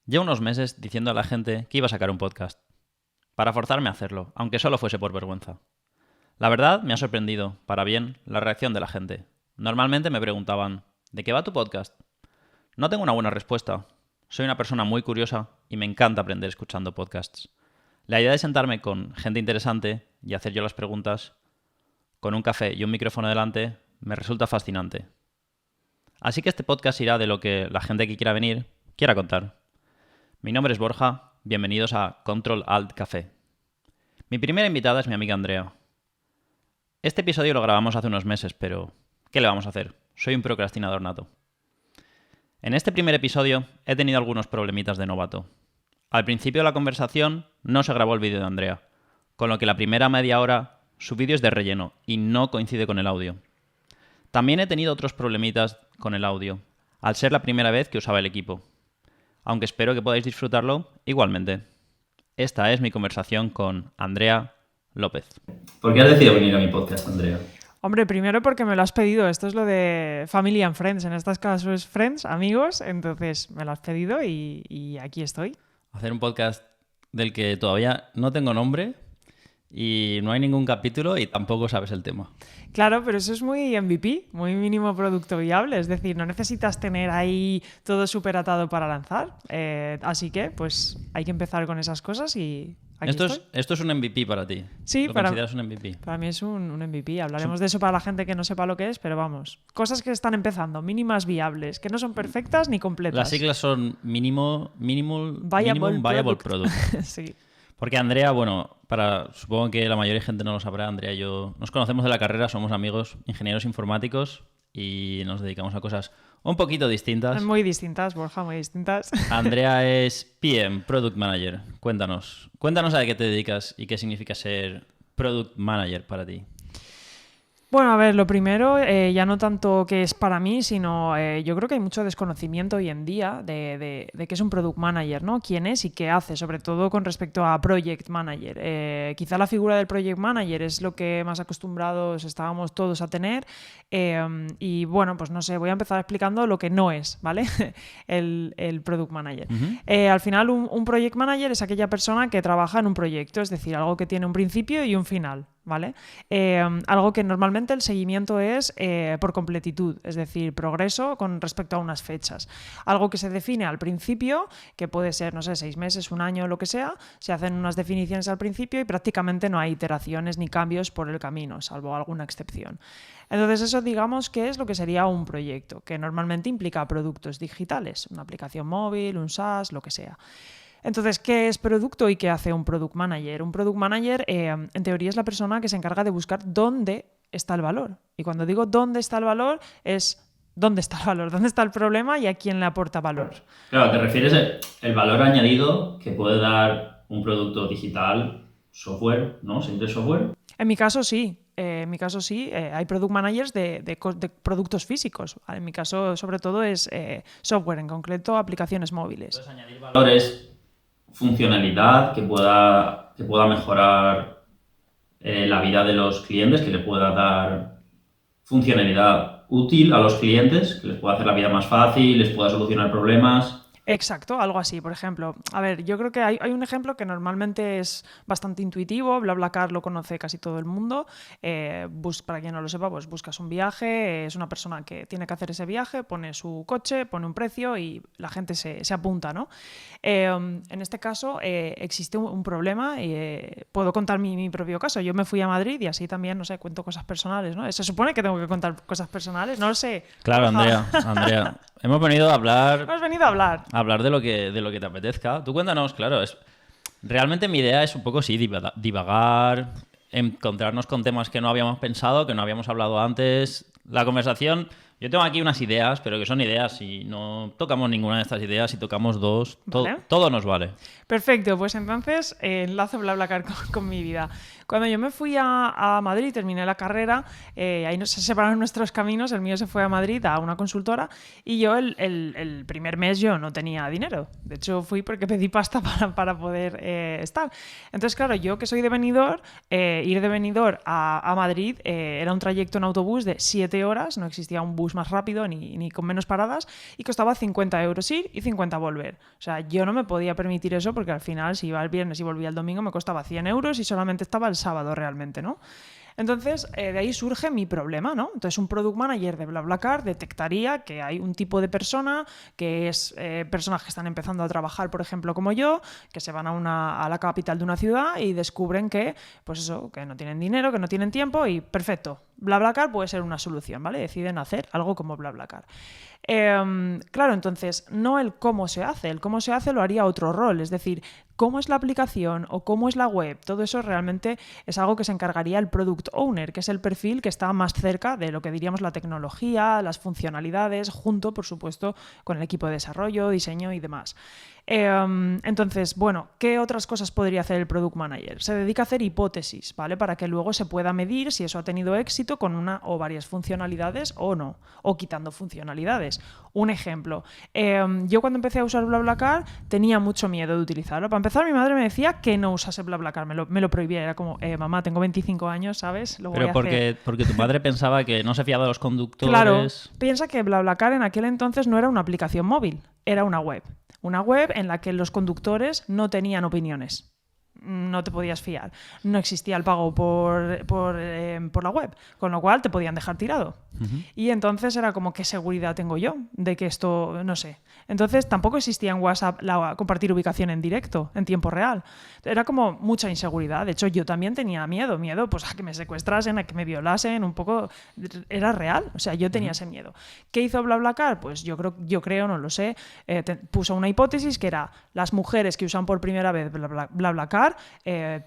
Llevo unos meses diciendo a la gente que iba a sacar un podcast, para forzarme a hacerlo, aunque solo fuese por vergüenza. La verdad, me ha sorprendido, para bien, la reacción de la gente. Normalmente me preguntaban, ¿de qué va tu podcast? No tengo una buena respuesta. Soy una persona muy curiosa y me encanta aprender escuchando podcasts. La idea de sentarme con gente interesante y hacer yo las preguntas, con un café y un micrófono delante, me resulta fascinante. Así que este podcast irá de lo que la gente que quiera venir quiera contar. Mi nombre es Borja, bienvenidos a Control Alt Café. Mi primera invitada es mi amiga Andrea. Este episodio lo grabamos hace unos meses, pero ¿qué le vamos a hacer? Soy un procrastinador nato. En este primer episodio he tenido algunos problemitas de novato. Al principio de la conversación no se grabó el vídeo de Andrea, con lo que la primera media hora su vídeo es de relleno y no coincide con el audio. También he tenido otros problemitas con el audio, al ser la primera vez que usaba el equipo. Aunque espero que podáis disfrutarlo igualmente. Esta es mi conversación con Andrea López. ¿Por qué has decidido venir a mi podcast, Andrea? Hombre, primero porque me lo has pedido. Esto es lo de Family and Friends. En estos casos es Friends, amigos. Entonces me lo has pedido y aquí estoy. Hacer un podcast del que todavía no tengo nombre y no hay ningún capítulo y tampoco sabes el tema. Claro, pero eso es muy MVP, muy mínimo producto viable. Es decir, no necesitas tener ahí todo súper atado para lanzar. Así que, pues, hay que empezar con esas cosas y aquí estoy. Esto es un MVP para ti. Sí, ¿Lo consideras un MVP? Para mí es un MVP. Hablaremos de eso para la gente que no sepa lo que es, pero vamos. Cosas que están empezando, mínimas viables, que no son perfectas ni completas. Las siglas son Minimum Viable Viable Product. Product. Sí. Porque Andrea, bueno, supongo que la mayoría de gente no lo sabrá, Andrea y yo nos conocemos de la carrera, somos amigos, ingenieros informáticos y nos dedicamos a cosas un poquito distintas. Muy distintas, Borja, muy distintas. Andrea es PM, Product Manager. Cuéntanos a qué te dedicas y qué significa ser Product Manager para ti. Bueno, a ver, lo primero, ya no tanto que es para mí, sino yo creo que hay mucho desconocimiento hoy en día de qué es un Product Manager, ¿no? Quién es y qué hace, sobre todo con respecto a Project Manager. Quizá la figura del Project Manager es lo que más acostumbrados estábamos todos a tener y bueno, pues no sé, voy a empezar explicando lo que no es, ¿vale? el Product Manager. Uh-huh. Al final, un Project Manager es aquella persona que trabaja en un proyecto, es decir, algo que tiene un principio y un final. ¿Vale? Algo que normalmente el seguimiento es por completitud, es decir, progreso con respecto a unas fechas. Algo que se define al principio, que puede ser, no sé, 6 meses, un año, lo que sea, se hacen unas definiciones al principio y prácticamente no hay iteraciones ni cambios por el camino, salvo alguna excepción. Entonces eso digamos que es lo que sería un proyecto, que normalmente implica productos digitales, una aplicación móvil, un SaaS, lo que sea. Entonces, ¿qué es producto y qué hace un Product Manager? Un Product Manager, en teoría, es la persona que se encarga de buscar dónde está el valor. Y cuando digo dónde está el valor, es dónde está el valor, dónde está el problema y a quién le aporta valor. Claro, te refieres al valor añadido que puede dar un producto digital, software, ¿no? Simple software. En mi caso, sí. Hay product managers de productos físicos. En mi caso, sobre todo, es software, en concreto, aplicaciones móviles. Entonces, añadir valores, funcionalidad que pueda mejorar la vida de los clientes, que le pueda dar funcionalidad útil a los clientes, que les pueda hacer la vida más fácil, les pueda solucionar problemas. Exacto, algo así. Por ejemplo, a ver, yo creo que hay un ejemplo que normalmente es bastante intuitivo. BlaBlaCar lo conoce casi todo el mundo. Para quien no lo sepa, pues buscas un viaje, es una persona que tiene que hacer ese viaje, pone su coche, pone un precio y la gente se apunta, ¿no? En este caso existe un problema y puedo contar mi propio caso. Yo me fui a Madrid y así también, no sé, cuento cosas personales, ¿no? Se supone que tengo que contar cosas personales, no lo sé. Claro, Andrea. Hemos venido a hablar. Hablar de lo que te apetezca. Tú cuéntanos, claro. Realmente mi idea es un poco, sí, divagar, encontrarnos con temas que no habíamos pensado, que no habíamos hablado antes. La conversación... Yo tengo aquí unas ideas, pero que son ideas. Si no tocamos ninguna de estas ideas, si tocamos dos, ¿Vale? todo nos vale. Perfecto, pues entonces enlazo BlaBlaCar con mi vida. Cuando yo me fui a Madrid, terminé la carrera, ahí se separaron nuestros caminos, el mío se fue a Madrid a una consultora y yo el primer mes yo no tenía dinero. De hecho, fui porque pedí pasta para poder estar. Entonces, claro, yo que soy de Benidorm, ir de Benidorm a Madrid era un trayecto en autobús de 7 horas, no existía un bus autobús más rápido ni con menos paradas, y costaba 50 euros ir y 50 volver. O sea, yo no me podía permitir eso porque al final si iba el viernes y volvía el domingo me costaba 100 euros y solamente estaba el sábado realmente, ¿no? Entonces, de ahí surge mi problema, ¿no? Entonces, un product manager de BlaBlaCar detectaría que hay un tipo de persona que es personas que están empezando a trabajar, por ejemplo, como yo, que se van a la capital de una ciudad y descubren que, pues eso, que no tienen dinero, que no tienen tiempo y perfecto, BlaBlaCar puede ser una solución, ¿vale? Deciden hacer algo como BlaBlaCar. Claro, entonces, no el cómo se hace. El cómo se hace lo haría otro rol, es decir, cómo es la aplicación o cómo es la web. Todo eso realmente es algo que se encargaría el Product Owner, que es el perfil que está más cerca de lo que diríamos la tecnología, las funcionalidades, junto, por supuesto, con el equipo de desarrollo, diseño y demás. Entonces, bueno, ¿qué otras cosas podría hacer el Product Manager? Se dedica a hacer hipótesis, ¿vale? Para que luego se pueda medir si eso ha tenido éxito con una o varias funcionalidades o no, o quitando funcionalidades. Un ejemplo, yo cuando empecé a usar BlaBlaCar tenía mucho miedo de utilizarlo. Para empezar, mi madre me decía que no usase BlaBlaCar, me lo prohibía. Era como, mamá, tengo 25 años, ¿sabes? Lo voy Pero a hacer. porque tu padre pensaba que no se fiaba de los conductores. Claro, piensa que BlaBlaCar en aquel entonces no era una aplicación móvil, era una web. Una web en la que los conductores no tenían opiniones. No te podías fiar. No existía el pago por la web, con lo cual te podían dejar tirado. Uh-huh. Y entonces era como, ¿qué seguridad tengo yo de que esto, no sé? Entonces tampoco existía en WhatsApp compartir ubicación en directo, en tiempo real. Era como mucha inseguridad. De hecho, yo también tenía miedo pues a que me secuestrasen, a que me violasen, un poco. Era real, o sea, yo tenía ese miedo. ¿Qué hizo BlaBlaCar? Pues yo creo, no lo sé, puso una hipótesis que era las mujeres que usan por primera vez BlaBlaCar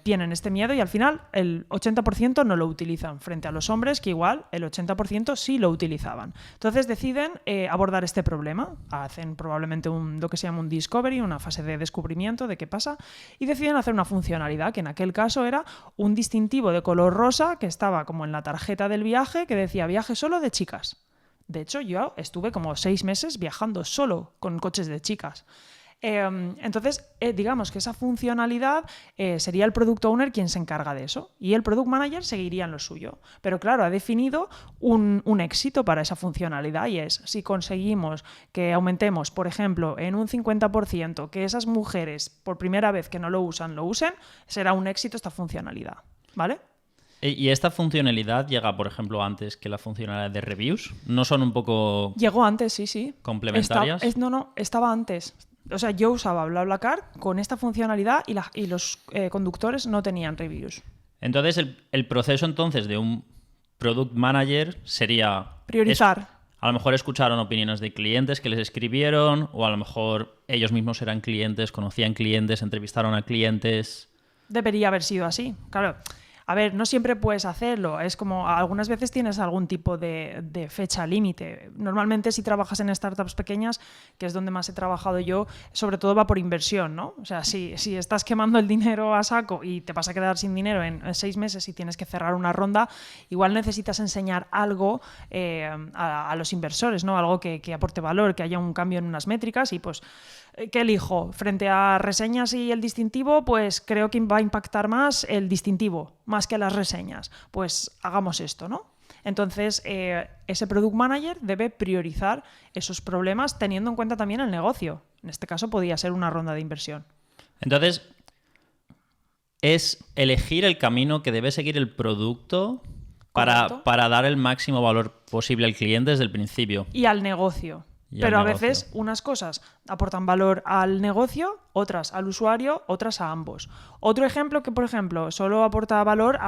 tienen este miedo y al final el 80% no lo utilizan frente a los hombres que igual el 80% sí lo utilizaban. Entonces deciden abordar este problema, hacen probablemente lo que se llama un discovery, una fase de descubrimiento de qué pasa y deciden hacer una funcionalidad que en aquel caso era un distintivo de color rosa que estaba como en la tarjeta del viaje que decía viaje solo de chicas. De hecho, yo estuve como 6 meses viajando solo con coches de chicas. Entonces, digamos que esa funcionalidad sería el Product Owner quien se encarga de eso y el Product Manager seguiría en lo suyo. Pero claro, ha definido un éxito para esa funcionalidad y es si conseguimos que aumentemos, por ejemplo, en un 50% que esas mujeres por primera vez que no lo usen, será un éxito esta funcionalidad, ¿vale? ¿Y esta funcionalidad llega, por ejemplo, antes que la funcionalidad de reviews? ¿No son un poco... Llegó antes, sí. ¿Complementarias? Estaba antes. O sea, yo usaba BlaBlaCar con esta funcionalidad y los conductores no tenían reviews. Entonces, el proceso entonces de un Product Manager sería... Priorizar. A lo mejor escucharon opiniones de clientes que les escribieron o a lo mejor ellos mismos eran clientes, conocían clientes, entrevistaron a clientes... Debería haber sido así, claro. A ver, no siempre puedes hacerlo. Es como algunas veces tienes algún tipo de fecha límite. Normalmente si trabajas en startups pequeñas, que es donde más he trabajado yo, sobre todo va por inversión, ¿no? O sea, si estás quemando el dinero a saco y te vas a quedar sin dinero en 6 meses y tienes que cerrar una ronda, igual necesitas enseñar algo a los inversores, ¿no? Algo que aporte valor, que haya un cambio en unas métricas y pues... ¿Qué elijo? Frente a reseñas y el distintivo, pues creo que va a impactar más el distintivo, más que las reseñas. Pues hagamos esto, ¿no? Entonces, ese Product Manager debe priorizar esos problemas teniendo en cuenta también el negocio. En este caso podría ser una ronda de inversión. Entonces, es elegir el camino que debe seguir el producto para dar el máximo valor posible al cliente desde el principio. Y al negocio. Pero a veces unas cosas aportan valor al negocio, otras al usuario, otras a ambos. Otro ejemplo que, por ejemplo, solo aporta valor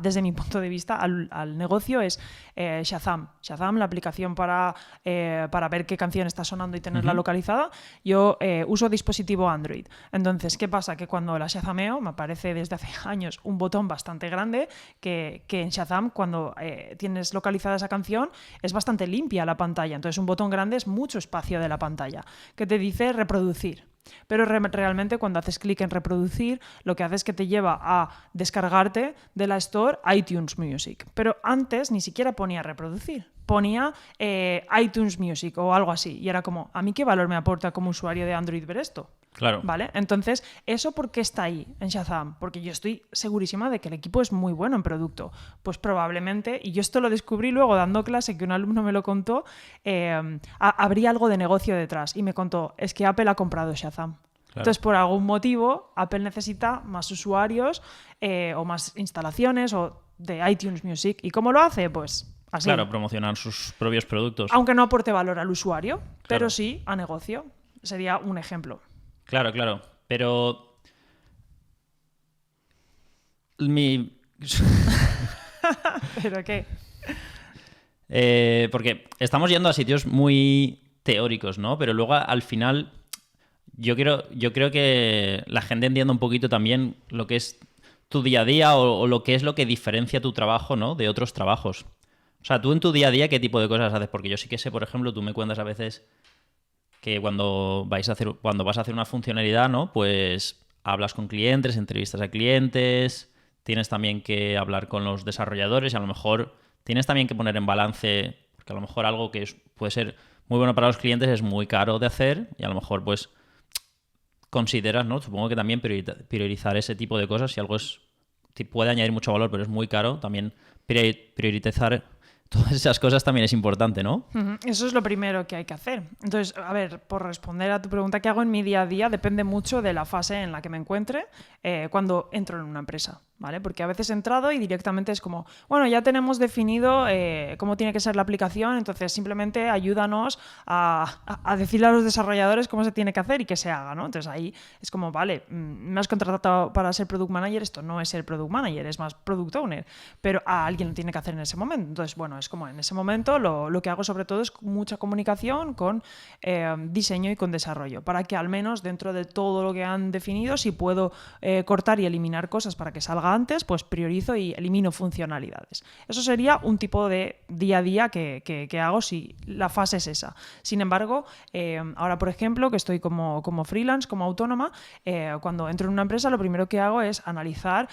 desde mi punto de vista al negocio es Shazam. Shazam, la aplicación para ver qué canción está sonando y tenerla localizada. Yo uso dispositivo Android. Entonces, ¿qué pasa? Que cuando la shazameo me aparece desde hace años un botón bastante grande que en Shazam, cuando tienes localizada esa canción, es bastante limpia la pantalla. Entonces, un botón grande es mucho espacio de la pantalla que te dice reproducir. Pero realmente cuando haces clic en reproducir, lo que hace es que te lleva a descargarte de la Store iTunes Music. Pero antes ni siquiera ponía reproducir. ponía iTunes Music o algo así. Y era como, ¿a mí qué valor me aporta como usuario de Android ver esto? Claro. ¿Vale? Entonces, ¿eso por qué está ahí en Shazam? Porque yo estoy segurísima de que el equipo es muy bueno en producto. Pues probablemente, y yo esto lo descubrí luego dando clase, que un alumno me lo contó, habría algo de negocio detrás. Y me contó, es que Apple ha comprado Shazam. Claro. Entonces, por algún motivo, Apple necesita más usuarios o más instalaciones o de iTunes Music. ¿Y cómo lo hace? Pues así. Claro, promocionar sus propios productos. Aunque no aporte valor al usuario, Claro. pero sí a negocio. Sería un ejemplo. Claro, claro. Pero... ¿Pero qué? Porque estamos yendo a sitios muy teóricos, ¿no? Pero luego al final yo creo que la gente entienda un poquito también lo que es tu día a día o lo que es lo que diferencia tu trabajo, ¿no? De otros trabajos. O sea, tú en tu día a día, ¿qué tipo de cosas haces? Porque yo sí que sé, por ejemplo, tú me cuentas a veces que cuando vas a hacer una funcionalidad, ¿no? Pues hablas con clientes, entrevistas a clientes, tienes también que hablar con los desarrolladores y a lo mejor tienes también que poner en balance, porque a lo mejor algo que puede ser muy bueno para los clientes es muy caro de hacer y a lo mejor pues consideras, ¿no? Supongo que también priorizar ese tipo de cosas, si algo puede añadir mucho valor pero es muy caro, también priorizar todas esas cosas también es importante, ¿no? Eso es lo primero que hay que hacer. Entonces, a ver, por responder a tu pregunta, ¿qué hago en mi día a día? Depende mucho de la fase en la que me encuentre cuando entro en una empresa, ¿vale? Porque a veces he entrado y directamente es como, bueno, ya tenemos definido cómo tiene que ser la aplicación, entonces simplemente ayúdanos a decirle a los desarrolladores cómo se tiene que hacer y que se haga, ¿no? Entonces ahí es como, vale, me has contratado para ser Product Manager, esto no es ser Product Manager, es más Product Owner, pero a alguien lo tiene que hacer en ese momento. Entonces, bueno, es como en ese momento lo que hago sobre todo es mucha comunicación con diseño y con desarrollo, para que al menos dentro de todo lo que han definido, si puedo cortar y eliminar cosas para que salga antes, pues priorizo y elimino funcionalidades. Eso sería un tipo de día a día que hago si la fase es esa. Sin embargo, ahora por ejemplo, que estoy como freelance, como autónoma, cuando entro en una empresa lo primero que hago es analizar,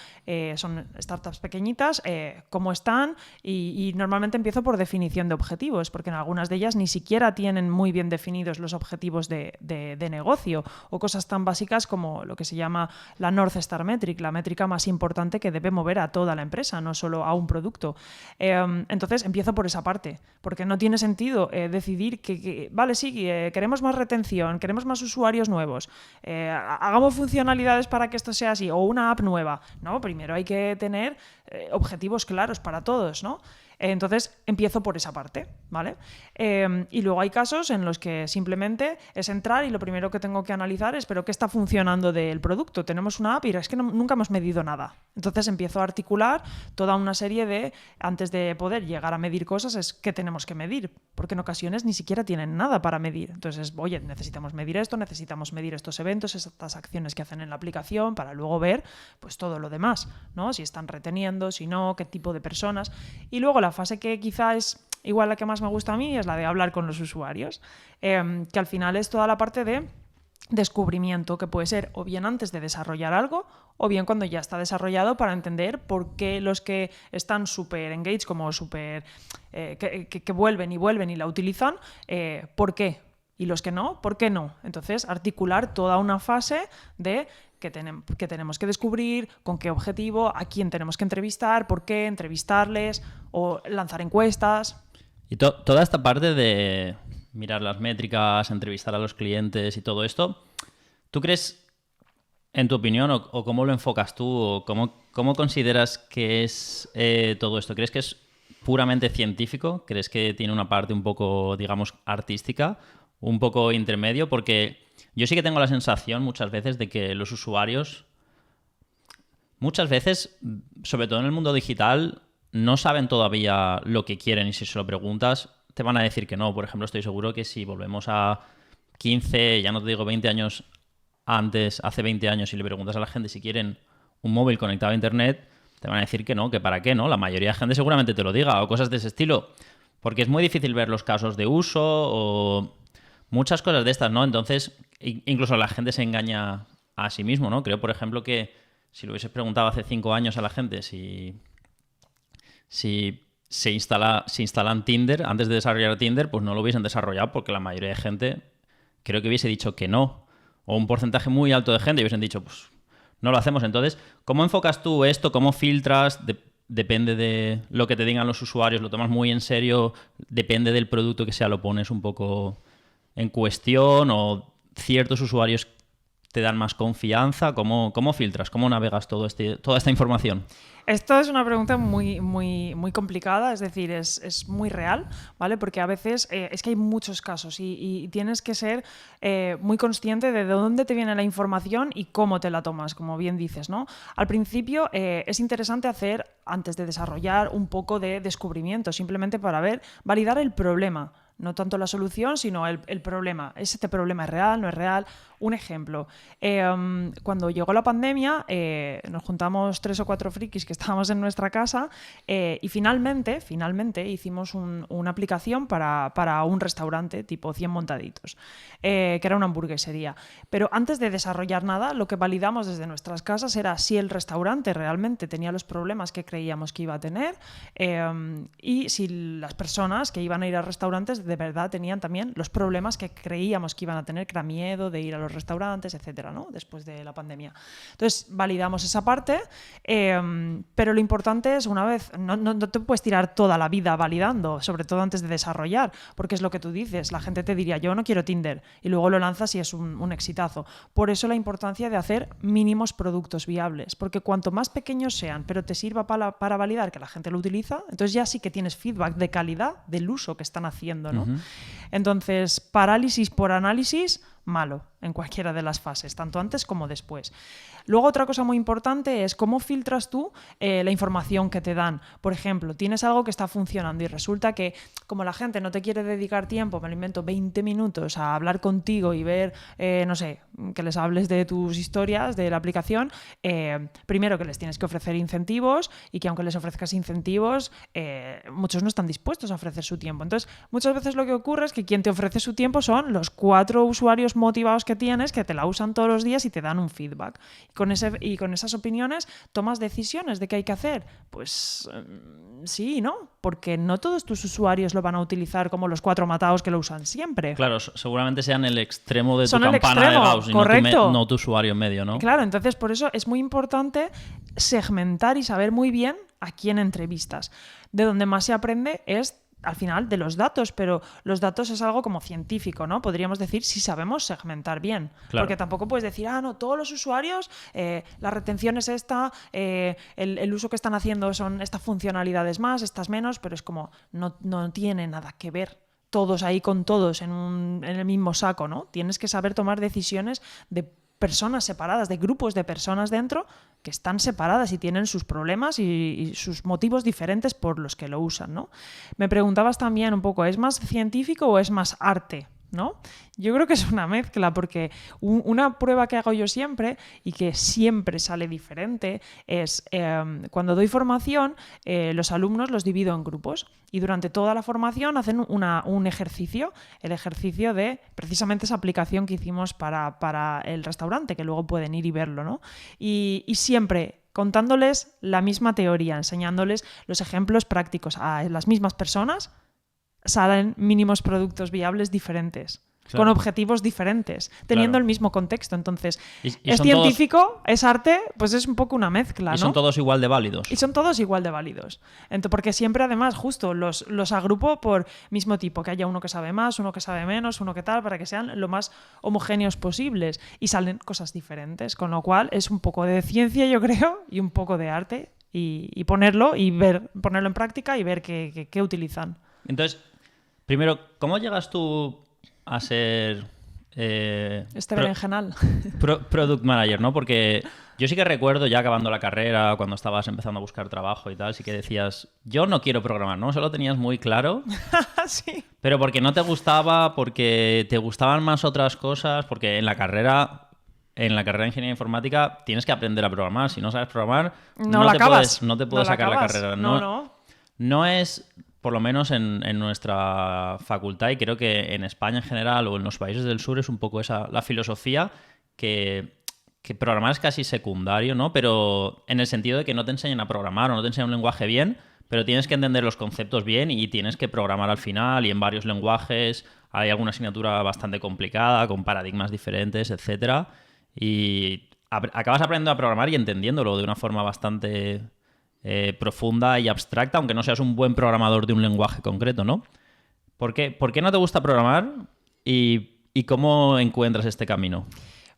son startups pequeñitas, cómo están y normalmente empiezo por definición de objetivos, porque en algunas de ellas ni siquiera tienen muy bien definidos los objetivos de negocio o cosas tan básicas como lo que se llama la North Star Metric, la métrica más importante que debe mover a toda la empresa, no solo a un producto. Entonces empiezo por esa parte, porque no tiene sentido decidir que vale, sí, queremos más retención, queremos más usuarios nuevos, hagamos funcionalidades para que esto sea así, o una app nueva. No, primero hay que tener objetivos claros para todos, ¿no? Entonces empiezo por esa parte, ¿vale? Y luego hay casos en los que simplemente es entrar y lo primero que tengo que analizar es ¿pero qué está funcionando del producto? Tenemos una app y es que nunca hemos medido nada. Entonces empiezo a articular toda una serie de, antes de poder llegar a medir cosas, es qué tenemos que medir, porque en ocasiones ni siquiera tienen nada para medir. Entonces, oye, necesitamos medir esto, necesitamos medir estos eventos, estas acciones que hacen en la aplicación para luego ver pues todo lo demás, ¿no? Si están reteniendo, si no, qué tipo de personas. Y luego la fase que quizá es igual la que más me gusta a mí es la de hablar con los usuarios, que al final es toda la parte de descubrimiento, que puede ser o bien antes de desarrollar algo o bien cuando ya está desarrollado, para entender por qué los que están súper engaged, como súper que vuelven y la utilizan, ¿por qué? Y los que no, ¿por qué no? Entonces, articular toda una fase de que tenemos que descubrir, con qué objetivo, a quién tenemos que entrevistar, por qué entrevistarles o lanzar encuestas. Y toda esta parte de mirar las métricas, entrevistar a los clientes y todo esto, ¿tú crees, en tu opinión, o cómo lo enfocas tú, o cómo consideras que es todo esto? ¿Crees que es puramente científico? ¿Crees que tiene una parte un poco, digamos, artística? ¿Un poco intermedio? Porque yo sí que tengo la sensación muchas veces de que los usuarios, muchas veces, sobre todo en el mundo digital, no saben todavía lo que quieren y si se lo preguntas te van a decir que no. Por ejemplo, estoy seguro que si volvemos a 15, ya no te digo 20 años antes, hace 20 años, y le preguntas a la gente si quieren un móvil conectado a internet, te van a decir que no, que para qué, ¿no? La mayoría de gente seguramente te lo diga, o cosas de ese estilo, porque es muy difícil ver los casos de uso o muchas cosas de estas, ¿no? Entonces, incluso la gente se engaña a sí mismo, ¿no? Creo, por ejemplo, que si lo hubieses preguntado hace 5 años a la gente si se instalan Tinder, antes de desarrollar Tinder, pues no lo hubiesen desarrollado porque la mayoría de gente creo que hubiese dicho que no. O un porcentaje muy alto de gente hubiesen dicho, pues no lo hacemos. Entonces, ¿cómo enfocas tú esto? ¿Cómo filtras? Depende de lo que te digan los usuarios, lo tomas muy en serio, depende del producto que sea, lo pones un poco en cuestión o ciertos usuarios te dan más confianza. ¿Cómo filtras? ¿Cómo navegas toda esta información? Esto es una pregunta muy complicada, es decir, es muy real, ¿vale? Porque a veces es que hay muchos casos y tienes que ser muy consciente de dónde te viene la información y cómo te la tomas, como bien dices, ¿no? Al principio es interesante hacer, antes de desarrollar, un poco de descubrimiento, simplemente para validar el problema. No tanto la solución, sino el problema. ¿Este problema es real? ¿No es real? Un ejemplo. Cuando llegó la pandemia, nos juntamos 3 o 4 frikis que estábamos en nuestra casa y finalmente hicimos una aplicación para un restaurante tipo 100 montaditos, que era una hamburguesería. Pero antes de desarrollar nada, lo que validamos desde nuestras casas era si el restaurante realmente tenía los problemas que creíamos que iba a tener y si las personas que iban a ir a restaurantes de verdad tenían también los problemas que creíamos que iban a tener, que era miedo de ir a los restaurantes, etcétera, ¿no? Después de la pandemia. Entonces, validamos esa parte, pero lo importante es, una vez, no te puedes tirar toda la vida validando, sobre todo antes de desarrollar, porque es lo que tú dices, la gente te diría, yo no quiero Tinder, y luego lo lanzas y es un exitazo. Por eso la importancia de hacer mínimos productos viables, porque cuanto más pequeños sean, pero te sirva para validar que la gente lo utiliza, entonces ya sí que tienes feedback de calidad del uso que están haciendo, ¿no? Uh-huh. Entonces, parálisis por análisis, malo en cualquiera de las fases, tanto antes como después. Luego, otra cosa muy importante es cómo filtras tú la información que te dan. Por ejemplo, tienes algo que está funcionando y resulta que, como la gente no te quiere dedicar tiempo, me lo invento, 20 minutos a hablar contigo y ver, no sé, que les hables de tus historias, de la aplicación, primero que les tienes que ofrecer incentivos y que aunque les ofrezcas incentivos, muchos no están dispuestos a ofrecer su tiempo. Entonces, muchas veces lo que ocurre es que quien te ofrece su tiempo son los 4 usuarios motivados que tienes, que te la usan todos los días y te dan un feedback. Y con esas opiniones tomas decisiones de qué hay que hacer. Pues sí y no, porque no todos tus usuarios lo van a utilizar como los 4 matados que lo usan siempre. Claro, seguramente sean el extremo de tu campana de Gauss y no tu usuario en medio, ¿no? Claro, entonces por eso es muy importante segmentar y saber muy bien a quién entrevistas. De donde más se aprende es al final de los datos, pero los datos es algo como científico, ¿no? Podríamos decir si sabemos segmentar bien. Claro. Porque tampoco puedes decir, no, todos los usuarios, la retención es esta, el uso que están haciendo son estas funcionalidades más, estas menos, pero es como, no tiene nada que ver todos ahí con todos en el mismo saco, ¿no? Tienes que saber tomar decisiones de personas separadas, de grupos de personas dentro que están separadas y tienen sus problemas y sus motivos diferentes por los que lo usan, ¿no? Me preguntabas también un poco, ¿es más científico o es más arte? ¿No? Yo creo que es una mezcla, porque una prueba que hago yo siempre y que siempre sale diferente es cuando doy formación, los alumnos los divido en grupos y durante toda la formación hacen un ejercicio, el ejercicio de precisamente esa aplicación que hicimos para el restaurante, que luego pueden ir y verlo, ¿no? Y siempre contándoles la misma teoría, enseñándoles los ejemplos prácticos a las mismas personas, salen mínimos productos viables diferentes, claro, con objetivos diferentes, teniendo claro el mismo contexto. Entonces, ¿es científico? Todos... ¿Es arte? Pues es un poco una mezcla, ¿no? Y son todos igual de válidos. Y son todos igual de válidos. Porque siempre, además, justo los agrupo por mismo tipo, que haya uno que sabe más, uno que sabe menos, uno que tal, para que sean lo más homogéneos posibles. Y salen cosas diferentes, con lo cual es un poco de ciencia, yo creo, y un poco de arte. Y ponerlo en práctica y ver qué utilizan. Entonces, primero, ¿cómo llegas tú a ser berenjenal? Product manager, ¿no? Porque yo sí que recuerdo, ya acabando la carrera, cuando estabas empezando a buscar trabajo y tal, sí que decías, yo no quiero programar, ¿no? Eso lo tenías muy claro. Sí. Pero porque no te gustaba, porque te gustaban más otras cosas, porque en la carrera de ingeniería informática tienes que aprender a programar. Si no sabes programar, no te puedes sacar la carrera. No es... Por lo menos en nuestra facultad, y creo que en España en general o en los países del sur es un poco esa la filosofía que programar es casi secundario, ¿no? Pero en el sentido de que no te enseñan a programar o no te enseñan un lenguaje bien, pero tienes que entender los conceptos bien y tienes que programar al final y en varios lenguajes. Hay alguna asignatura bastante complicada, con paradigmas diferentes, etcétera. Y acabas aprendiendo a programar y entendiéndolo de una forma bastante profunda y abstracta, aunque no seas un buen programador de un lenguaje concreto, ¿no? ¿Por qué no te gusta programar y cómo encuentras este camino?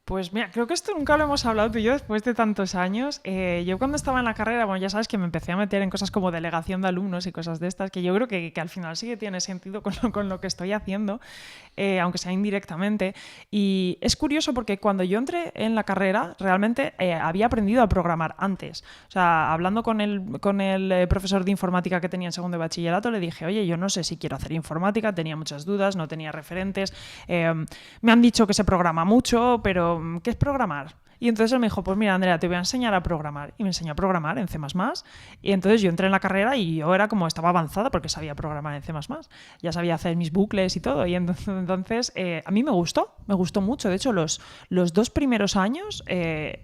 Pues mira, creo que esto nunca lo hemos hablado tú y yo después de tantos años. Yo cuando estaba en la carrera, bueno, ya sabes que me empecé a meter en cosas como delegación de alumnos y cosas de estas, que yo creo que al final sí que tiene sentido con lo que estoy haciendo, aunque sea indirectamente. Y es curioso porque cuando yo entré en la carrera, realmente había aprendido a programar antes. O sea, hablando con el profesor de informática que tenía en segundo de bachillerato, le dije, oye, yo no sé si quiero hacer informática, tenía muchas dudas, no tenía referentes. Me han dicho que se programa mucho, pero ¿qué es programar? Y entonces él me dijo, pues mira, Andrea, te voy a enseñar a programar. Y me enseñó a programar en C++. Y entonces yo entré en la carrera y yo era como, estaba avanzada porque sabía programar en C++. Ya sabía hacer mis bucles y todo. Y entonces a mí me gustó mucho. De hecho, los 2 primeros años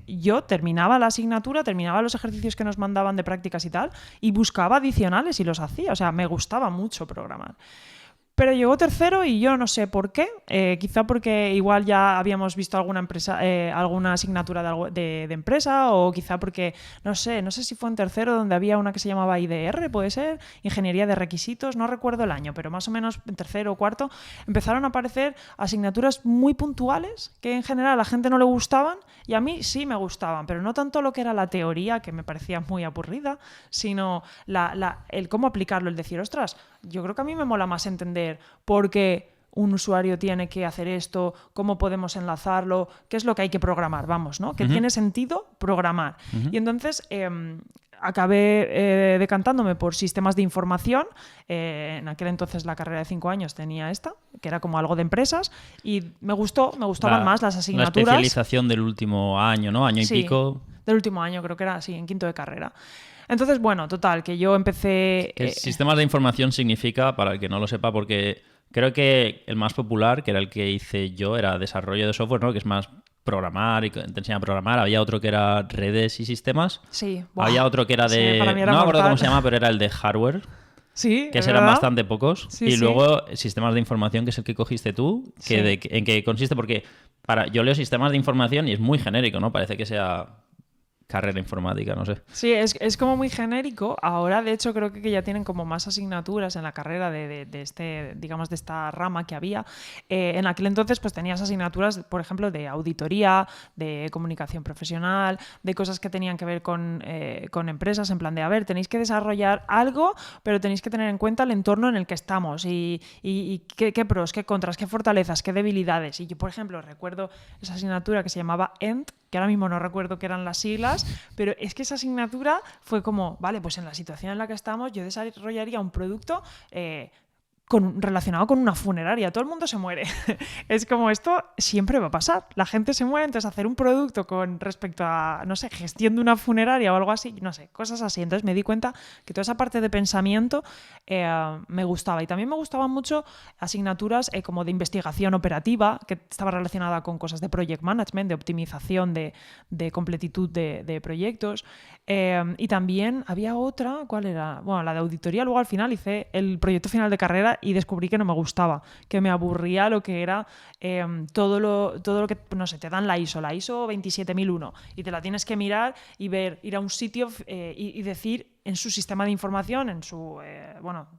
yo terminaba la asignatura, terminaba los ejercicios que nos mandaban de prácticas y tal, y buscaba adicionales y los hacía. O sea, me gustaba mucho programar. Pero llegó tercero y yo no sé por qué. Quizá porque igual ya habíamos visto alguna empresa, alguna asignatura de empresa, o quizá porque, no sé si fue en tercero donde había una que se llamaba IDR, puede ser, Ingeniería de Requisitos, no recuerdo el año, pero más o menos en tercero o cuarto empezaron a aparecer asignaturas muy puntuales que en general a la gente no le gustaban y a mí sí me gustaban, pero no tanto lo que era la teoría, que me parecía muy aburrida, sino el cómo aplicarlo, el decir, ostras, yo creo que a mí me mola más entender por qué un usuario tiene que hacer esto, cómo podemos enlazarlo, qué es lo que hay que programar, vamos, ¿no? Que tiene sentido programar. Y entonces acabé decantándome por sistemas de información. En aquel entonces la carrera de 5 años tenía esta, que era como algo de empresas, y me gustaban más las asignaturas. La especialización del último año, ¿no? Año y pico. Del último año, creo que era así, en quinto de carrera. Entonces, bueno, total, que yo empecé... Sistemas de información significa, para el que no lo sepa, porque creo que el más popular, que era el que hice yo, era desarrollo de software, ¿no? Que es más programar y te enseña a programar. Había otro que era redes y sistemas. Sí. Había otro que era de... para mí era no me acuerdo mortal. cómo se llama, pero era el de hardware. Sí, Que ¿es eran verdad? bastante pocos. Sí, y sí. luego sistemas de información, que es el que cogiste tú. Sí. ¿En qué consiste? Porque yo leo sistemas de información y es muy genérico, ¿no? Parece que sea carrera informática, no sé. Sí, es como muy genérico. Ahora, de hecho, creo que ya tienen como más asignaturas en la carrera de digamos, de esta rama que había. En aquel entonces, pues tenías asignaturas, por ejemplo, de auditoría, de comunicación profesional, de cosas que tenían que ver con empresas, en plan de, a ver, tenéis que desarrollar algo, pero tenéis que tener en cuenta el entorno en el que estamos y qué pros, qué contras, qué fortalezas, qué debilidades. Y yo, por ejemplo, recuerdo esa asignatura que se llamaba END, que ahora mismo no recuerdo qué eran las siglas, pero es que esa asignatura fue como, vale, pues en la situación en la que estamos yo desarrollaría un producto relacionado con una funeraria. Todo el mundo se muere. Es como, esto siempre va a pasar. La gente se muere, entonces hacer un producto con respecto a, no sé, gestión de una funeraria o algo así, no sé, cosas así. Entonces me di cuenta que toda esa parte de pensamiento me gustaba. Y también me gustaban mucho asignaturas como de investigación operativa, que estaba relacionada con cosas de project management, de optimización, de completitud de proyectos. Y también había otra, ¿cuál era? Bueno, la de auditoría. Luego al final hice el proyecto final de carrera y descubrí que no me gustaba, que me aburría lo que era todo lo que, no sé, te dan la ISO 27001 y te la tienes que mirar y ver, ir a un sitio y decir en su sistema de información, en su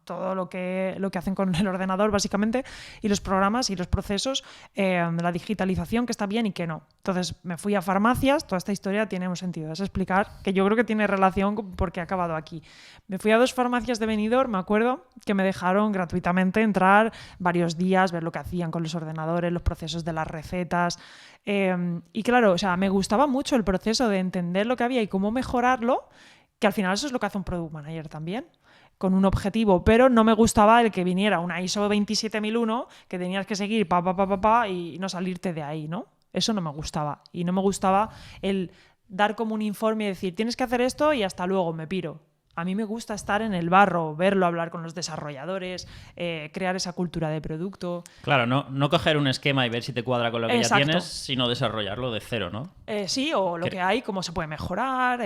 todo lo que hacen con el ordenador básicamente, y los programas y los procesos, la digitalización, que está bien y que no. Entonces me fui a farmacias. Toda esta historia tiene un sentido, es explicar que yo creo que tiene relación porque he acabado aquí. Me fui a 2 farmacias de Benidorm, me acuerdo, que me dejaron gratuitamente entrar varios días, ver lo que hacían con los ordenadores, los procesos de las recetas. Y claro, o sea, me gustaba mucho el proceso de entender lo que había y cómo mejorarlo, que al final eso es lo que hace un product manager también, con un objetivo, pero no me gustaba el que viniera una ISO 27001 que tenías que seguir y no salirte de ahí, ¿no? Eso no me gustaba. Y no me gustaba el dar como un informe y decir, tienes que hacer esto y hasta luego, me piro. A mí me gusta estar en el barro, verlo, hablar con los desarrolladores, crear esa cultura de producto. Claro, no coger un esquema y ver si te cuadra con lo que Exacto. ya tienes, sino desarrollarlo de cero, ¿no? Sí, o lo que hay, cómo se puede mejorar,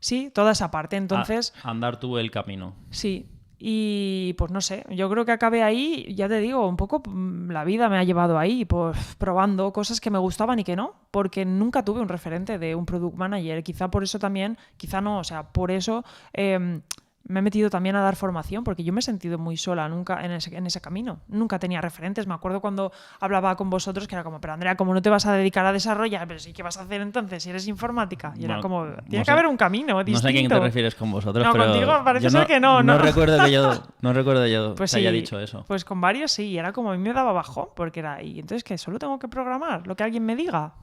sí, toda esa parte. Entonces, andar tú el camino. sí. Y pues no sé, yo creo que acabé ahí, ya te digo, un poco la vida me ha llevado ahí, pues probando cosas que me gustaban y que no, porque nunca tuve un referente de un product manager. Quizá por eso también, quizá no, o sea, por eso me he metido también a dar formación, porque yo me he sentido muy sola nunca en ese camino. Nunca tenía referentes. Me acuerdo cuando hablaba con vosotros que era como, pero Andrea, ¿cómo no te vas a dedicar a desarrollar? Pero sí, ¿qué vas a hacer entonces si eres informática? Y era como, tiene que haber un camino distinto. No sé a quién te refieres con vosotros, no, pero contigo parece ser que no. No recuerdo que yo pues te sí, haya dicho eso. Pues con varios sí, y era como, a mí me daba bajón, porque era, y entonces que solo tengo que programar lo que alguien me diga.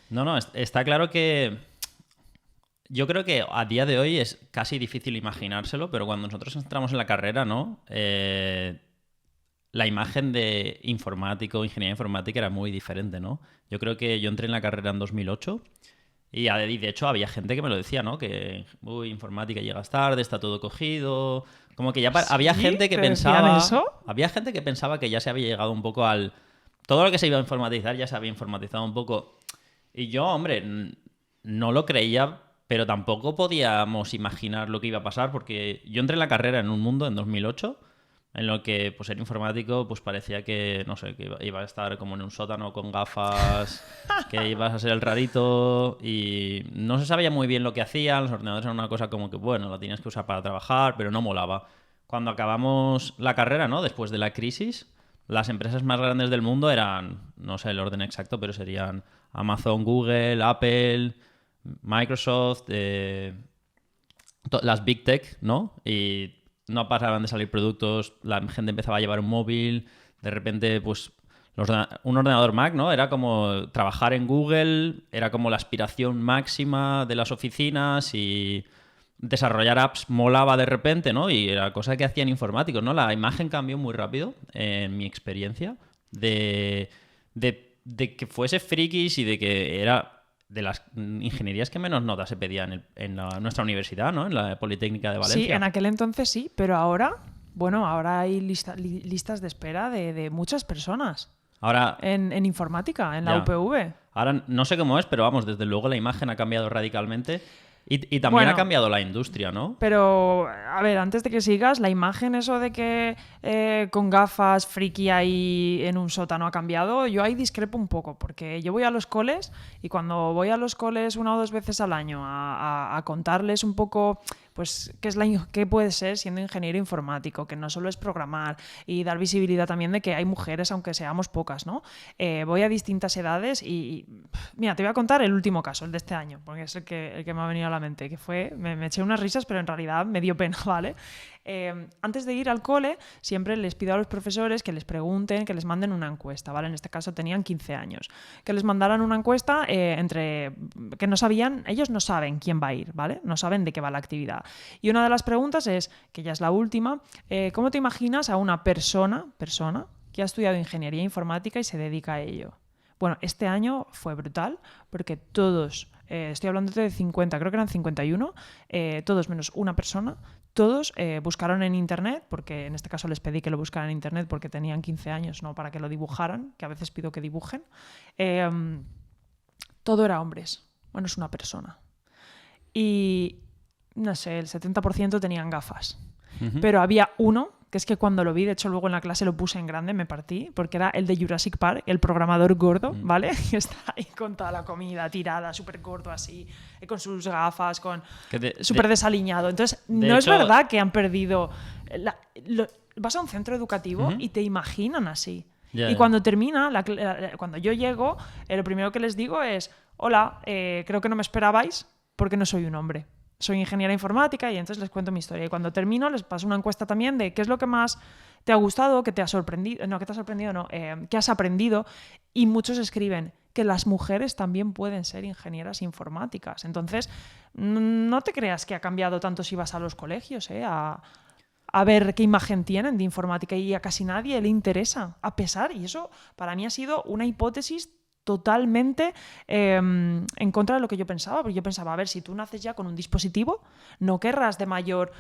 No, está claro que yo creo que a día de hoy es casi difícil imaginárselo, pero cuando nosotros entramos en la carrera, ¿no? La imagen de informático, ingeniería informática era muy diferente, ¿no? Yo creo que yo entré en la carrera en 2008 y de hecho había gente que me lo decía, ¿no? Que, informática llegas tarde, está todo cogido. Como que ya había gente que pensaba... ¿Eso? Había gente que pensaba que ya se había llegado un poco al... Todo lo que se iba a informatizar ya se había informatizado un poco. Y yo, hombre, no lo creía, pero tampoco podíamos imaginar lo que iba a pasar, porque yo entré en la carrera en un mundo en 2008 en lo que pues ser informático pues parecía que, no sé, que iba a estar como en un sótano con gafas, que ibas a ser el rarito y no se sabía muy bien lo que hacían. Los ordenadores eran una cosa como que, bueno, lo tenías que usar para trabajar, pero no molaba. Cuando acabamos la carrera, ¿no? Después de la crisis, las empresas más grandes del mundo eran, no sé el orden exacto, pero serían Amazon, Google, Apple, Microsoft, las Big Tech, ¿no? Y no paraban de salir productos, la gente empezaba a llevar un móvil, de repente, pues, un ordenador Mac, ¿no? Era como trabajar en Google, era como la aspiración máxima de las oficinas y desarrollar apps molaba de repente, ¿no? Y era cosa que hacían informáticos, ¿no? La imagen cambió muy rápido, en mi experiencia, de que fuese frikis y de que era de las ingenierías que menos notas se pedían en nuestra universidad, ¿no? En la Politécnica de Valencia. Sí, en aquel entonces sí, pero ahora, bueno, ahora hay listas de espera de muchas personas. Ahora, en informática, en la UPV. Ahora no sé cómo es, pero vamos, desde luego la imagen ha cambiado radicalmente. Y también ha cambiado la industria, ¿no? Pero, a ver, antes de que sigas, la imagen eso de que con gafas friki ahí en un sótano ha cambiado, yo ahí discrepo un poco, porque yo voy a los coles y cuando voy a los coles 1 o 2 veces al año a contarles un poco pues qué puede ser siendo ingeniero informático, que no solo es programar y dar visibilidad también de que hay mujeres, aunque seamos pocas, ¿no? Voy a distintas edades y mira, te voy a contar el último caso, el de este año, porque es el que me ha venido a la mente, que fue, me eché unas risas, pero en realidad me dio pena, ¿vale? Antes de ir al cole, siempre les pido a los profesores que les pregunten, que les manden una encuesta, ¿vale? En este caso tenían 15 años. Que les mandaran una encuesta que no sabían, ellos no saben quién va a ir, ¿vale? No saben de qué va la actividad. Y una de las preguntas es, que ya es la última, ¿cómo te imaginas a una persona que ha estudiado ingeniería informática y se dedica a ello? Bueno, este año fue brutal porque todos, estoy hablando de 50, creo que eran 51, todos menos una persona, todos buscaron en internet, porque en este caso les pedí que lo buscaran en internet porque tenían 15 años, no para que lo dibujaran, que a veces pido que dibujen. Todo era hombres, bueno, es una persona. Y no sé, el 70% tenían gafas. Uh-huh. Pero había uno, que es que cuando lo vi, de hecho luego en la clase lo puse en grande, me partí, porque era el de Jurassic Park, el programador gordo, ¿vale? Que está ahí con toda la comida tirada, súper gordo así, con sus gafas, súper desaliñado. Entonces, no es verdad que han perdido... vas a un centro educativo y te imaginan así. Y cuando termina, cuando yo llego, lo primero que les digo es, hola, creo que no me esperabais porque no soy un hombre. Soy ingeniera informática y entonces les cuento mi historia. Y cuando termino les paso una encuesta también de qué es lo que más te ha gustado, qué te ha sorprendido, qué has aprendido. Y muchos escriben que las mujeres también pueden ser ingenieras informáticas. Entonces, no te creas que ha cambiado tanto si vas a los colegios, a ver qué imagen tienen de informática y a casi nadie le interesa, a pesar, y eso para mí ha sido una hipótesis totalmente en contra de lo que yo pensaba, porque yo pensaba, a ver, si tú naces ya con un dispositivo, no querrás de mayor,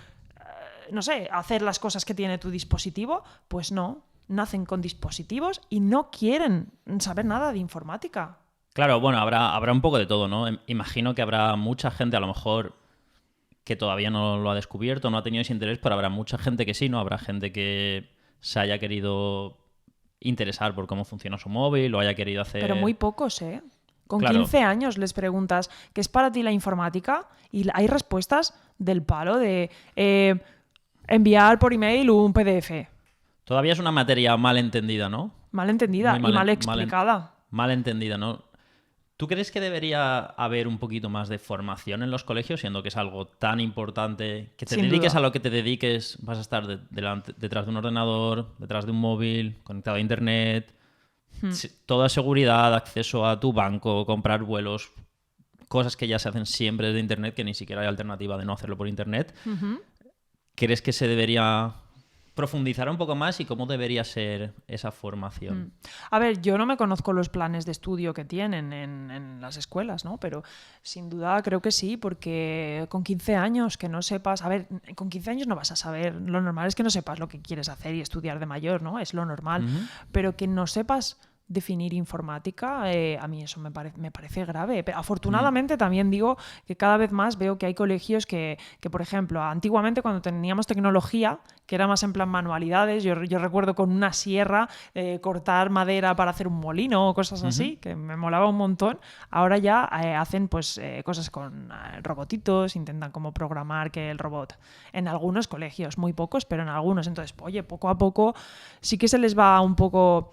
no sé, hacer las cosas que tiene tu dispositivo. Pues no, nacen con dispositivos y no quieren saber nada de informática. Claro, bueno, habrá un poco de todo, ¿no? Imagino que habrá mucha gente, a lo mejor, que todavía no lo ha descubierto, no ha tenido ese interés, pero habrá mucha gente que sí, ¿no? Habrá gente que se haya querido interesar por cómo funciona su móvil o haya querido hacer... Pero muy pocos, ¿eh? Con Claro. 15 años les preguntas ¿qué es para ti la informática? Y hay respuestas del palo de enviar por email un PDF. Todavía es una materia mal entendida, ¿no? Mal entendida Muy y mal explicada. Mal entendida, ¿no? ¿Tú crees que debería haber un poquito más de formación en los colegios, siendo que es algo tan importante? Que te Sin dediques duda. a lo que te dediques, vas a estar detrás de un ordenador, detrás de un móvil, conectado a internet, toda seguridad, acceso a tu banco, comprar vuelos, cosas que ya se hacen siempre desde internet, que ni siquiera hay alternativa de no hacerlo por internet. ¿Crees que se debería profundizar un poco más y cómo debería ser esa formación? A ver, yo no me conozco los planes de estudio que tienen en las escuelas, ¿no? Pero sin duda creo que sí, porque con 15 años que no sepas... A ver, con 15 años no vas a saber. Lo normal es que no sepas lo que quieres hacer y estudiar de mayor, ¿no? Es lo normal. Pero que no sepas definir informática, a mí eso me parece grave. Pero afortunadamente también digo que cada vez más veo que hay colegios que, por ejemplo, antiguamente cuando teníamos tecnología, que era más en plan manualidades, yo recuerdo con una sierra cortar madera para hacer un molino o cosas así, que me molaba un montón. Ahora ya hacen pues cosas con robotitos, intentan como programar que el robot, en algunos colegios, muy pocos, pero en algunos. Entonces, oye, poco a poco sí que se les va un poco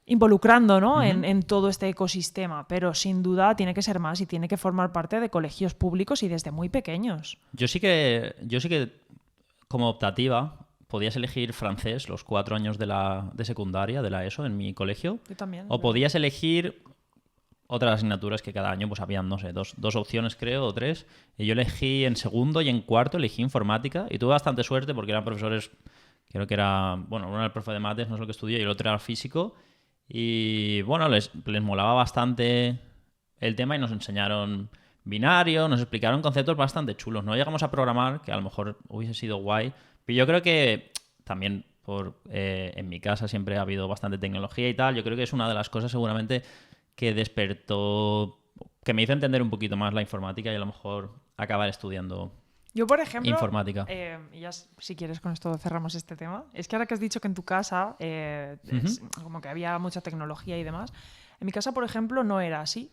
involucrando, ¿no? en todo este ecosistema, pero sin duda tiene que ser más y tiene que formar parte de colegios públicos y desde muy pequeños. Yo sí que como optativa podías elegir francés los 4 años de secundaria, de la ESO, en mi colegio. Yo también. O podías elegir otras asignaturas que cada año pues habían, no sé, dos opciones creo, o 3. Y yo elegí en segundo y en cuarto, elegí informática. Y tuve bastante suerte porque eran profesores, creo que era, bueno, uno era el profe de mates, no es lo que estudié, y el otro era físico. Y bueno, les molaba bastante el tema y nos enseñaron binario, nos explicaron conceptos bastante chulos. No llegamos a programar, que a lo mejor hubiese sido guay, pero yo creo que también en mi casa siempre ha habido bastante tecnología y tal. Yo creo que es una de las cosas seguramente que despertó, que me hizo entender un poquito más la informática y a lo mejor acabar estudiando yo, por ejemplo, informática. Y ya si quieres con esto cerramos este tema, es que ahora que has dicho que en tu casa como que había mucha tecnología y demás, en mi casa, por ejemplo, no era así.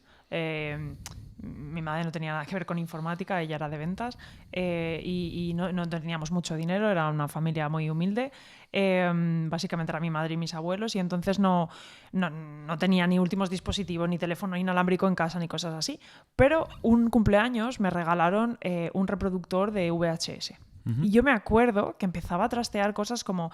Mi madre no tenía nada que ver con informática, ella era de ventas y no teníamos mucho dinero, era una familia muy humilde. Básicamente era mi madre y mis abuelos y entonces no tenía ni últimos dispositivos, ni teléfono inalámbrico en casa, ni cosas así. Pero un cumpleaños me regalaron un reproductor de VHS. Y yo me acuerdo que empezaba a trastear cosas como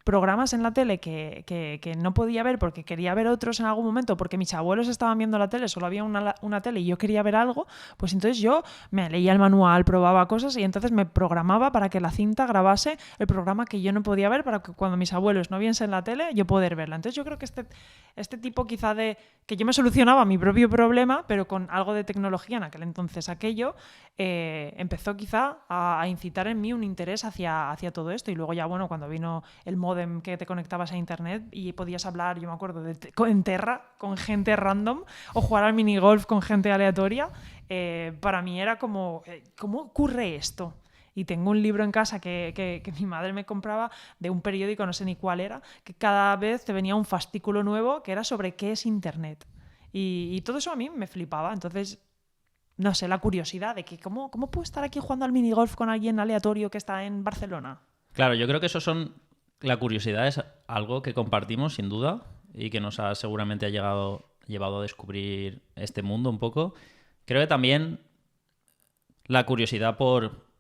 programas en la tele que no podía ver porque quería ver otros en algún momento, porque mis abuelos estaban viendo la tele, solo había una tele y yo quería ver algo, pues entonces yo me leía el manual, probaba cosas y entonces me programaba para que la cinta grabase el programa que yo no podía ver para que cuando mis abuelos no viesen la tele yo poder verla. Entonces yo creo que este tipo quizá de que yo me solucionaba mi propio problema, pero con algo de tecnología en aquel entonces aquello, empezó quizá a incitar en mí un interés hacia todo esto. Y luego ya, bueno, cuando vino el módem que te conectabas a internet y podías hablar, yo me acuerdo, en Terra con gente random o jugar al minigolf con gente aleatoria, para mí era como, ¿cómo ocurre esto? Y tengo un libro en casa que mi madre me compraba de un periódico, no sé ni cuál era, que cada vez te venía un fascículo nuevo que era sobre qué es internet. Y todo eso a mí me flipaba. Entonces, no sé, la curiosidad de que ¿cómo puedo estar aquí jugando al minigolf con alguien aleatorio que está en Barcelona? Claro, yo creo que la curiosidad es algo que compartimos sin duda y que nos ha seguramente llevado a descubrir este mundo un poco. Creo que también la curiosidad por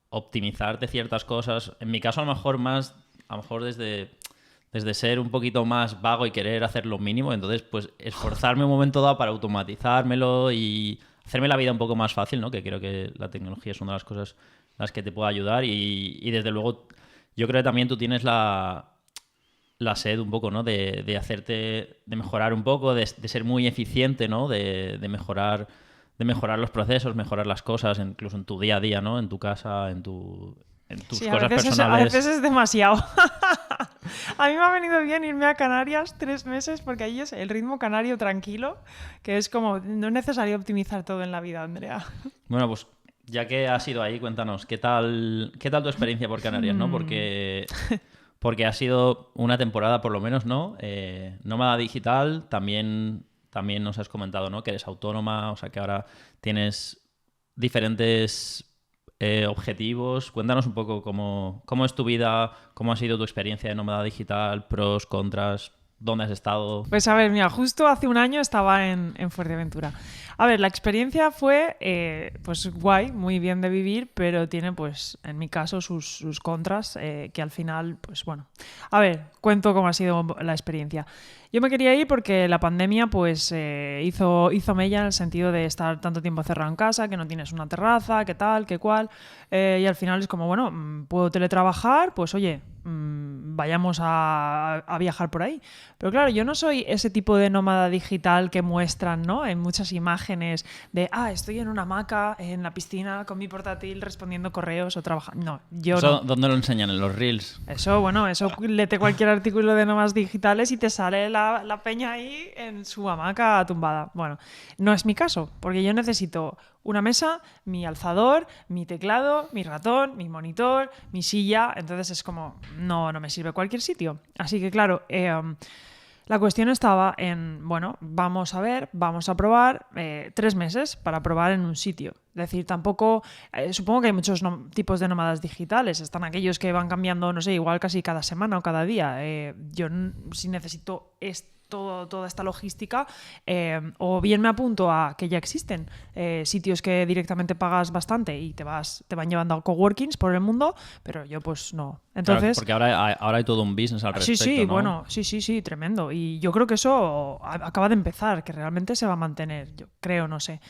optimizar de ciertas cosas, en mi caso a lo mejor desde ser un poquito más vago y querer hacer lo mínimo, entonces pues esforzarme un momento dado para automatizármelo y hacerme la vida un poco más fácil, ¿no? Que creo que la tecnología es una de las cosas en las que te puede ayudar y desde luego yo creo que también tú tienes la sed un poco, ¿no? De hacerte, de mejorar un poco, de ser muy eficiente, ¿no? De mejorar los procesos, mejorar las cosas, incluso en tu día a día, ¿no? En tu casa, en tus Sí, cosas a personales. veces es demasiado. A mí me ha venido bien irme a Canarias 3 meses porque allí es el ritmo canario tranquilo, que es como, no es necesario optimizar todo en la vida, Andrea. Bueno, pues ya que has ido ahí, cuéntanos, ¿qué tal tu experiencia por Canarias, ¿no? Porque ha sido una temporada, por lo menos, ¿no? Nómada digital, también nos has comentado, ¿no? Que eres autónoma, o sea, que ahora tienes diferentes objetivos. Cuéntanos un poco cómo es tu vida, cómo ha sido tu experiencia de nómada digital, pros, contras, dónde has estado. Pues a ver, mira, justo hace un año estaba en Fuerteventura. A ver, la experiencia fue pues guay, muy bien de vivir, pero tiene pues en mi caso sus contras, que al final, pues bueno. A ver, cuento cómo ha sido la experiencia. Yo me quería ir porque la pandemia pues hizo mella en el sentido de estar tanto tiempo cerrado en casa, que no tienes una terraza, que tal, que cual, y al final es como, bueno, puedo teletrabajar, pues oye, vayamos a viajar por ahí. Pero claro, yo no soy ese tipo de nómada digital que muestran, ¿no? En muchas imágenes de, estoy en una hamaca, en la piscina, con mi portátil, respondiendo correos o trabajando. No, yo ¿Eso no. dónde lo enseñan? ¿En los Reels? Eso, bueno, eso léete cualquier artículo de nómadas digitales y te sale la peña ahí en su hamaca tumbada. Bueno, no es mi caso, porque yo necesito una mesa, mi alzador, mi teclado, mi ratón, mi monitor, mi silla. Entonces es como, no me sirve cualquier sitio. Así que claro, la cuestión estaba en, bueno, vamos a probar 3 meses para probar en un sitio. Es decir, tampoco, supongo que hay muchos tipos de nómadas digitales. Están aquellos que van cambiando, no sé, igual casi cada semana o cada día. Yo si necesito toda esta logística, o bien me apunto a que ya existen sitios que directamente pagas bastante y te van llevando a coworkings por el mundo, pero yo pues no. Entonces, claro, porque ahora hay todo un business al respecto, sí, ¿no? bueno, sí, tremendo. Y yo creo que eso acaba de empezar, que realmente se va a mantener, yo creo, no sé.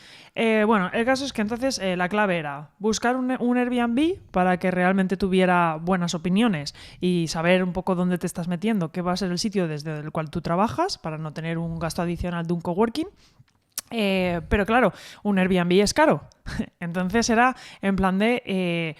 Bueno, el caso es que entonces la clave era buscar un Airbnb para que realmente tuviera buenas opiniones y saber un poco dónde te estás metiendo, qué va a ser el sitio desde el cual tú trabajas, para no tener un gasto adicional de un coworking. Pero claro, un Airbnb es caro. Entonces era en plan de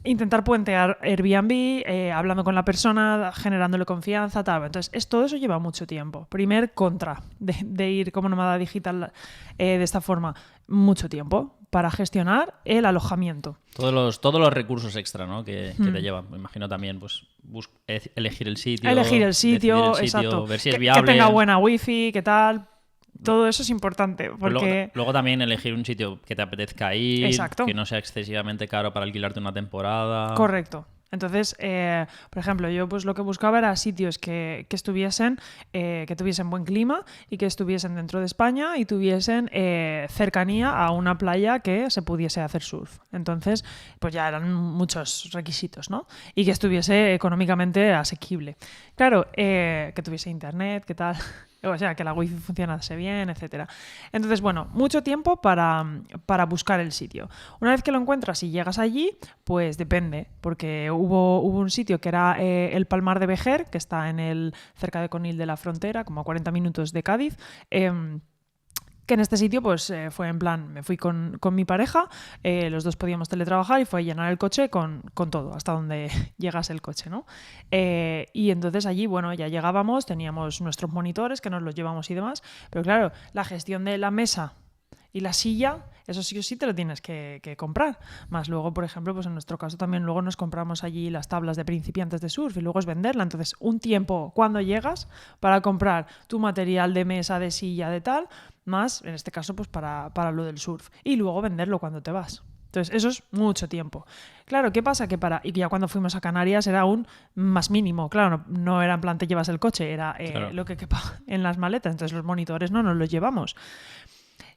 intentar puentear Airbnb, hablando con la persona, generándole confianza, tal. Entonces, todo eso lleva mucho tiempo. Primer contra de ir como nómada digital de esta forma, mucho tiempo para gestionar el alojamiento. Todos los recursos extra, ¿no? que te llevan. Me imagino también, pues, elegir el sitio. Exacto. Ver si es viable. Que tenga buena wifi, qué tal. Todo eso es importante porque... Luego también elegir un sitio que te apetezca ir, Exacto. que no sea excesivamente caro para alquilarte una temporada. Correcto. Entonces, por ejemplo, yo pues lo que buscaba era sitios que tuviesen buen clima y que estuviesen dentro de España y tuviesen cercanía a una playa que se pudiese hacer surf. Entonces, pues ya eran muchos requisitos, ¿no? Y que estuviese económicamente asequible. Claro, que tuviese internet, ¿qué tal? O sea, que la wifi funcionase bien, etcétera. Entonces, bueno, mucho tiempo para buscar el sitio. Una vez que lo encuentras y llegas allí, pues depende, porque hubo un sitio que era el Palmar de Vejer, que está cerca de Conil de la Frontera, como a 40 minutos de Cádiz. Que en este sitio pues fue en plan, me fui con mi pareja, los dos podíamos teletrabajar y fue llenar el coche con todo, hasta donde llegase el coche, ¿no? Y entonces allí, bueno, ya llegábamos, teníamos nuestros monitores que nos los llevamos y demás, pero claro, la gestión de la mesa y la silla, eso sí o sí te lo tienes que comprar. Más luego, por ejemplo, pues en nuestro caso también luego nos compramos allí las tablas de principiantes de surf y luego es venderla. Entonces, un tiempo cuando llegas para comprar tu material de mesa, de silla, de tal, más, en este caso, pues para lo del surf. Y luego venderlo cuando te vas. Entonces, eso es mucho tiempo. Claro, ¿qué pasa? Y ya cuando fuimos a Canarias era aún más mínimo. Claro, no era en plan te llevas el coche, era claro, lo que quepa en las maletas. Entonces, los monitores no nos los llevamos.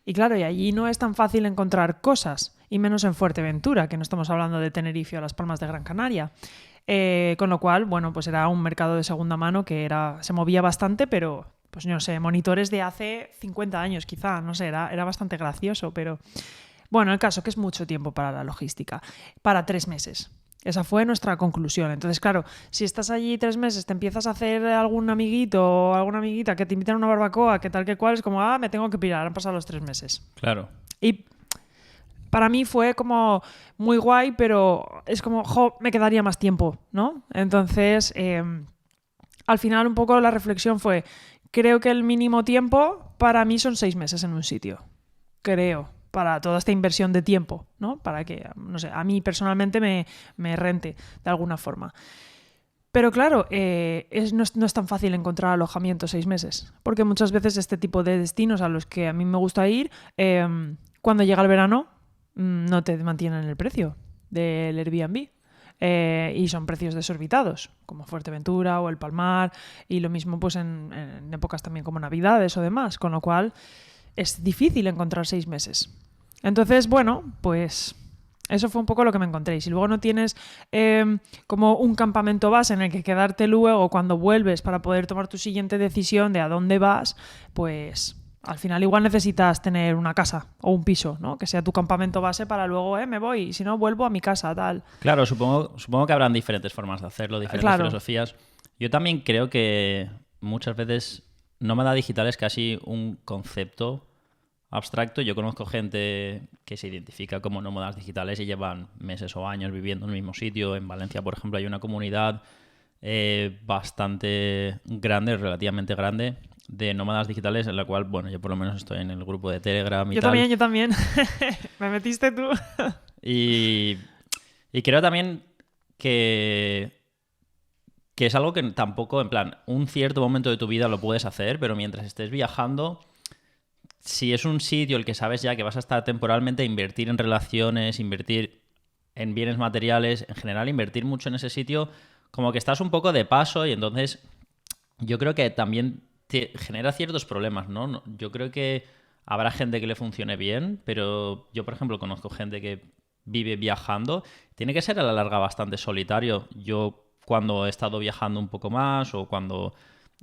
Y claro, y allí no es tan fácil encontrar cosas, y menos en Fuerteventura, que no estamos hablando de Tenerife o Las Palmas de Gran Canaria. Con lo cual, bueno, pues era un mercado de segunda mano que se movía bastante, pero, pues no sé, monitores de hace 50 años quizá, no sé, era bastante gracioso, pero... Bueno, el caso que es mucho tiempo para la logística, para 3 meses. Esa fue nuestra conclusión. Entonces, claro, si estás allí 3 meses, te empiezas a hacer algún amiguito o alguna amiguita que te invitan a una barbacoa, que tal que cual, es como, me tengo que pirar, han pasado los 3 meses. Claro. Y para mí fue como muy guay, pero es como, me quedaría más tiempo, ¿no? Entonces, al final un poco la reflexión fue, creo que el mínimo tiempo para mí son 6 meses en un sitio. Creo. Para toda esta inversión de tiempo, ¿no? Para que, no sé, a mí personalmente me rente de alguna forma. Pero claro, no es tan fácil encontrar alojamiento 6 meses, porque muchas veces este tipo de destinos a los que a mí me gusta ir, cuando llega el verano, no te mantienen el precio del Airbnb. Y son precios desorbitados, como Fuerteventura o el Palmar, y lo mismo pues en épocas también como Navidades o demás, con lo cual es difícil encontrar 6 meses. Entonces, bueno, pues eso fue un poco lo que me encontré. Y si luego no tienes como un campamento base en el que quedarte luego cuando vuelves para poder tomar tu siguiente decisión de a dónde vas, pues al final igual necesitas tener una casa o un piso, ¿no? Que sea tu campamento base para luego, me voy, y si no, vuelvo a mi casa, tal. Claro, supongo que habrán diferentes formas de hacerlo, diferentes filosofías. Yo también creo que muchas veces nómada digital es casi un concepto abstracto. Yo conozco gente que se identifica como nómadas digitales y llevan meses o años viviendo en el mismo sitio. En Valencia, por ejemplo, hay una comunidad bastante grande, relativamente grande, de nómadas digitales, en la cual, bueno, yo por lo menos estoy en el grupo de Telegram y yo tal. Yo también. Me metiste tú. Y creo también que es algo que tampoco, en plan, un cierto momento de tu vida lo puedes hacer, pero mientras estés viajando, si es un sitio el que sabes ya que vas a estar temporalmente, invertir en relaciones, invertir en bienes materiales, en general invertir mucho en ese sitio, como que estás un poco de paso, y entonces yo creo que también te genera ciertos problemas, ¿no? Yo creo que habrá gente que le funcione bien, pero yo, por ejemplo, conozco gente que vive viajando. Tiene que ser a la larga bastante solitario. Yo, cuando he estado viajando un poco más o cuando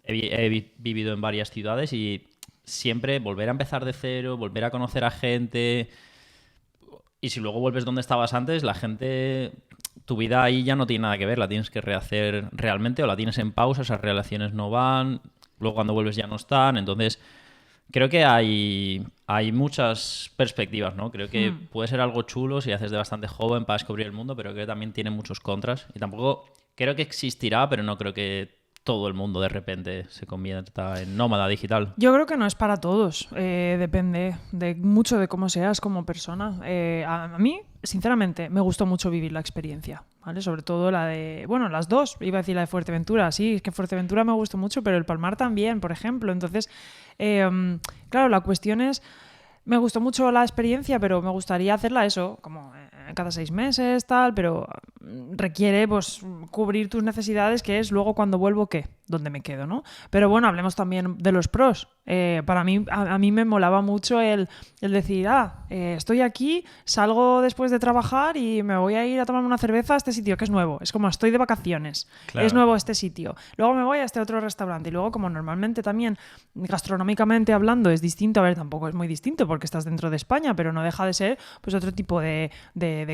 he vivido en varias ciudades, y siempre volver a empezar de cero, volver a conocer a gente, y si luego vuelves donde estabas antes, la gente, tu vida ahí ya no tiene nada que ver, la tienes que rehacer realmente, o la tienes en pausa, esas relaciones no van, luego cuando vuelves ya no están. Entonces creo que hay muchas perspectivas, ¿no? Creo que puede ser algo chulo si haces de bastante joven para descubrir el mundo, pero creo que también tiene muchos contras, y tampoco creo que existirá, pero no creo que todo el mundo de repente se convierta en nómada digital. Yo creo que no es para todos. Depende mucho de cómo seas como persona. A mí, sinceramente, me gustó mucho vivir la experiencia, ¿vale? Sobre todo la de... Bueno, las dos. Iba a decir la de Fuerteventura. Sí, es que Fuerteventura me gustó mucho, pero el Palmar también, por ejemplo. Entonces, claro, la cuestión es... Me gustó mucho la experiencia, pero me gustaría hacerla eso, como cada 6 meses, tal, pero requiere pues cubrir tus necesidades, que es luego cuando vuelvo, ¿qué? ¿Dónde me quedo, no? Pero bueno, hablemos también de los pros. Para mí, a mí me molaba mucho el decir, estoy aquí, salgo después de trabajar y me voy a ir a tomarme una cerveza a este sitio, que es nuevo. Es como estoy de vacaciones, claro. Es nuevo este sitio. Luego me voy a este otro restaurante, y luego, como normalmente también gastronómicamente hablando es distinto, a ver, tampoco es muy distinto porque estás dentro de España, pero no deja de ser pues otro tipo de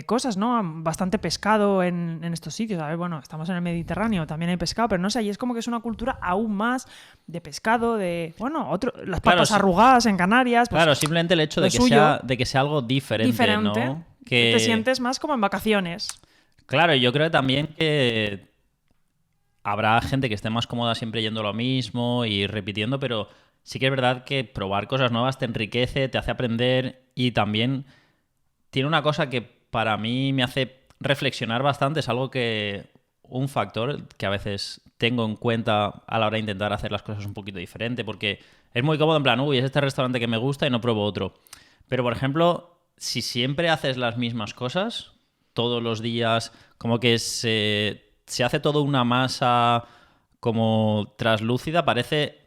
cosas, ¿no? Bastante pescado en estos sitios. A ver, bueno, estamos en el Mediterráneo, también hay pescado, pero no sé, y es como que es una cultura aún más de pescado, de, bueno, las patas arrugadas en Canarias. Pues, claro, simplemente el hecho de que sea algo diferente, ¿no? Que te sientes más como en vacaciones. Claro, yo creo también que habrá gente que esté más cómoda siempre yendo lo mismo y repitiendo, pero sí que es verdad que probar cosas nuevas te enriquece, te hace aprender, y también tiene una cosa que para mí me hace reflexionar bastante. Es algo un factor que a veces tengo en cuenta a la hora de intentar hacer las cosas un poquito diferente, porque es muy cómodo en plan, es este restaurante que me gusta y no pruebo otro. Pero, por ejemplo, si siempre haces las mismas cosas todos los días, como que se hace todo una masa como traslúcida, parece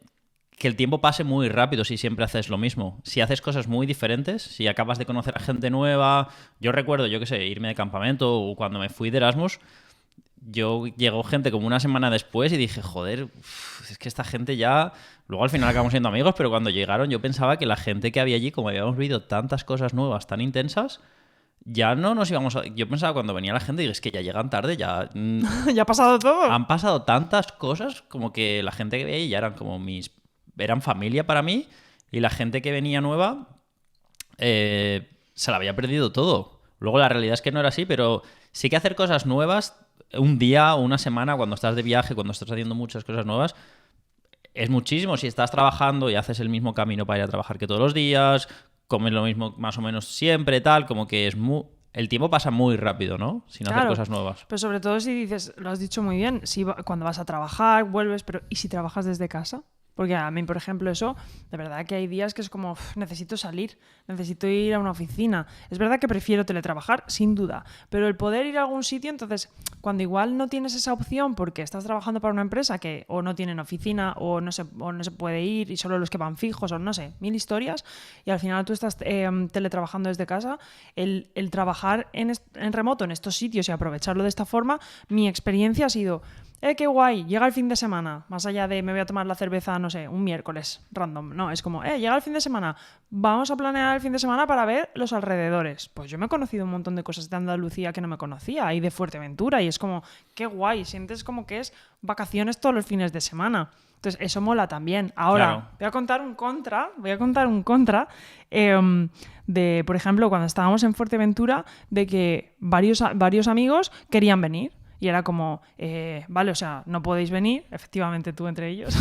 que el tiempo pase muy rápido si siempre haces lo mismo. Si haces cosas muy diferentes, si acabas de conocer a gente nueva... Yo recuerdo, yo qué sé, irme de campamento, o cuando me fui de Erasmus, llegó gente como una semana después y dije, joder, es que esta gente ya... Luego al final acabamos siendo amigos, pero cuando llegaron yo pensaba que la gente que había allí, como habíamos vivido tantas cosas nuevas, tan intensas, ya no nos íbamos a... Yo pensaba cuando venía la gente, digo, es que ya llegan tarde, ya... ¿Ya ha pasado todo? Han pasado tantas cosas como que la gente que veía ya eran como eran familia para mí, y la gente que venía nueva se la había perdido todo. Luego la realidad es que no era así, pero sí que hacer cosas nuevas un día o una semana cuando estás de viaje, cuando estás haciendo muchas cosas nuevas, es muchísimo. Si estás trabajando y haces el mismo camino para ir a trabajar que todos los días, comes lo mismo más o menos siempre, tal, como que el tiempo pasa muy rápido, ¿no? Sin hacer cosas nuevas. Pero sobre todo si dices, lo has dicho muy bien, cuando vas a trabajar, vuelves, pero ¿y si trabajas desde casa? Porque a mí, por ejemplo, eso, de verdad que hay días que es como, necesito salir, necesito ir a una oficina. Es verdad que prefiero teletrabajar, sin duda, pero el poder ir a algún sitio, entonces, cuando igual no tienes esa opción porque estás trabajando para una empresa que o no tienen oficina o no se puede ir y solo los que van fijos o no sé, mil historias, y al final tú estás teletrabajando desde casa, el trabajar en remoto en estos sitios y aprovecharlo de esta forma, mi experiencia ha sido... qué guay, llega el fin de semana, más allá de me voy a tomar la cerveza, no sé, un miércoles, random, no, es como, llega el fin de semana, vamos a planear el fin de semana para ver los alrededores. Pues yo me he conocido un montón de cosas de Andalucía que no me conocía, y de Fuerteventura, y es como, qué guay, sientes como que es vacaciones todos los fines de semana. Entonces, eso mola también. Ahora, Claro. voy a contar un contra de, por ejemplo, cuando estábamos en Fuerteventura, de que varios amigos querían venir. Y era como, vale, o sea, no podéis venir, efectivamente tú entre ellos.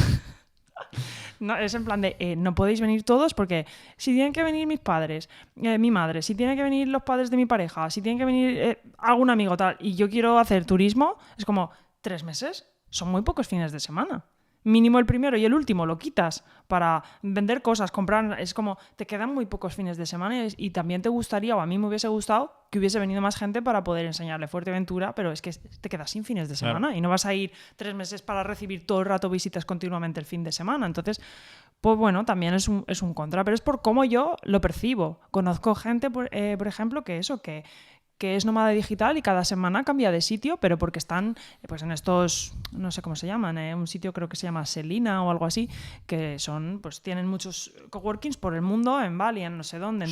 No, es en plan de, no podéis venir todos porque si tienen que venir mis padres, mi madre, si tienen que venir los padres de mi pareja, si tienen que venir algún amigo tal, y yo quiero hacer turismo, es como, 3 meses, son muy pocos fines de semana. Mínimo el primero y el último lo quitas para vender cosas, comprar, es como, te quedan muy pocos fines de semana y también te gustaría, o a mí me hubiese gustado, que hubiese venido más gente para poder enseñarle Fuerteventura, pero es que te quedas sin fines de semana, claro, y no vas a ir 3 meses para recibir todo el rato visitas continuamente el fin de semana. Entonces, pues bueno, también es un contra, pero es por cómo yo lo percibo. Conozco gente, por ejemplo, que es nómada digital y cada semana cambia de sitio, pero porque están pues en estos, no sé cómo se llaman, un sitio creo que se llama Selina o algo así, que pues tienen muchos coworkings por el mundo, en Bali, en no sé dónde,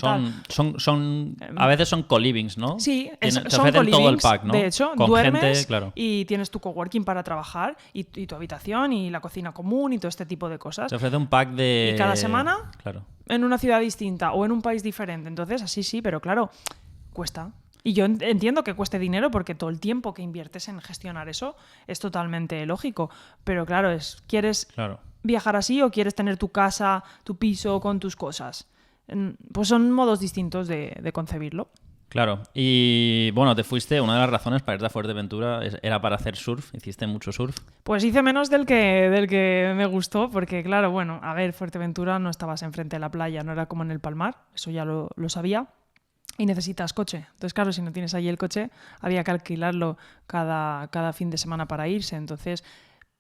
a veces son co-livings, ¿no? Sí, son co-livings, todo el pack, ¿no? De hecho, con duermes gente, claro, y tienes tu coworking para trabajar y tu habitación y la cocina común y todo este tipo de cosas. Te ofrece un pack de... Y cada semana claro, en una ciudad distinta o en un país diferente. Entonces, así sí, pero claro, cuesta. Y yo entiendo que cueste dinero porque todo el tiempo que inviertes en gestionar eso es totalmente lógico. Pero claro, ¿quieres viajar así o quieres tener tu casa, tu piso con tus cosas? Pues son modos distintos de concebirlo. Claro. Y bueno, te fuiste, una de las razones para irte a Fuerteventura era para hacer surf. ¿Hiciste mucho surf? Pues hice menos del que me gustó porque claro, bueno, a ver, Fuerteventura no estabas enfrente de la playa, no era como en el Palmar, eso ya lo sabía. Y necesitas coche. Entonces, claro, si no tienes ahí el coche, había que alquilarlo cada fin de semana para irse. Entonces,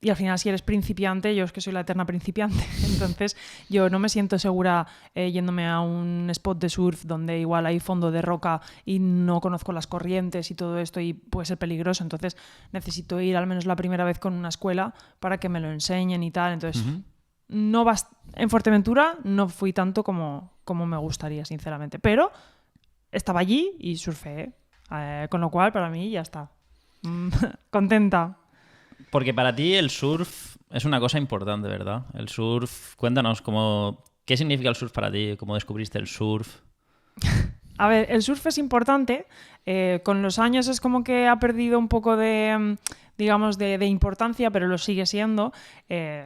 y al final, si eres principiante, yo es que soy la eterna principiante, entonces yo no me siento segura yéndome a un spot de surf donde igual hay fondo de roca y no conozco las corrientes y todo esto y puede ser peligroso. Entonces, necesito ir al menos la primera vez con una escuela para que me lo enseñen y tal. Entonces, en Fuerteventura no fui tanto como me gustaría, sinceramente. Pero estaba allí y surfeé, con lo cual para mí ya está. Contenta. Porque para ti el surf es una cosa importante, ¿verdad? El surf, cuéntanos qué significa el surf para ti, cómo descubriste el surf. A ver, el surf es importante. Con los años es como que ha perdido un poco de, digamos, de importancia, pero lo sigue siendo,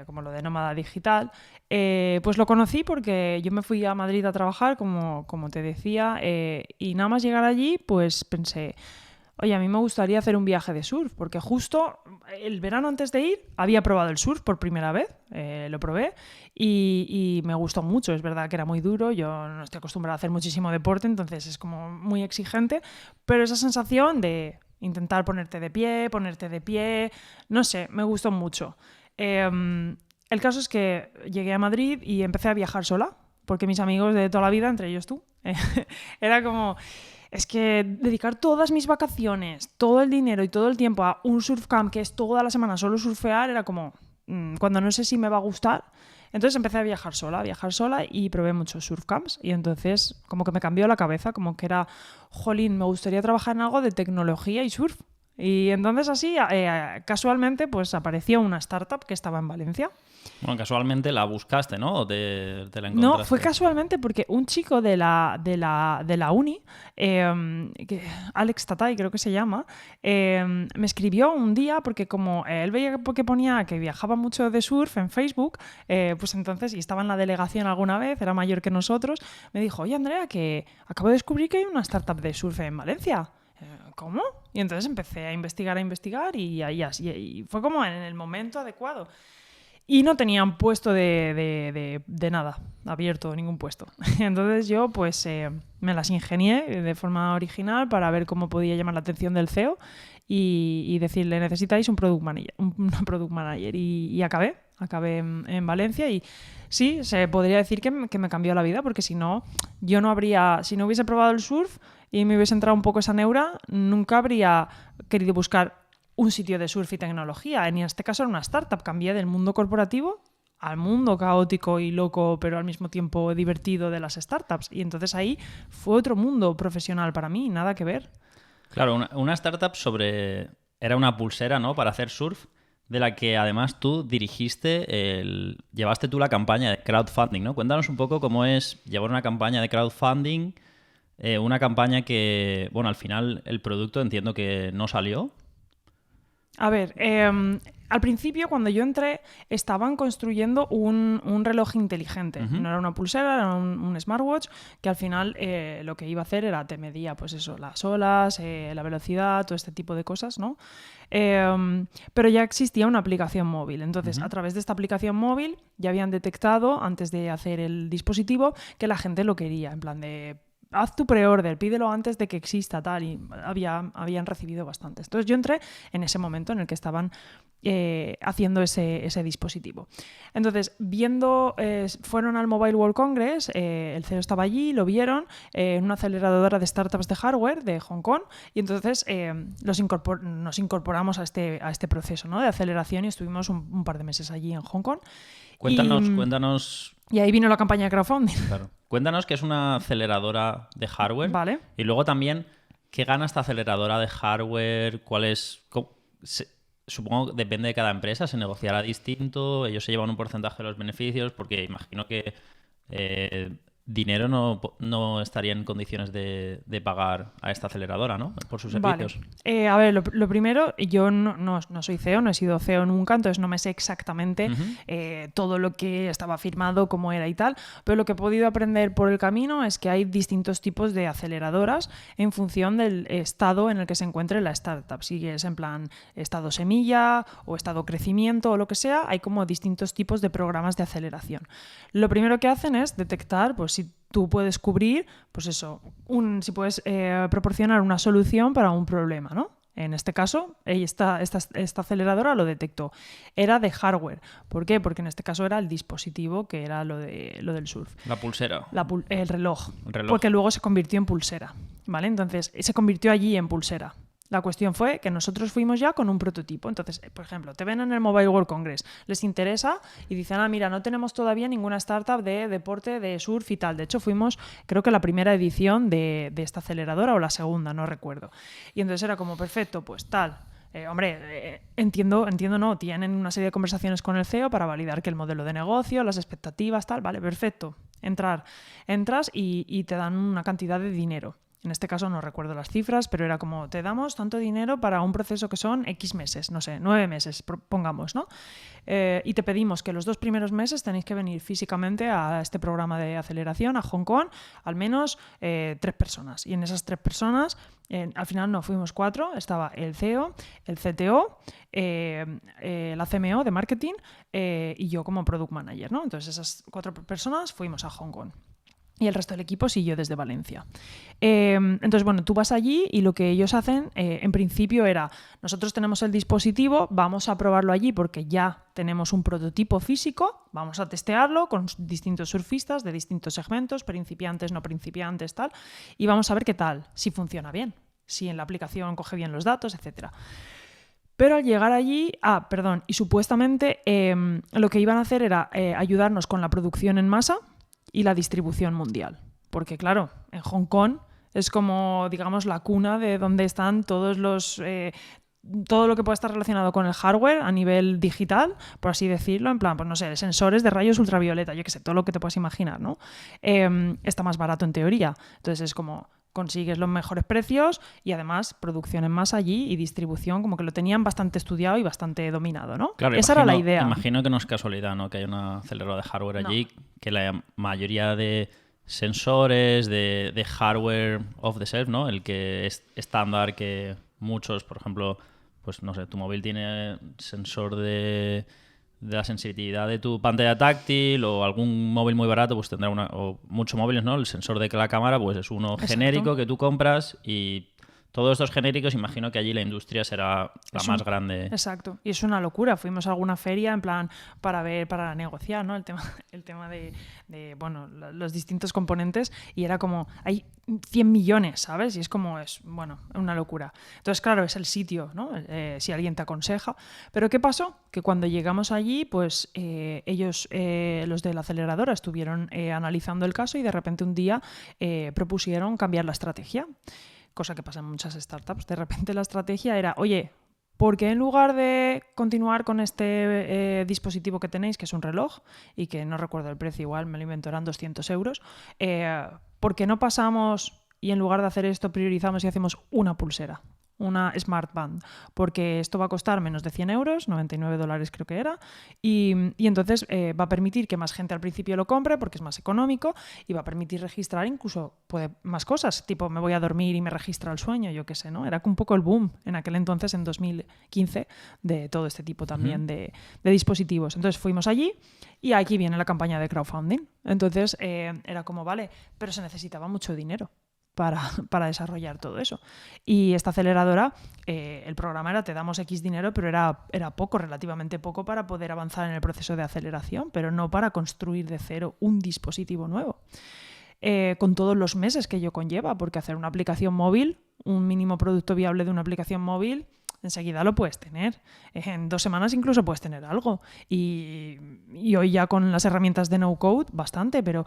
como lo de nómada digital. Pues lo conocí porque yo me fui a Madrid a trabajar, como te decía, y nada más llegar allí, pues pensé, oye, a mí me gustaría hacer un viaje de surf, porque justo el verano antes de ir había probado el surf por primera vez, lo probé y me gustó mucho. Es verdad que era muy duro, yo no estoy acostumbrada a hacer muchísimo deporte, entonces es como muy exigente, pero esa sensación de intentar ponerte de pie, no sé, me gustó mucho. El caso es que llegué a Madrid y empecé a viajar sola, porque mis amigos de toda la vida, entre ellos tú, era como... Es que dedicar todas mis vacaciones, todo el dinero y todo el tiempo a un surf camp que es toda la semana solo surfear era como... cuando no sé si me va a gustar, Entonces empecé a viajar sola y probé muchos surfcamps y entonces como que me cambió la cabeza, como que era, jolín, me gustaría trabajar en algo de tecnología y surf. Y entonces así, casualmente, pues apareció una startup que estaba en Valencia. Bueno, casualmente la buscaste, ¿no? ¿O te la No, encontraste? fue casualmente porque un chico de la uni, Alex Tatay creo que se llama, me escribió un día porque como él veía que ponía que viajaba mucho de surf en Facebook, pues entonces, y estaba en la delegación alguna vez, era mayor que nosotros, me dijo, oye Andrea, que acabo de descubrir que hay una startup de surf en Valencia. ¿Cómo? Y entonces empecé a investigar y fue como en el momento adecuado. Y no tenían puesto de nada, abierto ningún puesto. Entonces yo pues me las ingenié de forma original para ver cómo podía llamar la atención del CEO y decirle, necesitáis un product manager. Y acabé en Valencia y sí, se podría decir que me cambió la vida porque si no hubiese probado el surf y me hubiese entrado un poco esa neura, nunca habría querido buscar un sitio de surf y tecnología. En este caso era una startup. Cambié del mundo corporativo al mundo caótico y loco, pero al mismo tiempo divertido de las startups. Y entonces ahí fue otro mundo profesional para mí, nada que ver. Claro, una startup era una pulsera, ¿no? Para hacer surf, de la que además tú llevaste tú la campaña de crowdfunding, ¿no? Cuéntanos un poco cómo es llevar una campaña de crowdfunding, una campaña que, bueno, al final el producto entiendo que no salió. A ver, al principio cuando yo entré estaban construyendo un reloj inteligente. Uh-huh. No era una pulsera, era un smartwatch que al final lo que iba a hacer era te medía pues eso, las olas, la velocidad, todo este tipo de cosas, ¿no? Pero ya existía una aplicación móvil. Entonces, a través de esta aplicación móvil ya habían detectado, antes de hacer el dispositivo, que la gente lo quería, en plan de haz tu pre-order, pídelo antes de que exista tal, y habían recibido bastantes. Entonces yo entré en ese momento en el que estaban haciendo ese dispositivo. Entonces, fueron al Mobile World Congress, el CEO estaba allí, lo vieron, en una aceleradora de startups de hardware de Hong Kong, y entonces nos incorporamos a este proceso, ¿no? De aceleración y estuvimos un par de meses allí en Hong Kong. Cuéntanos. Y ahí vino la campaña de crowdfunding. Claro. Cuéntanos qué es una aceleradora de hardware. Vale. Y luego también, ¿qué gana esta aceleradora de hardware? Supongo que depende de cada empresa, se negociará distinto, ellos se llevan un porcentaje de los beneficios, porque imagino que dinero no estaría en condiciones de pagar a esta aceleradora, ¿no? Por sus servicios. Vale. A ver, lo primero, yo no soy CEO, no he sido CEO nunca, entonces no me sé exactamente todo lo que estaba firmado, cómo era y tal, pero lo que he podido aprender por el camino es que hay distintos tipos de aceleradoras en función del estado en el que se encuentre la startup. Si es en plan estado semilla o estado crecimiento o lo que sea, hay como distintos tipos de programas de aceleración. Lo primero que hacen es detectar, pues si tú puedes cubrir, pues eso, si puedes proporcionar una solución para un problema, ¿no? En este caso, esta aceleradora lo detectó. Era de hardware. ¿Por qué? Porque en este caso era el dispositivo que era lo del surf. La pulsera. El reloj. El reloj. Porque luego se convirtió en pulsera, ¿vale? Entonces, se convirtió allí en pulsera. La cuestión fue que nosotros fuimos ya con un prototipo. Entonces, por ejemplo, te ven en el Mobile World Congress, les interesa y dicen, mira, no tenemos todavía ninguna startup de deporte, de surf y tal. De hecho, fuimos, creo que la primera edición de esta aceleradora o la segunda, no recuerdo. Y entonces era como, perfecto, pues tal. Entiendo, no, tienen una serie de conversaciones con el CEO para validar que el modelo de negocio, las expectativas, tal, vale, perfecto. Entras y te dan una cantidad de dinero. En este caso no recuerdo las cifras, pero era como, te damos tanto dinero para un proceso que son X meses, no sé, 9 meses, pongamos, ¿no? Y te pedimos que los 2 primeros meses tenéis que venir físicamente a este programa de aceleración, a Hong Kong, al menos 3 personas. Y en esas 3 personas, al final no, fuimos 4, estaba el CEO, el CTO, la CMO de marketing y yo como product manager, ¿no? Entonces esas 4 personas fuimos a Hong Kong. Y el resto del equipo siguió desde Valencia. Entonces, bueno, tú vas allí y lo que ellos hacen, en principio era, nosotros tenemos el dispositivo, vamos a probarlo allí porque ya tenemos un prototipo físico, vamos a testearlo con distintos surfistas de distintos segmentos, principiantes, no principiantes, tal, y vamos a ver qué tal, si funciona bien, si en la aplicación coge bien los datos, etcétera. Pero al llegar allí, y supuestamente lo que iban a hacer era ayudarnos con la producción en masa y la distribución mundial. Porque claro, en Hong Kong es como, digamos, la cuna de donde están todos los... todo lo que puede estar relacionado con el hardware a nivel digital, por así decirlo, en plan, pues no sé, sensores de rayos ultravioleta, yo qué sé, todo lo que te puedas imaginar, ¿no? Está más barato en teoría. Entonces es como consigues los mejores precios y además producción en masa allí y distribución, como que lo tenían bastante estudiado y bastante dominado, ¿no? Claro, esa era la idea. Imagino que no es casualidad, ¿no? Que hay una aceleradora de hardware allí, que la mayoría de sensores, de hardware off the shelf, ¿no? El que es estándar, que muchos, por ejemplo, pues no sé, tu móvil tiene sensor de la sensibilidad de tu pantalla táctil, o algún móvil muy barato pues tendrá o muchos móviles, ¿no? El sensor de la cámara pues es uno genérico que tú compras, y todos estos genéricos, imagino que allí la industria será la más grande. Exacto. Y es una locura. Fuimos a alguna feria en plan para negociar, ¿no? El tema de bueno, los distintos componentes, y era como, hay 100 millones, ¿sabes? Y es como, bueno, una locura. Entonces, claro, es el sitio, ¿no? Si alguien te aconseja. Pero ¿qué pasó? Que cuando llegamos allí, pues ellos, los de la aceleradora, estuvieron analizando el caso y de repente un día propusieron cambiar la estrategia. Cosa que pasa en muchas startups. De repente la estrategia era, oye, ¿por qué en lugar de continuar con este dispositivo que tenéis, que es un reloj, y que no recuerdo el precio, igual me lo invento, eran 200 euros, ¿por qué no pasamos y en lugar de hacer esto priorizamos y hacemos una pulsera? Una Smart Band, porque esto va a costar menos de 100 euros, $99 creo que era, y entonces va a permitir que más gente al principio lo compre porque es más económico, y va a permitir registrar incluso más cosas, tipo me voy a dormir y me registra el sueño, yo qué sé, ¿no? Era un poco el boom en aquel entonces, en 2015, de todo este tipo también de dispositivos. Entonces fuimos allí y aquí viene la campaña de crowdfunding. Entonces era como, vale, pero se necesitaba mucho dinero para desarrollar todo eso. Y esta aceleradora, el programa era, te damos X dinero, pero era poco, relativamente poco, para poder avanzar en el proceso de aceleración, pero no para construir de cero un dispositivo nuevo. Con todos los meses que ello conlleva, porque hacer una aplicación móvil, un mínimo producto viable de una aplicación móvil, enseguida lo puedes tener. En 2 semanas incluso puedes tener algo. Y hoy ya con las herramientas de no-code, bastante, pero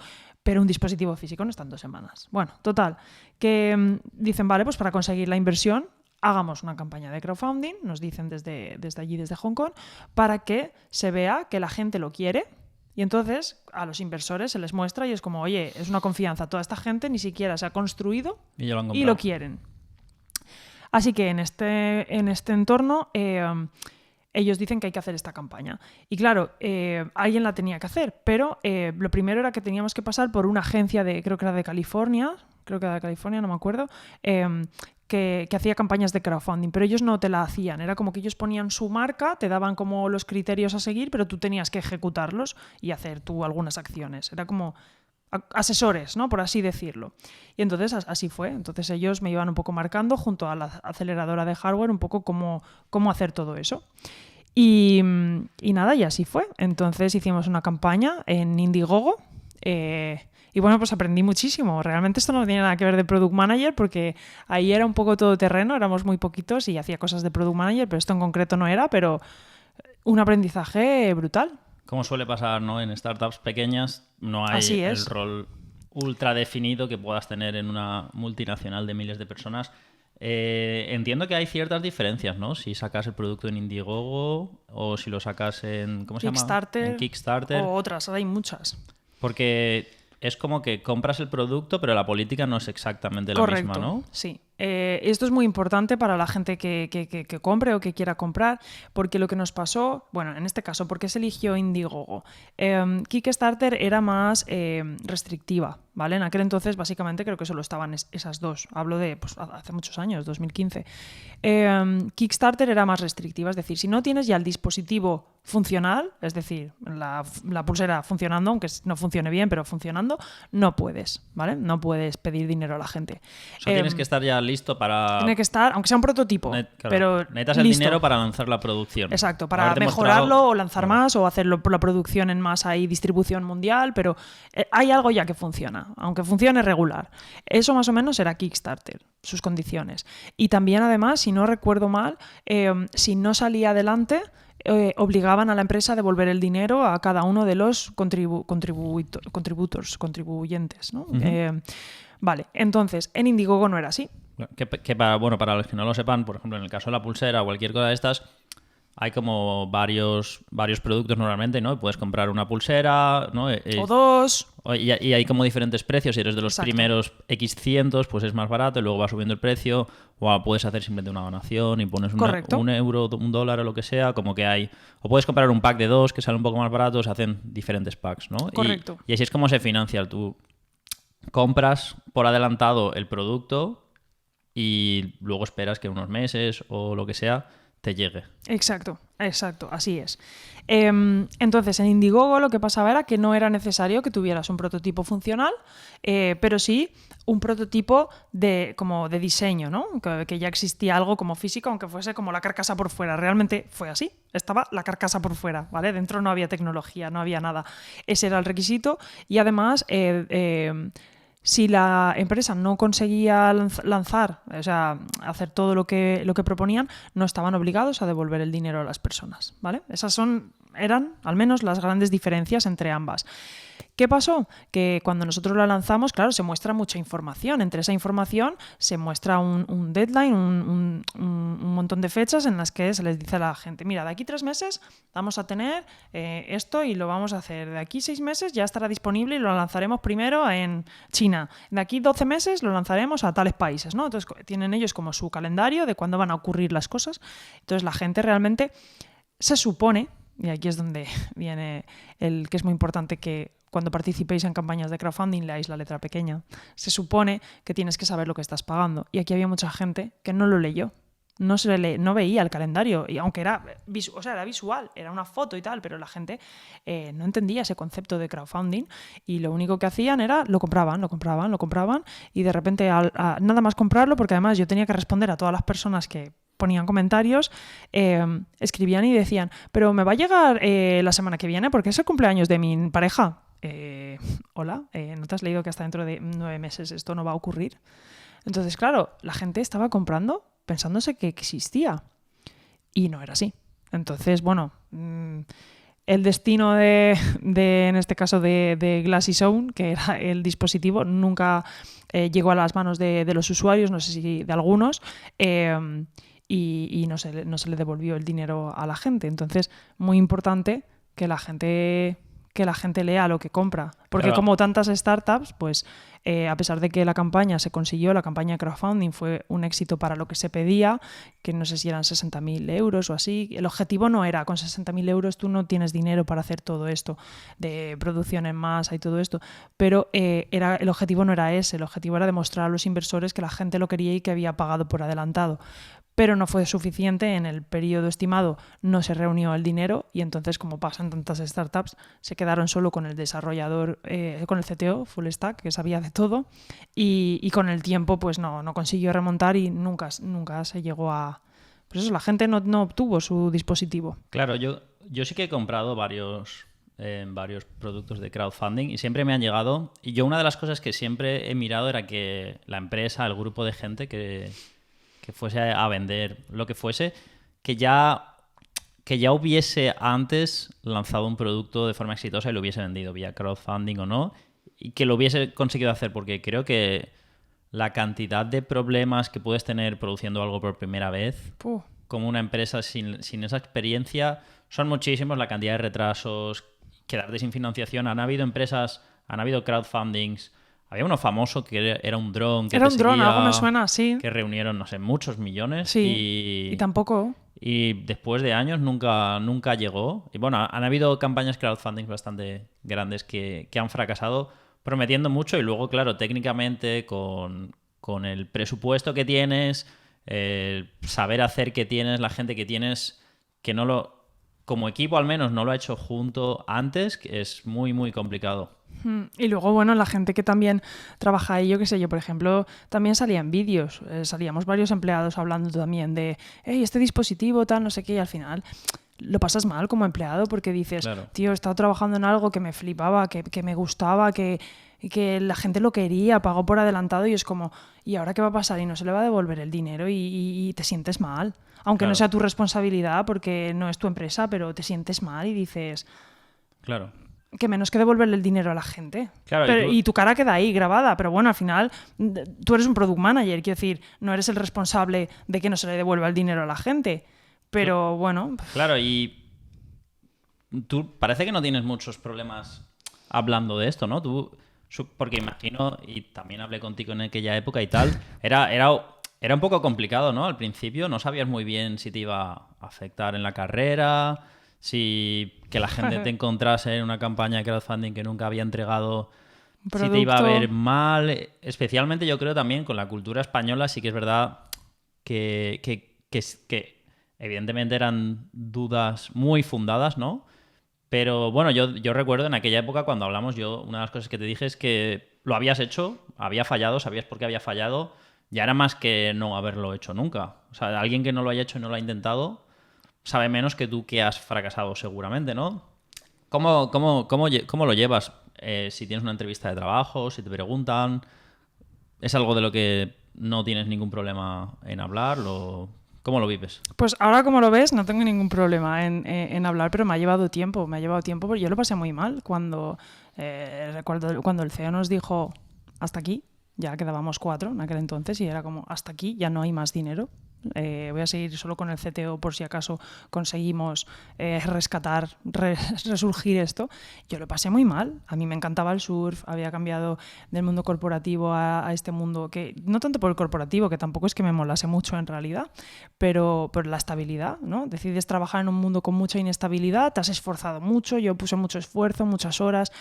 un dispositivo físico no está en 2 semanas. Bueno, total, que dicen, vale, pues para conseguir la inversión, hagamos una campaña de crowdfunding, nos dicen desde allí, desde Hong Kong, para que se vea que la gente lo quiere. Y entonces a los inversores se les muestra y es como, oye, es una confianza. Toda esta gente ni siquiera se ha construido y lo quieren. Así que en este entorno ellos dicen que hay que hacer esta campaña. Y claro, alguien la tenía que hacer, pero lo primero era que teníamos que pasar por una agencia creo que era de California, no me acuerdo, que hacía campañas de crowdfunding, pero ellos no te la hacían. Era como que ellos ponían su marca, te daban como los criterios a seguir, pero tú tenías que ejecutarlos y hacer tú algunas acciones. Era como asesores, ¿no? Por así decirlo. Y entonces así fue. Entonces ellos me iban un poco marcando junto a la aceleradora de hardware un poco cómo hacer todo eso. Y nada, y así fue. Entonces hicimos una campaña en Indiegogo y bueno, pues aprendí muchísimo. Realmente esto no tenía nada que ver de Product Manager, porque ahí era un poco todoterreno, éramos muy poquitos y hacía cosas de Product Manager, pero esto en concreto no era, pero un aprendizaje brutal. Como suele pasar, ¿no? En startups pequeñas no hay el rol ultra definido que puedas tener en una multinacional de miles de personas. Entiendo que hay ciertas diferencias, ¿no? Si sacas el producto en Indiegogo o si lo sacas en Kickstarter, en Kickstarter. O otras, ahora hay muchas. Porque es como que compras el producto, pero la política no es exactamente la misma, ¿no? Sí. Esto es muy importante para la gente que compre o que quiera comprar, porque lo que nos pasó, bueno, en este caso, ¿por qué se eligió Indiegogo? Kickstarter era más restrictiva, ¿vale? En aquel entonces, básicamente, creo que solo estaban esas dos. Hablo de hace muchos años, 2015. Kickstarter era más restrictiva, es decir, si no tienes ya el dispositivo funcional, es decir, la pulsera funcionando, aunque no funcione bien, pero funcionando, no puedes, ¿vale? No puedes pedir dinero a la gente. O sea, tienes que estar ya listo para... Tiene que estar, aunque sea un prototipo, pero necesitas el dinero para lanzar la producción. Exacto, para mejorarlo o lanzar más o hacerlo por la producción en masa y distribución mundial, pero hay algo ya que funciona. funciona, aunque funcione regular. Eso más o menos era Kickstarter, sus condiciones. Y también, además, si no recuerdo mal, si no salía adelante, obligaban a la empresa a devolver el dinero a cada uno de los contribuyentes, ¿no? Vale, entonces, en Indiegogo no era así. Que para los que no lo sepan, por ejemplo, en el caso de la pulsera o cualquier cosa de estas, hay como varios productos normalmente, ¿no? Puedes comprar una pulsera, ¿no? O dos. Y hay como diferentes precios. Si eres de los Exacto. primeros X cientos, pues es más barato y luego va subiendo el precio. O puedes hacer simplemente una donación y pones un euro, un dólar o lo que sea. Como que hay... O puedes comprar un pack de 2 que sale un poco más barato. Se hacen diferentes packs, ¿no? Correcto. Y así es como se financia. Tú compras por adelantado el producto y luego esperas que en unos meses o lo que sea te llegue. Exacto, así es. Entonces, en Indiegogo lo que pasaba era que no era necesario que tuvieras un prototipo funcional, pero sí un prototipo de diseño, ¿no? Que ya existía algo como físico, aunque fuese como la carcasa por fuera. Realmente fue así, estaba la carcasa por fuera, ¿vale? Dentro no había tecnología, no había nada. Ese era el requisito y además... si la empresa no conseguía lanzar, o sea, hacer todo lo que proponían, no estaban obligados a devolver el dinero a las personas, ¿vale? Esas eran al menos las grandes diferencias entre ambas. ¿Qué pasó? Que cuando nosotros la lanzamos, claro, se muestra mucha información. Entre esa información se muestra un deadline, un montón de fechas en las que se les dice a la gente, mira, de aquí 3 meses vamos a tener esto y lo vamos a hacer. De aquí 6 meses ya estará disponible y lo lanzaremos primero en China. De aquí 12 meses lo lanzaremos a tales países, ¿no? Entonces tienen ellos como su calendario de cuándo van a ocurrir las cosas. Entonces la gente realmente se supone, y aquí es donde viene el que es muy importante que cuando participéis en campañas de crowdfunding leáis la letra pequeña. Se supone que tienes que saber lo que estás pagando. Y aquí había mucha gente que no lo leyó. No veía el calendario. Y aunque era visual, era una foto y tal, pero la gente no entendía ese concepto de crowdfunding. Y lo único que hacían era lo compraban. Y de repente, nada más comprarlo, porque además yo tenía que responder a todas las personas que ponían comentarios, escribían y decían, pero me va a llegar la semana que viene porque es el cumpleaños de mi pareja. Hola, ¿no te has leído que hasta dentro de 9 meses esto no va a ocurrir? Entonces, claro, la gente estaba comprando pensándose que existía y no era así. Entonces, bueno, el destino de en este caso de Glassy Zone, que era el dispositivo, nunca llegó a las manos de los usuarios, no sé si de algunos, y no se le devolvió el dinero a la gente. Entonces, muy importante que la gente lea lo que compra. Porque claro, como tantas startups, pues a pesar de que la campaña se consiguió, la campaña de crowdfunding fue un éxito para lo que se pedía, que no sé si eran 60.000 euros o así. El objetivo no era, con 60.000 euros tú no tienes dinero para hacer todo esto, de producción en masa y todo esto, pero el objetivo no era ese, el objetivo era demostrar a los inversores que la gente lo quería y que había pagado por adelantado. Pero no fue suficiente, en el periodo estimado no se reunió el dinero y entonces, como pasa en tantas startups, se quedaron solo con el desarrollador, con el CTO, full stack, que sabía de todo, y con el tiempo pues no consiguió remontar y nunca se llegó a... Pues eso, la gente no obtuvo su dispositivo. Claro, yo sí que he comprado varios productos de crowdfunding y siempre me han llegado, y yo una de las cosas que siempre he mirado era que la empresa, el grupo de gente que fuese a vender lo que fuese, que ya hubiese antes lanzado un producto de forma exitosa y lo hubiese vendido vía crowdfunding o no, y que lo hubiese conseguido hacer, porque creo que la cantidad de problemas que puedes tener produciendo algo por primera vez, como una empresa sin esa experiencia, son muchísimos. La cantidad de retrasos, quedarte sin financiación. Han habido crowdfundings. Había uno famoso que era un dron. Era un dron, algo me suena, sí. Que reunieron, no sé, muchos millones. Sí, y tampoco. Y después de años nunca llegó. Y bueno, han habido campañas crowdfunding bastante grandes que han fracasado, prometiendo mucho. Y luego, claro, técnicamente, con el presupuesto que tienes, el saber hacer que tienes, la gente que tienes, que no lo... como equipo al menos no lo ha hecho junto antes, que es muy, muy complicado. Y luego, bueno, la gente que también trabaja ahí, yo qué sé, yo por ejemplo, también salía en vídeos, salíamos varios empleados hablando también de, hey, este dispositivo, tal, no sé qué, y al final lo pasas mal como empleado porque dices, claro, tío, he estado trabajando en algo que me flipaba, que me gustaba, que y que la gente lo quería, pagó por adelantado y es como, ¿y ahora qué va a pasar? Y no se le va a devolver el dinero y te sientes mal. Aunque no Claro, sea tu responsabilidad porque no es tu empresa, pero te sientes mal y dices claro. que menos que devolverle el dinero a la gente. Claro, y Pero, tú, y tu cara queda ahí grabada, pero bueno, al final tú eres un product manager, quiero decir, no eres el responsable de que no se le devuelva el dinero a la gente. Pero bueno, claro, y tú parece que no tienes muchos problemas hablando de esto, ¿no? Porque imagino, y también hablé contigo en aquella época y tal, era un poco complicado, ¿no? Al principio no sabías muy bien si te iba a afectar en la carrera, si que la gente te encontrase en una campaña de crowdfunding que nunca había entregado, si te iba a ver producto... mal. Especialmente yo creo también con la cultura española, sí que es verdad que evidentemente eran dudas muy fundadas, ¿no? Pero bueno, yo recuerdo en aquella época cuando hablamos, una de las cosas que te dije es que lo habías hecho, había fallado, sabías por qué había fallado, ya era más que no haberlo hecho nunca. O sea, alguien que no lo haya hecho y no lo ha intentado sabe menos que tú que has fracasado seguramente, ¿no? ¿Cómo lo llevas? Si tienes una entrevista de trabajo, si te preguntan, ¿es algo de lo que no tienes ningún problema en hablar? ¿Cómo lo vives? Pues ahora como lo ves, no tengo ningún problema en hablar, pero me ha llevado tiempo porque yo lo pasé muy mal recuerdo cuando el CEO nos dijo hasta aquí, ya quedábamos 4 en aquel entonces y era como hasta aquí, ya no hay más dinero. Voy a seguir solo con el CTO por si acaso conseguimos resurgir esto. Yo lo pasé muy mal. A mí me encantaba el surf, había cambiado del mundo corporativo a este mundo que, no tanto por el corporativo, que tampoco es que me molase mucho en realidad, pero la estabilidad, ¿no? Decides trabajar en un mundo con mucha inestabilidad, te has esforzado mucho, yo puse mucho esfuerzo, muchas horas.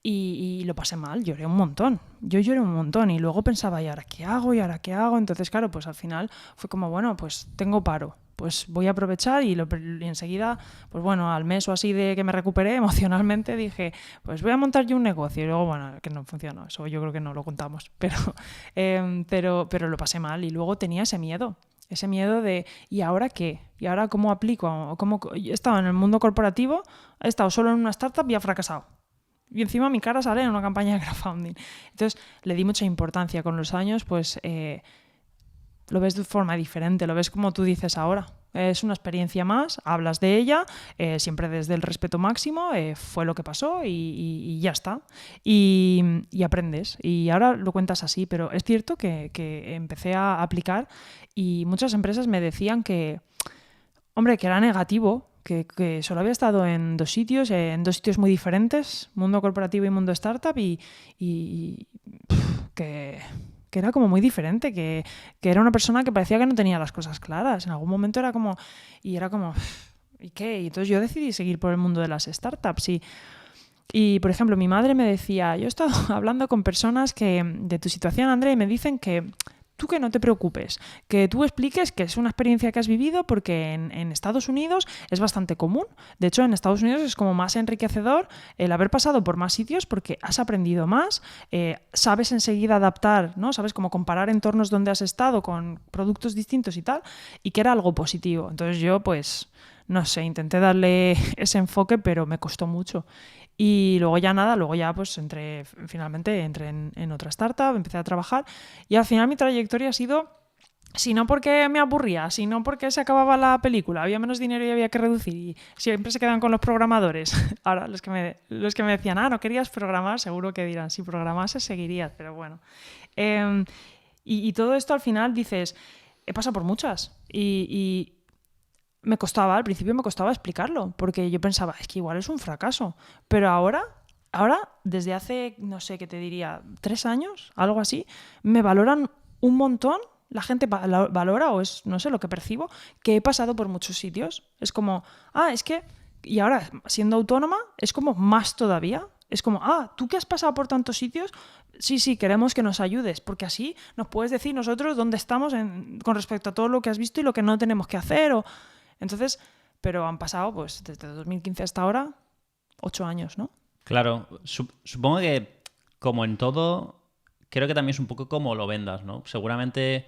Y lo pasé mal, lloré un montón. Yo lloré un montón y luego pensaba, ¿y ahora qué hago? ¿Y ahora qué hago? Entonces, claro, pues al final fue como, bueno, pues tengo paro. Pues voy a aprovechar y enseguida, pues bueno, al mes o así de que me recuperé emocionalmente, dije, pues voy a montar yo un negocio. Y luego, bueno, que no funcionó, eso yo creo que no lo contamos, pero lo pasé mal. Y luego tenía ese miedo de, ¿y ahora qué? ¿Y ahora cómo aplico? He estado en el mundo corporativo, he estado solo en una startup y ha fracasado. Y encima mi cara sale en una campaña de crowdfunding. Entonces le di mucha importancia. Con los años, pues lo ves de forma diferente, lo ves como tú dices ahora. Es una experiencia más, hablas de ella, siempre desde el respeto máximo, fue lo que pasó y ya está. Y aprendes. Y ahora lo cuentas así, pero es cierto que empecé a aplicar y muchas empresas me decían que, hombre, que era negativo, que solo había estado en 2 sitios muy diferentes, mundo corporativo y mundo startup, que era como muy diferente, que era una persona que parecía que no tenía las cosas claras. En algún momento era como, ¿y qué? Y entonces yo decidí seguir por el mundo de las startups y por ejemplo, mi madre me decía, yo he estado hablando con personas de tu situación, André, y me dicen que tú que no te preocupes, que tú expliques que es una experiencia que has vivido porque en Estados Unidos es bastante común. De hecho, en Estados Unidos es como más enriquecedor el haber pasado por más sitios porque has aprendido más, sabes enseguida adaptar, ¿no? Sabes cómo comparar entornos donde has estado con productos distintos y tal, y que era algo positivo. Entonces yo, pues, no sé, intenté darle ese enfoque, pero me costó mucho. Y luego ya pues finalmente entré en otra startup, empecé a trabajar y al final mi trayectoria ha sido, si no porque me aburría, sino porque se acababa la película, había menos dinero y había que reducir y siempre se quedan con los programadores. Ahora los que me decían, no querías programar, seguro que dirán, si programases seguirías, pero bueno. Y todo esto al final dices, he pasado por muchas y al principio me costaba explicarlo, porque yo pensaba, es que igual es un fracaso. Pero ahora, desde hace, no sé qué te diría, 3 años, algo así, me valoran un montón. La gente valora, o es, no sé, lo que percibo, que he pasado por muchos sitios. Es como, es que, y ahora, siendo autónoma, es como más todavía. Es como, tú que has pasado por tantos sitios, sí, queremos que nos ayudes, porque así nos puedes decir nosotros dónde estamos con respecto a todo lo que has visto y lo que no tenemos que hacer. Entonces, pero han pasado, pues, desde 2015 hasta ahora, 8 años, ¿no? Claro, supongo que como en todo, creo que también es un poco como lo vendas, ¿no? Seguramente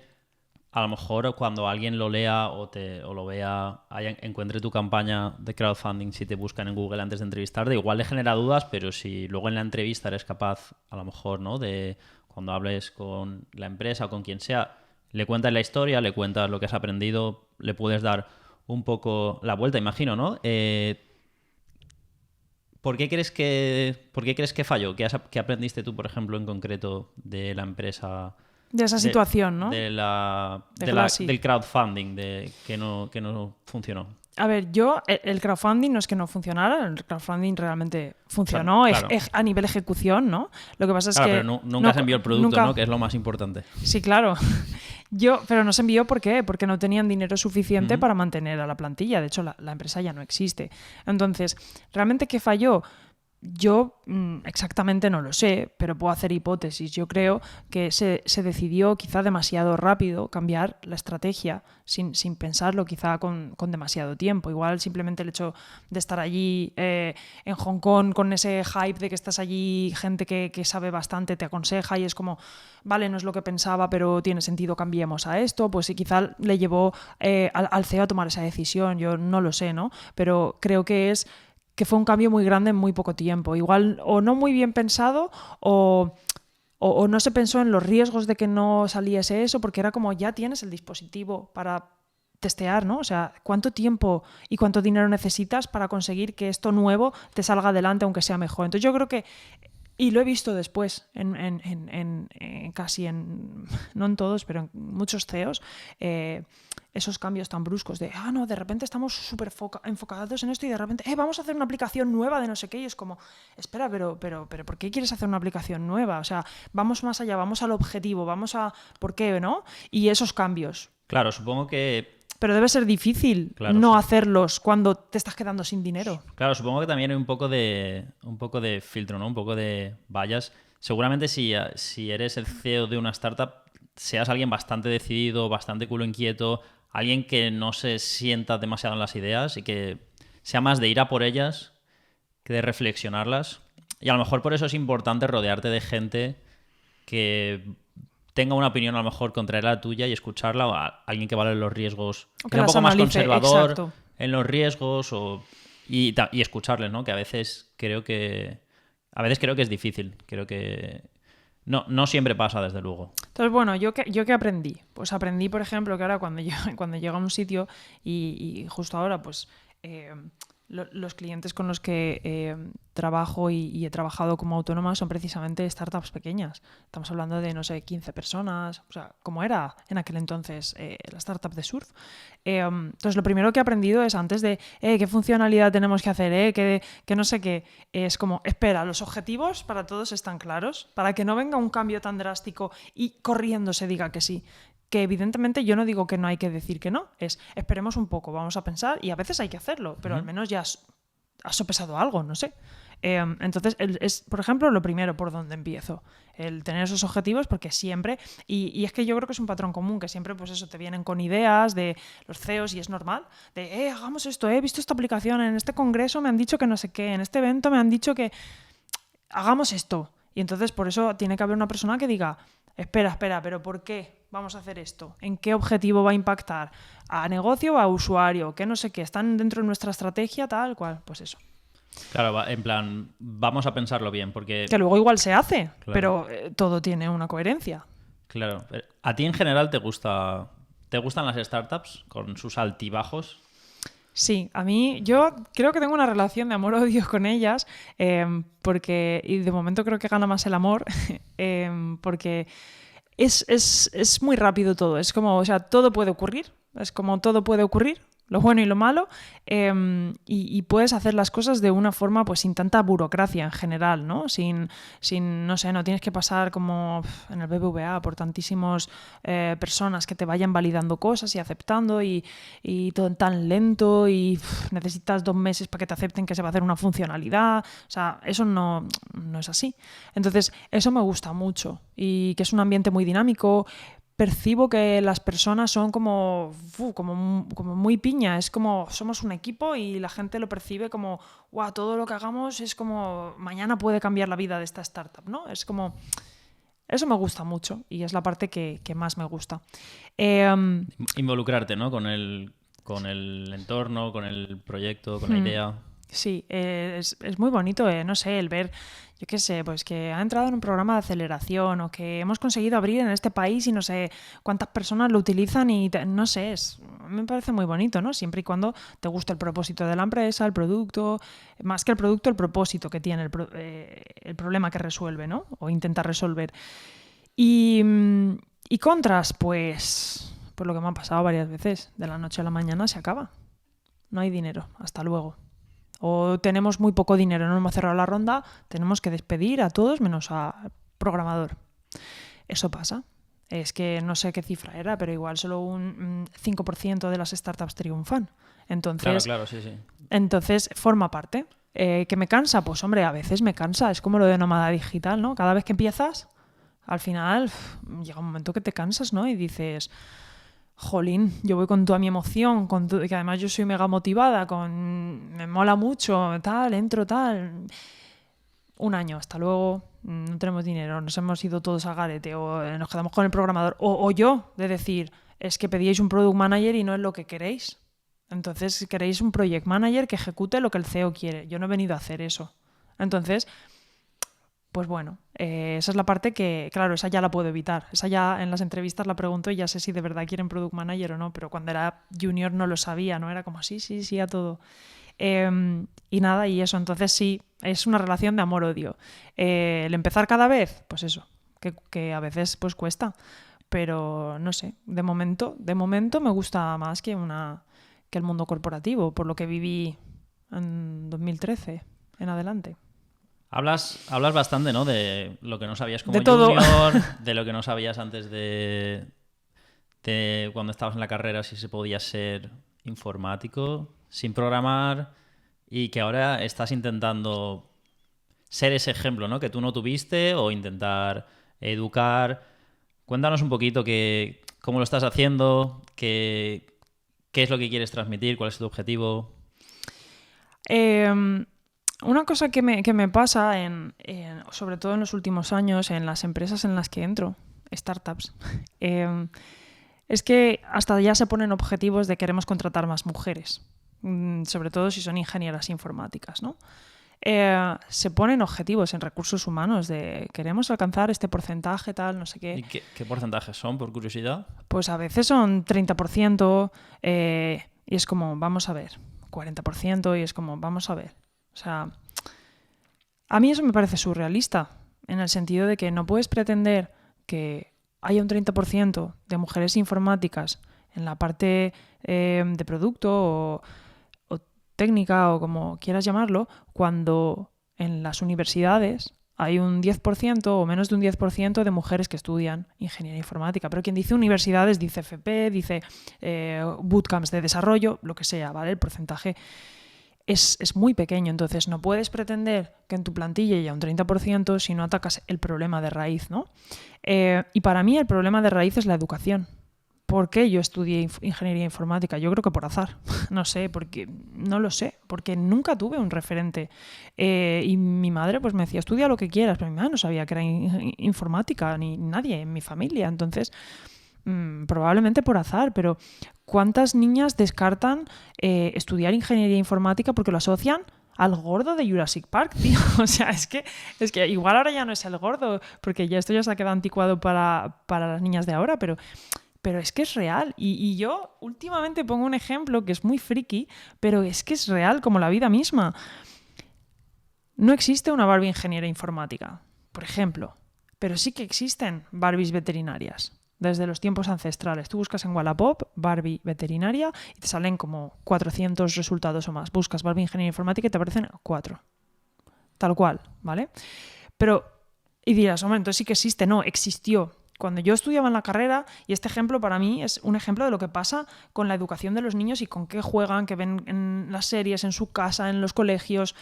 a lo mejor cuando alguien lo lea o lo vea, encuentre tu campaña de crowdfunding, si te buscan en Google antes de entrevistarte, igual le genera dudas, pero si luego en la entrevista eres capaz, a lo mejor, ¿no? De cuando hables con la empresa o con quien sea, le cuentas la historia, le cuentas lo que has aprendido, le puedes dar un poco la vuelta, imagino, ¿no? ¿Por qué crees que falló? ¿Qué aprendiste tú, por ejemplo, en concreto de la empresa? De esa situación, ¿no? Del crowdfunding que no funcionó. A ver, el crowdfunding no es que no funcionara, el crowdfunding realmente funcionó, claro. A nivel ejecución, ¿no? Lo que pasa es que... Pero nunca se envió el producto, ¿no? Que es lo más importante. Sí, claro. Pero no se envió, ¿por qué? Porque no tenían dinero suficiente para mantener a la plantilla. De hecho, la empresa ya no existe. Entonces, ¿realmente qué falló? Yo exactamente no lo sé, pero puedo hacer hipótesis. Yo creo que se decidió quizá demasiado rápido cambiar la estrategia sin pensarlo, quizá con demasiado tiempo. Igual simplemente el hecho de estar allí en Hong Kong con ese hype de que estás allí, gente que sabe bastante, te aconseja y es como, vale, no es lo que pensaba, pero tiene sentido, cambiemos a esto, pues sí, quizá le llevó al CEO a tomar esa decisión. Yo no lo sé, ¿no? Pero creo que fue un cambio muy grande en muy poco tiempo. Igual o no muy bien pensado o no se pensó en los riesgos de que no saliese eso, porque era como ya tienes el dispositivo para testear, ¿no? O sea, ¿cuánto tiempo y cuánto dinero necesitas para conseguir que esto nuevo te salga adelante aunque sea mejor? Entonces yo creo que, y lo he visto después no en todos, pero en muchos CEOs, esos cambios tan bruscos de, no, de repente estamos súper enfocados en esto y de repente, vamos a hacer una aplicación nueva de no sé qué, y es como, espera, pero ¿por qué quieres hacer una aplicación nueva? O sea, vamos más allá, vamos al objetivo, ¿por qué, no? Y esos cambios. Claro, supongo que... Pero debe ser difícil no hacerlos cuando te estás quedando sin dinero. Claro, supongo que también hay un poco de filtro, ¿no? Un poco de vallas. Seguramente si eres el CEO de una startup, seas alguien bastante decidido, bastante culo inquieto, alguien que no se sienta demasiado en las ideas y que sea más de ir a por ellas que de reflexionarlas. Y a lo mejor por eso es importante rodearte de gente que tenga una opinión a lo mejor contraria a la tuya y escucharla, o a alguien que valore los riesgos, que sea un poco más conservador en los riesgos y escucharles, ¿no? Que a veces creo que es difícil. Creo que no siempre pasa, desde luego. Entonces, bueno, ¿yo qué aprendí? Pues aprendí, por ejemplo, que ahora cuando llego a un sitio y justo ahora, pues los clientes con los que trabajo y he trabajado como autónoma son precisamente startups pequeñas. Estamos hablando de, no sé, 15 personas, o sea, como era en aquel entonces la startup de surf. Entonces, lo primero que he aprendido es antes de qué funcionalidad tenemos que hacer, que no sé qué, es como, espera, los objetivos para todos están claros, para que no venga un cambio tan drástico y corriendo se diga que sí. Que evidentemente yo no digo que no hay que decir que no, esperemos un poco, vamos a pensar y a veces hay que hacerlo, pero al menos ya has sopesado algo, no sé. Entonces, es, por ejemplo, lo primero por donde empiezo, el tener esos objetivos, porque siempre, y es que yo creo que es un patrón común, que siempre pues eso, te vienen con ideas de los CEOs y es normal, de hagamos esto, he visto esta aplicación, en este congreso me han dicho que no sé qué, en este evento me han dicho que hagamos esto. Y entonces por eso tiene que haber una persona que diga, espera, pero ¿por qué vamos a hacer esto? ¿En qué objetivo va a impactar? ¿A negocio o a usuario? ¿Qué no sé qué? ¿Están dentro de nuestra estrategia tal cual? Pues eso. Claro, en plan, vamos a pensarlo bien, porque... Que luego igual se hace, claro, pero todo tiene una coherencia. Claro. ¿A ti en general te gustan las startups con sus altibajos? Sí, a mí yo creo que tengo una relación de amor-odio con ellas porque, y de momento creo que gana más el amor, porque es muy rápido todo, es como, o sea, todo puede ocurrir, lo bueno y lo malo, y puedes hacer las cosas de una forma pues sin tanta burocracia en general, ¿no? Sin no sé, no tienes que pasar como en el BBVA por tantísimas personas que te vayan validando cosas y aceptando y todo tan lento y necesitas 2 meses para que te acepten que se va a hacer una funcionalidad, o sea, eso no es así. Entonces, eso me gusta mucho y que es un ambiente muy dinámico. Percibo que las personas son como muy piña, es como somos un equipo y la gente lo percibe como todo lo que hagamos es como mañana puede cambiar la vida de esta startup, ¿no? Es como Eso me gusta mucho y es la parte que más me gusta. Involucrarte, ¿no? Con el entorno, con el proyecto, con la idea. Sí, es muy bonito, no sé, el ver, yo qué sé, pues que ha entrado en un programa de aceleración o que hemos conseguido abrir en este país y no sé cuántas personas lo utilizan y no sé, me parece muy bonito, ¿no? Siempre y cuando te guste el propósito de la empresa, el producto, más que el producto, el propósito que tiene, el problema que resuelve, ¿no? O intenta resolver. Y contras, pues lo que me ha pasado varias veces, de la noche a la mañana se acaba. No hay dinero, hasta luego. O tenemos muy poco dinero, no hemos cerrado la ronda, tenemos que despedir a todos menos al programador. Eso pasa. Es que no sé qué cifra era, pero igual solo un 5% de las startups triunfan. Entonces, claro, sí. Entonces forma parte. ¿Que me cansa? Pues hombre, a veces me cansa. Es como lo de nómada digital, ¿no? Cada vez que empiezas, al final llega un momento que te cansas, ¿no? Y dices... Jolín, yo voy con toda mi emoción, que además yo soy mega motivada, me mola mucho, tal, entro, tal. Un año, hasta luego, no tenemos dinero, nos hemos ido todos al garete, o nos quedamos con el programador, o yo, de decir, es que pedíais un product manager y no es lo que queréis. Entonces queréis un project manager que ejecute lo que el CEO quiere. Yo no he venido a hacer eso. Entonces... Pues bueno, esa es la parte que, claro, esa ya la puedo evitar. Esa ya en las entrevistas la pregunto y ya sé si de verdad quieren product manager o no, pero cuando era junior no lo sabía, ¿no? Era como sí a todo. Y nada, y eso, entonces sí, es una relación de amor-odio. El empezar cada vez, pues eso, que a veces pues cuesta, pero no sé, de momento me gusta más que el mundo corporativo, por lo que viví en 2013 en adelante. Hablas bastante, ¿no? De lo que no sabías como de todo. junior, de lo que no sabías antes de cuando estabas en la carrera, si se podía ser informático sin programar, y que ahora estás intentando ser ese ejemplo, ¿no? Que tú no tuviste, o intentar educar. Cuéntanos un poquito cómo lo estás haciendo, qué es lo que quieres transmitir, cuál es tu objetivo. Una cosa que me pasa, sobre todo en los últimos años, en las empresas en las que entro, startups, es que hasta ya se ponen objetivos de queremos contratar más mujeres, sobre todo si son ingenieras informáticas, ¿no? Se ponen objetivos en recursos humanos de queremos alcanzar este porcentaje, tal, no sé qué. ¿Y qué porcentajes son, por curiosidad? Pues a veces son 30%, y es como, vamos a ver, 40%, y es como, vamos a ver. O sea, a mí eso me parece surrealista, en el sentido de que no puedes pretender que haya un 30% de mujeres informáticas en la parte de producto o técnica o como quieras llamarlo, cuando en las universidades hay un 10% o menos de un 10% de mujeres que estudian ingeniería informática. Pero quien dice universidades dice FP, dice bootcamps de desarrollo, lo que sea, ¿vale? El porcentaje es muy pequeño, entonces no puedes pretender que en tu plantilla haya un 30% si no atacas el problema de raíz, ¿no? Y para mí el problema de raíz es la educación. ¿Por qué yo estudié ingeniería informática? Yo creo que por azar, no sé, porque no lo sé, porque nunca tuve un referente. Y mi madre pues me decía, estudia lo que quieras, pero mi madre no sabía que era informática, ni nadie en mi familia, entonces... probablemente por azar, pero ¿cuántas niñas descartan estudiar ingeniería informática porque lo asocian al gordo de Jurassic Park, tío? O sea, es que igual ahora ya no es el gordo, porque esto ya se ha quedado anticuado para las niñas de ahora, pero es que es real. Y yo últimamente pongo un ejemplo que es muy friki, pero es que es real como la vida misma. No existe una Barbie ingeniera informática, por ejemplo, pero sí que existen Barbies veterinarias. Desde los tiempos ancestrales. Tú buscas en Wallapop Barbie veterinaria y te salen como 400 resultados o más. Buscas Barbie ingeniería informática y te aparecen 4. Tal cual, ¿vale? Y dirás, hombre, entonces sí que existe. No, existió. Cuando yo estudiaba en la carrera, y este ejemplo para mí es un ejemplo de lo que pasa con la educación de los niños y con qué juegan, que ven en las series, en su casa, en los colegios...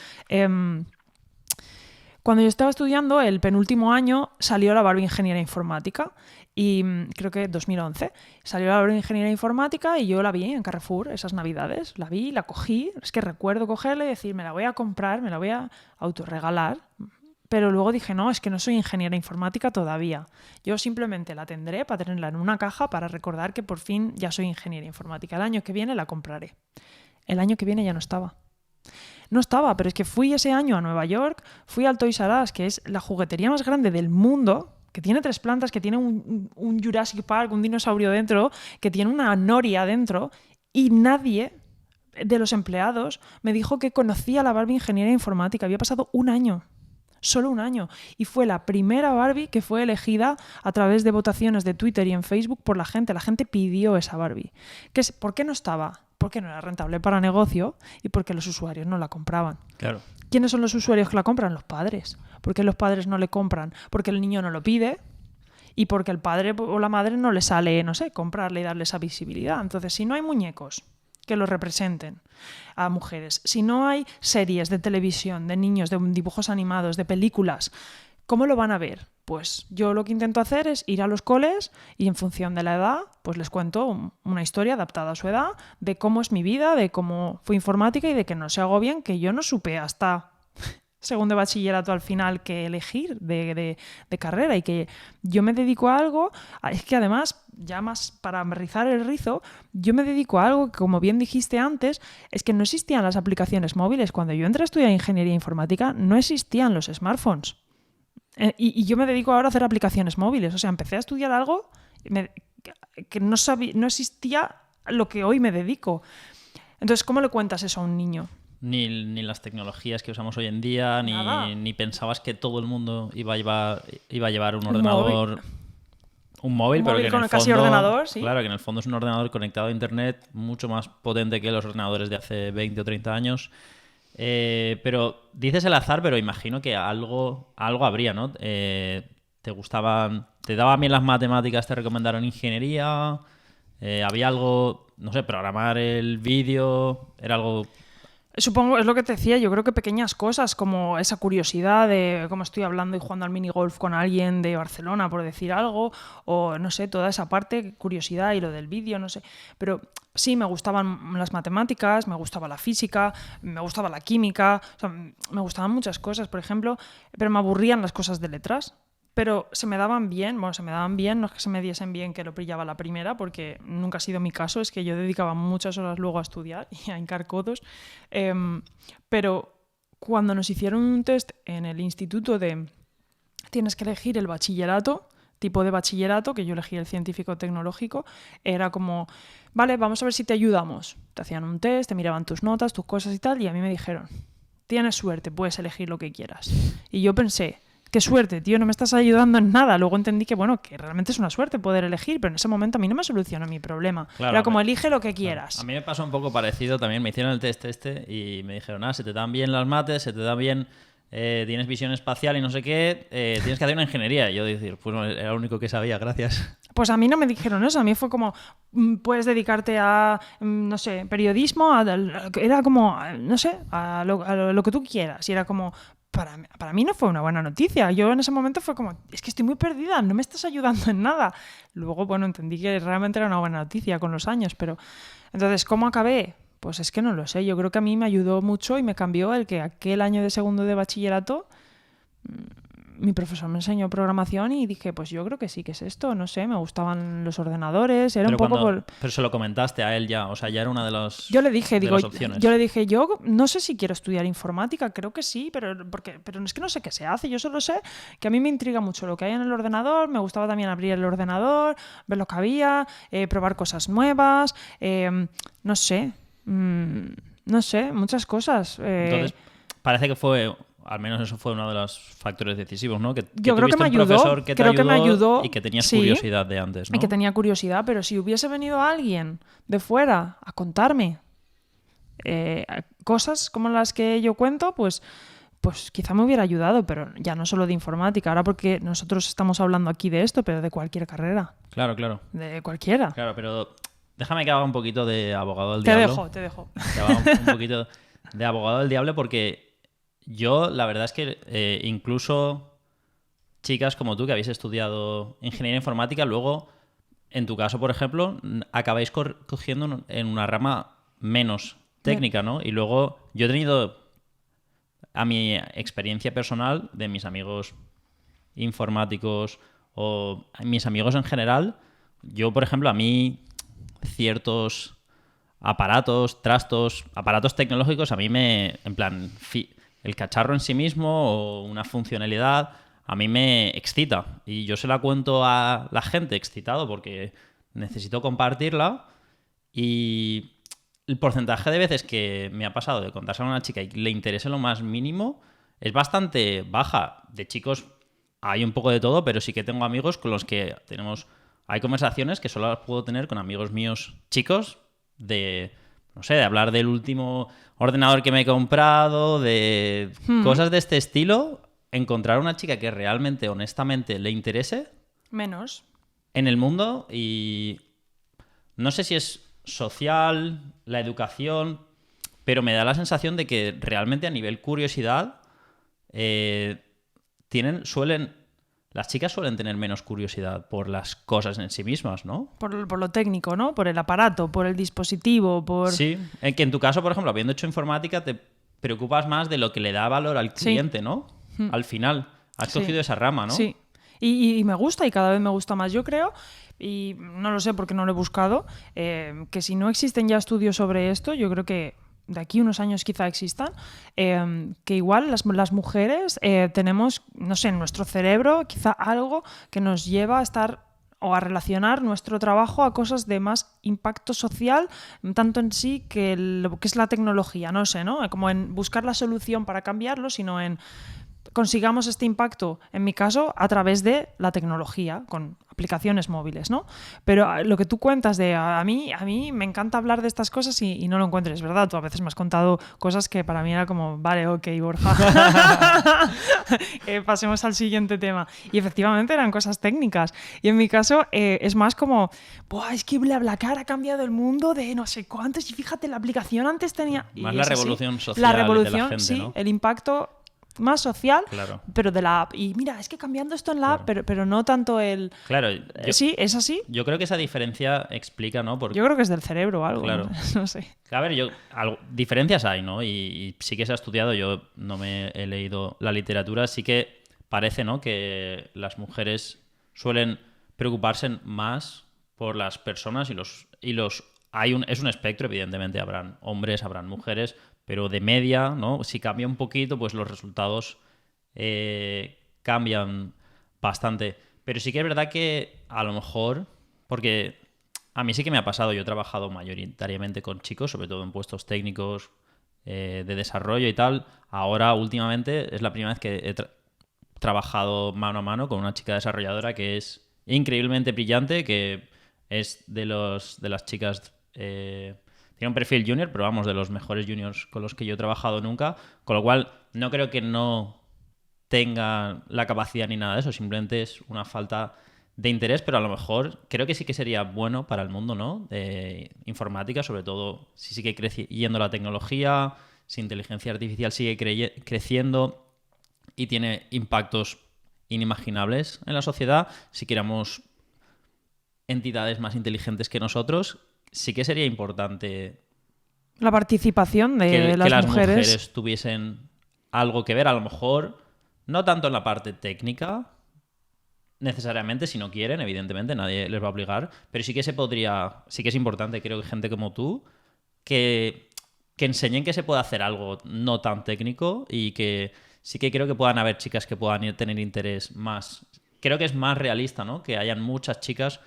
Cuando yo estaba estudiando, el penúltimo año salió la Barbie Ingeniería Informática y creo que 2011 salió la Barbie Ingeniería Informática y yo la vi en Carrefour esas navidades, la vi, la cogí, es que recuerdo cogerla y decir me la voy a comprar, me la voy a autorregalar, Pero luego dije, no, es que no soy ingeniera informática todavía. Yo simplemente la tendré para tenerla en una caja para recordar que por fin ya soy ingeniera informática. El año que viene la compraré. El año que viene ya no estaba. No estaba, pero es que fui ese año a Nueva York, fui al Toys R Us, que es la juguetería más grande del mundo, que tiene 3 plantas, que tiene un Jurassic Park, un dinosaurio dentro, que tiene una noria dentro, y nadie de los empleados me dijo que conocía la Barbie ingeniera informática. Había pasado un año. Solo un año. Y fue la primera Barbie que fue elegida a través de votaciones de Twitter y en Facebook por la gente. La gente pidió esa Barbie. ¿Por qué no estaba? Porque no era rentable para negocio y porque los usuarios no la compraban. Claro. ¿Quiénes son los usuarios que la compran? Los padres. ¿Por qué los padres no le compran? Porque el niño no lo pide y porque el padre o la madre no le sale, no sé, comprarle y darle esa visibilidad. Entonces, si no hay muñecos que lo representen a mujeres, si no hay series de televisión, de niños, de dibujos animados, de películas, ¿cómo lo van a ver? Pues yo lo que intento hacer es ir a los coles y en función de la edad, pues les cuento una historia adaptada a su edad de cómo es mi vida, de cómo fue informática y de que no se agobien, que yo no supe hasta segundo de bachillerato al final que elegir de carrera y que yo me dedico a algo, es que además, ya más para rizar el rizo, yo me dedico a algo que, como bien dijiste antes, es que no existían las aplicaciones móviles. Cuando yo entré a estudiar ingeniería informática no existían los smartphones. Y yo me dedico ahora a hacer aplicaciones móviles. O sea, empecé a estudiar algo que no existía lo que hoy me dedico. Entonces, ¿cómo le cuentas eso a un niño? Ni las tecnologías que usamos hoy en día, ni pensabas que todo el mundo iba a llevar un ordenador... Un móvil, pero que en el fondo, ordenador, ¿sí? Claro, que en el fondo es un ordenador conectado a internet mucho más potente que los ordenadores de hace 20 o 30 años. Pero dices el azar, pero imagino que algo habría, ¿no? ¿Te daban bien las matemáticas? ¿Te recomendaron ingeniería? ¿Había algo, no sé, programar el vídeo? ¿Era algo...? Supongo, es lo que te decía, yo creo que pequeñas cosas como esa curiosidad de cómo estoy hablando y jugando al minigolf con alguien de Barcelona, por decir algo, o no sé, toda esa parte, curiosidad y lo del vídeo, no sé. Pero sí, me gustaban las matemáticas, me gustaba la física, me gustaba la química, o sea, me gustaban muchas cosas, por ejemplo, pero me aburrían las cosas de letras. Pero se me daban bien, no es que se me diesen bien que lo pillaba la primera, porque nunca ha sido mi caso, es que yo dedicaba muchas horas luego a estudiar y a hincar codos. Pero cuando nos hicieron un test en el instituto de tienes que elegir el bachillerato, tipo de bachillerato, que yo elegí el científico-tecnológico, era como, vale, vamos a ver si te ayudamos. Te hacían un test, te miraban tus notas, tus cosas y tal, y a mí me dijeron, tienes suerte, puedes elegir lo que quieras. Y yo pensé, qué suerte, tío, no me estás ayudando en nada. Luego entendí que, bueno, que realmente es una suerte poder elegir, pero en ese momento a mí no me solucionó mi problema. Claro, era como, elige lo que quieras. Claro. A mí me pasó un poco parecido también. Me hicieron el test y me dijeron, se te dan bien las mates, se te da bien, tienes visión espacial y no sé qué, tienes que hacer una ingeniería. Y yo decir, pues no, era lo único que sabía, gracias. Pues a mí no me dijeron eso, a mí fue como, puedes dedicarte a, no sé, periodismo, era como, no sé, a lo que tú quieras. Y era como... Para mí no fue una buena noticia. Yo en ese momento fue como, es que estoy muy perdida, no me estás ayudando en nada. Luego, bueno, entendí que realmente era una buena noticia con los años, pero... Entonces, ¿cómo acabé? Pues es que no lo sé. Yo creo que a mí me ayudó mucho y me cambió el que aquel año de segundo de bachillerato mi profesor me enseñó programación y dije, pues yo creo que sí que es esto, no sé, me gustaban los ordenadores, era pero un poco... Pero se lo comentaste a él ya, o sea, ya era una de las Yo le dije, las opciones. yo le dije, yo no sé si quiero estudiar informática, creo que sí, pero es que no sé qué se hace, yo solo sé que a mí me intriga mucho lo que hay en el ordenador, me gustaba también abrir el ordenador, ver lo que había, probar cosas nuevas, no sé, muchas cosas. Entonces, parece que fue... Al menos eso fue uno de los factores decisivos, ¿no? Yo creo que me ayudó. Un profesor que creo te que me ayudó y que tenías sí, curiosidad de antes, ¿no? Y que tenía curiosidad, pero si hubiese venido alguien de fuera a contarme cosas como las que yo cuento, pues quizá me hubiera ayudado, pero ya no solo de informática, ahora porque nosotros estamos hablando aquí de esto, pero de cualquier carrera. Claro, claro. De cualquiera. Claro, pero déjame que haga un poquito de abogado del diablo. Te dejo. Que haga un poquito de abogado del diablo porque... Yo, la verdad es que incluso chicas como tú que habéis estudiado ingeniería informática, luego, en tu caso, por ejemplo, acabáis cogiendo en una rama menos técnica, ¿no? Y luego yo he tenido a mi experiencia personal de mis amigos informáticos o mis amigos en general, yo, por ejemplo, a mí ciertos aparatos, trastos, aparatos tecnológicos, a mí en plan, el cacharro en sí mismo o una funcionalidad, a mí me excita. Y yo se la cuento a la gente excitado porque necesito compartirla y el porcentaje de veces que me ha pasado de contárselo a una chica y le interese lo más mínimo es bastante baja. De chicos hay un poco de todo, pero sí que tengo amigos con los que hay conversaciones que solo las puedo tener con amigos míos chicos no sé, de hablar del último ordenador que me he comprado, de cosas de este estilo. Encontrar una chica que realmente, honestamente, le interese Menos. en el mundo y no sé si es social, la educación, pero me da la sensación de que realmente a nivel curiosidad las chicas suelen tener menos curiosidad por las cosas en sí mismas, ¿no? Por lo técnico, ¿no? Por el aparato, por el dispositivo, por... Sí, que en tu caso, por ejemplo, habiendo hecho informática, te preocupas más de lo que le da valor al cliente, ¿no? Al final, has cogido esa rama, ¿no? Sí, y me gusta y cada vez me gusta más. Yo creo, y no lo sé porque no lo he buscado, que si no existen ya estudios sobre esto, yo creo que de aquí unos años quizá existan, que igual las mujeres tenemos, no sé, en nuestro cerebro quizá algo que nos lleva a estar o a relacionar nuestro trabajo a cosas de más impacto social, tanto en sí que lo que es la tecnología, no sé, ¿no? Como en buscar la solución para cambiarlo, sino en consigamos este impacto, en mi caso, a través de la tecnología, con aplicaciones móviles, ¿no? Pero lo que tú cuentas de a mí me encanta hablar de estas cosas y no lo encuentres, ¿verdad? Tú a veces me has contado cosas que para mí era como, vale, ok, Borja. Pasemos al siguiente tema. Y efectivamente eran cosas técnicas. Y en mi caso es más como, buah, es que BlaBlaCar ha cambiado el mundo de no sé cuántos y fíjate, la aplicación antes tenía... Más y la es así. revolución social La revolución, de la gente, sí, ¿no? el impacto más social, Claro. pero de la app. Y mira, es que cambiando esto en la app, pero no tanto el... Claro, sí, es así. Yo creo que esa diferencia explica, ¿no? Yo creo que es del cerebro o algo. Claro. No sé. A ver, diferencias hay, ¿no? Y sí que se ha estudiado, yo no me he leído la literatura, sí que parece, ¿no? Que las mujeres suelen preocuparse más por las personas es un espectro, evidentemente, habrán hombres, habrán mujeres, pero de media, ¿no? Si cambia un poquito, pues los resultados cambian bastante. Pero sí que es verdad que a lo mejor, porque a mí sí que me ha pasado, yo he trabajado mayoritariamente con chicos, sobre todo en puestos técnicos de desarrollo y tal. Ahora, últimamente, es la primera vez que he trabajado mano a mano con una chica desarrolladora que es increíblemente brillante, que es de las chicas... tiene un perfil junior, pero vamos, de los mejores juniors con los que yo he trabajado nunca, con lo cual no creo que no tenga la capacidad ni nada de eso, simplemente es una falta de interés, pero a lo mejor creo que sí que sería bueno para el mundo, ¿no? De informática, sobre todo si sigue yendo la tecnología, si inteligencia artificial sigue creciendo y tiene impactos inimaginables en la sociedad, si queramos entidades más inteligentes que nosotros, sí que sería importante la participación de las mujeres tuviesen algo que ver, a lo mejor no tanto en la parte técnica necesariamente, si no quieren, evidentemente nadie les va a obligar, pero sí que sí que es importante, creo que gente como tú que enseñen que se puede hacer algo no tan técnico y que sí que creo que puedan haber chicas que puedan tener interés más. Creo que es más realista, ¿no? Que hayan muchas chicas.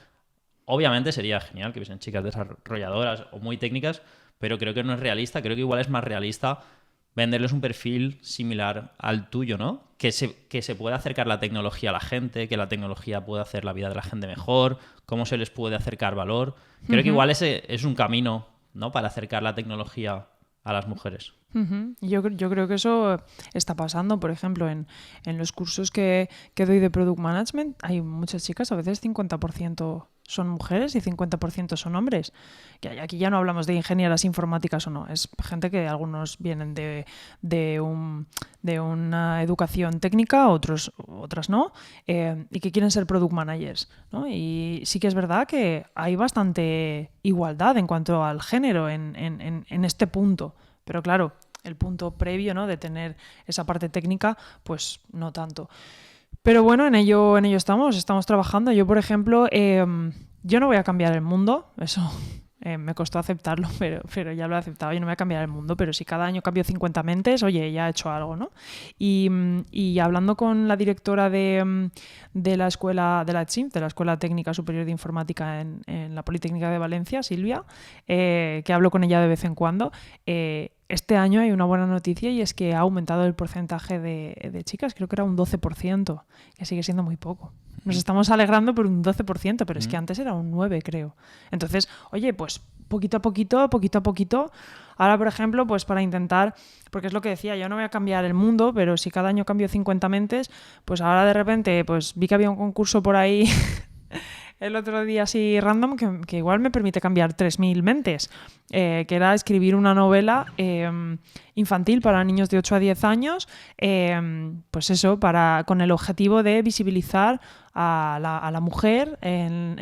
Obviamente sería genial que hubiesen chicas desarrolladoras o muy técnicas, pero creo que no es realista. Creo que igual es más realista venderles un perfil similar al tuyo, ¿no? Que se pueda acercar la tecnología a la gente, que la tecnología pueda hacer la vida de la gente mejor, cómo se les puede acercar valor. Creo que igual ese es un camino, ¿no? Para acercar la tecnología a las mujeres. Yo creo que eso está pasando, por ejemplo, en los cursos que doy de Product Management, hay muchas chicas, a veces 50% son mujeres y 50% son hombres. Aquí ya no hablamos de ingenieras informáticas o no, es gente que algunos vienen de una educación técnica, otras no, y que quieren ser Product Managers, ¿no? Y sí que es verdad que hay bastante igualdad en cuanto al género en este punto. Pero claro, el punto previo, ¿no? De tener esa parte técnica, pues no tanto. Pero bueno, en ello estamos trabajando. Yo, por ejemplo, yo no voy a cambiar el mundo, eso me costó aceptarlo, pero ya lo he aceptado. Yo no voy a cambiar el mundo, pero si cada año cambio 50 mentes, oye, ya he hecho algo, ¿no? Y hablando con la directora de la escuela, de la ETSIM, de la Escuela Técnica Superior de Informática en la Politécnica de Valencia, Silvia, que hablo con ella de vez en cuando, este año hay una buena noticia y es que ha aumentado el porcentaje de chicas, creo que era un 12%, que sigue siendo muy poco. Nos estamos alegrando por un 12%, pero es que antes era un 9%, creo. Entonces, oye, pues poquito a poquito. Ahora, por ejemplo, pues para intentar, porque es lo que decía, yo no voy a cambiar el mundo, pero si cada año cambio 50 mentes, pues ahora de repente pues vi que había un concurso por ahí el otro día así random que igual me permite cambiar 3.000 mentes, que era escribir una novela infantil para niños de 8 a 10 años, pues eso, con el objetivo de visibilizar a la mujer en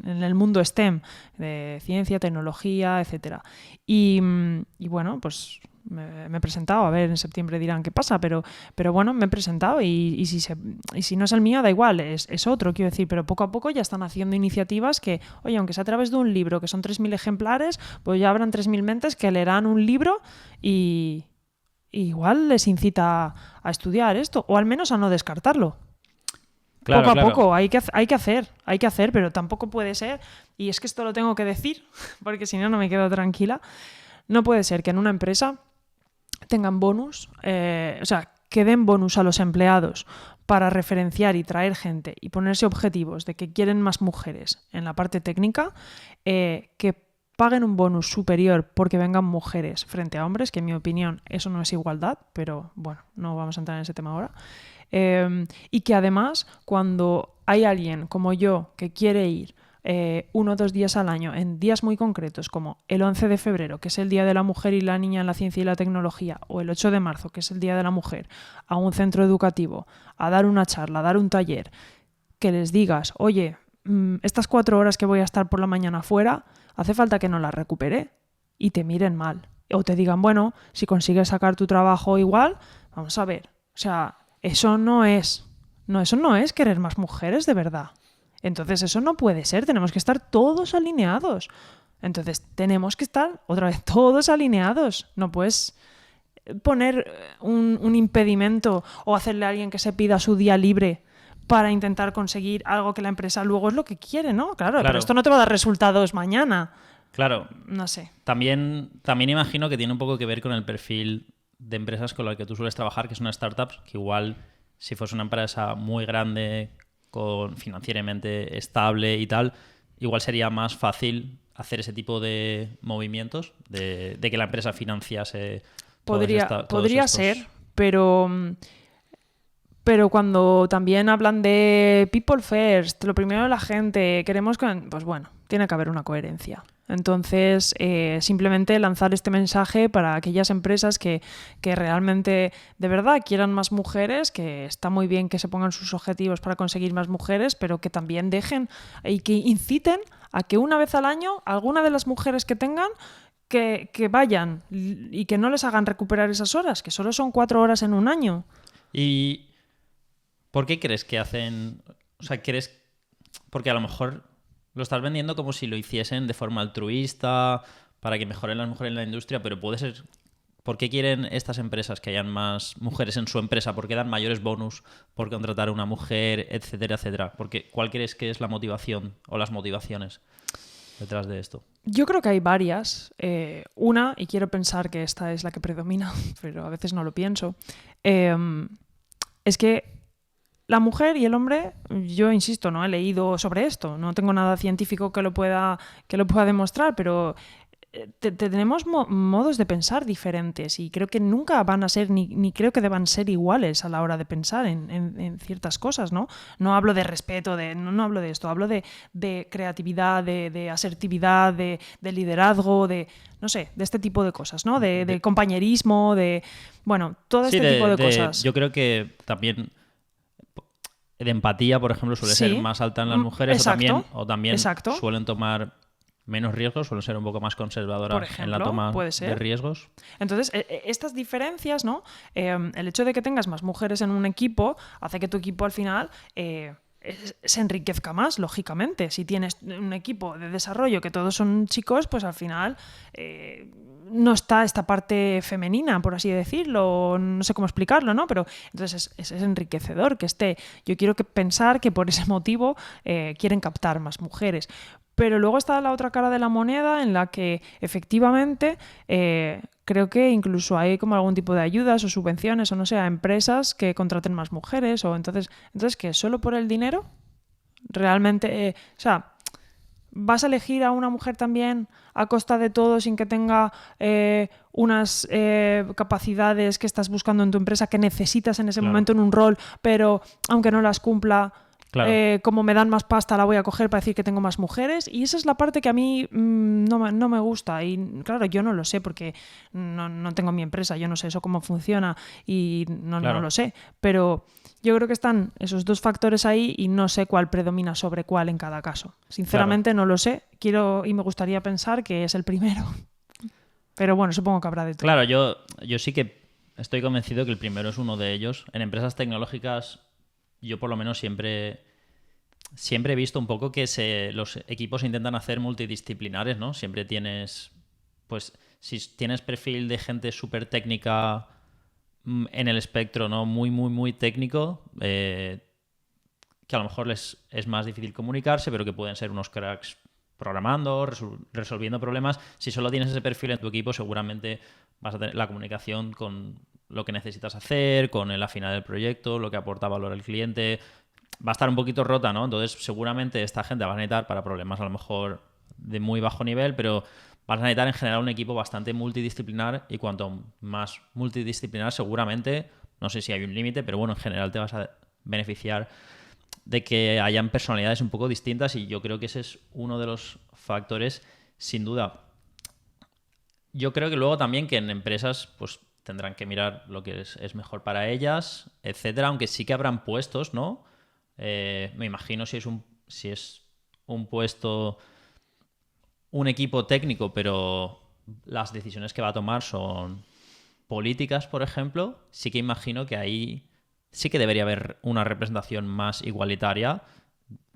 el mundo STEM, de ciencia, tecnología, etcétera. Y bueno, pues me he presentado, a ver, en septiembre dirán qué pasa, pero bueno, me he presentado y si no es el mío, da igual, es otro, quiero decir, pero poco a poco ya están haciendo iniciativas que, oye, aunque sea a través de un libro, que son 3.000 ejemplares, pues ya habrán 3.000 mentes que leerán un libro y igual les incita a estudiar esto, o al menos a no descartarlo. Claro, poco a claro. poco, hay que hacer, pero tampoco puede ser, y es que esto lo tengo que decir, porque si no, no me quedo tranquila, no puede ser que en una empresa tengan bonus, o sea, que den bonus a los empleados para referenciar y traer gente y ponerse objetivos de que quieren más mujeres en la parte técnica, que paguen un bonus superior porque vengan mujeres frente a hombres, que en mi opinión eso no es igualdad, pero bueno, no vamos a entrar en ese tema ahora. Y que además, cuando hay alguien como yo que quiere ir 1 o 2 días al año en días muy concretos, como el 11 de febrero, que es el Día de la Mujer y la Niña en la Ciencia y la Tecnología, o el 8 de marzo, que es el Día de la Mujer, a un centro educativo, a dar una charla, a dar un taller, que les digas, oye, estas 4 horas que voy a estar por la mañana fuera, hace falta que no las recupere, y te miren mal. O te digan, bueno, si consigues sacar tu trabajo igual, vamos a ver. O sea, eso no es querer más mujeres de verdad. Entonces eso no puede ser, tenemos que estar todos alineados. Entonces tenemos que estar otra vez todos alineados. No puedes poner un impedimento o hacerle a alguien que se pida su día libre para intentar conseguir algo que la empresa luego es lo que quiere, ¿no? Claro, pero esto no te va a dar resultados mañana. Claro. No sé. También imagino que tiene un poco que ver con el perfil de empresas con las que tú sueles trabajar, que son startups, que igual si fuese una empresa muy grande, financieramente estable y tal, igual sería más fácil hacer ese tipo de movimientos, de que la empresa financiase Podría ser, pero cuando también hablan de people first, lo primero de la gente, queremos que... Pues bueno, tiene que haber una coherencia. Entonces, simplemente lanzar este mensaje para aquellas empresas que realmente, de verdad, quieran más mujeres, que está muy bien que se pongan sus objetivos para conseguir más mujeres, pero que también dejen y que inciten a que una vez al año alguna de las mujeres que tengan que vayan y que no les hagan recuperar esas horas, que solo son 4 horas en un año. ¿Y por qué crees que hacen...? O sea, porque a lo mejor lo estás vendiendo como si lo hiciesen de forma altruista, para que mejoren las mujeres en la industria, pero puede ser... ¿Por qué quieren estas empresas que hayan más mujeres en su empresa? ¿Por qué dan mayores bonus por contratar a una mujer, etcétera, etcétera? ¿Cuál crees que es la motivación o las motivaciones detrás de esto? Yo creo que hay varias. Una, y quiero pensar que esta es la que predomina, pero a veces no lo pienso, es que la mujer y el hombre, yo insisto, no he leído sobre esto, no tengo nada científico que lo pueda demostrar, pero tenemos modos de pensar diferentes y creo que nunca van a ser, ni creo que deban ser iguales a la hora de pensar en ciertas cosas, ¿no? No hablo de respeto, no hablo de esto, hablo de creatividad, de asertividad, de liderazgo, no sé, de este tipo de cosas, ¿no? De compañerismo, bueno, todo este tipo de cosas. Yo creo que también... de empatía, por ejemplo, suele ser más alta en las mujeres. Exacto, o también exacto. suelen tomar menos riesgos, suelen ser un poco más conservadoras Por ejemplo, en la toma puede ser. de riesgos. Entonces, estas diferencias, ¿no? El hecho de que tengas más mujeres en un equipo hace que tu equipo al final se enriquezca más, lógicamente. Si tienes un equipo de desarrollo que todos son chicos, pues al final no está esta parte femenina, por así decirlo, no sé cómo explicarlo, ¿no? Pero entonces es enriquecedor que esté. Yo quiero pensar que por ese motivo quieren captar más mujeres. Pero luego está la otra cara de la moneda en la que efectivamente creo que incluso hay como algún tipo de ayudas o subvenciones o no sé, a empresas que contraten más mujeres o entonces ¿qué? ¿Solo por el dinero? Realmente, o sea, ¿vas a elegir a una mujer también a costa de todo sin que tenga unas capacidades que estás buscando en tu empresa que necesitas en ese momento en un rol, pero aunque no las cumpla... Claro. Como me dan más pasta la voy a coger para decir que tengo más mujeres y esa es la parte que a mí no me gusta y claro, yo no lo sé porque no tengo mi empresa, yo no sé eso cómo funciona y no lo sé, pero yo creo que están esos dos factores ahí y no sé cuál predomina sobre cuál en cada caso. Sinceramente no lo sé, quiero y me gustaría pensar que es el primero, pero bueno, supongo que habrá de todo. Claro, yo sí que estoy convencido que el primero es uno de ellos. En empresas tecnológicas yo por lo menos siempre he visto un poco que los equipos intentan hacer multidisciplinares, ¿no? Siempre tienes, pues, si tienes perfil de gente súper técnica en el espectro, ¿no? Muy, muy, muy técnico, que a lo mejor les es más difícil comunicarse, pero que pueden ser unos cracks programando, resolviendo problemas. Si solo tienes ese perfil en tu equipo, seguramente vas a tener la comunicación con lo que necesitas hacer, con el afinar del proyecto, lo que aporta valor al cliente, va a estar un poquito rota, ¿no? Entonces seguramente esta gente va a necesitar para problemas a lo mejor de muy bajo nivel, pero vas a necesitar en general un equipo bastante multidisciplinar y cuanto más multidisciplinar seguramente, no sé si hay un límite, pero bueno, en general te vas a beneficiar de que hayan personalidades un poco distintas y yo creo que ese es uno de los factores sin duda. Yo creo que luego también que en empresas pues tendrán que mirar lo que es mejor para ellas, etcétera, aunque sí que habrán puestos, ¿no? Me imagino si es un puesto, un equipo técnico, pero las decisiones que va a tomar son políticas, por ejemplo, sí que imagino que ahí sí que debería haber una representación más igualitaria,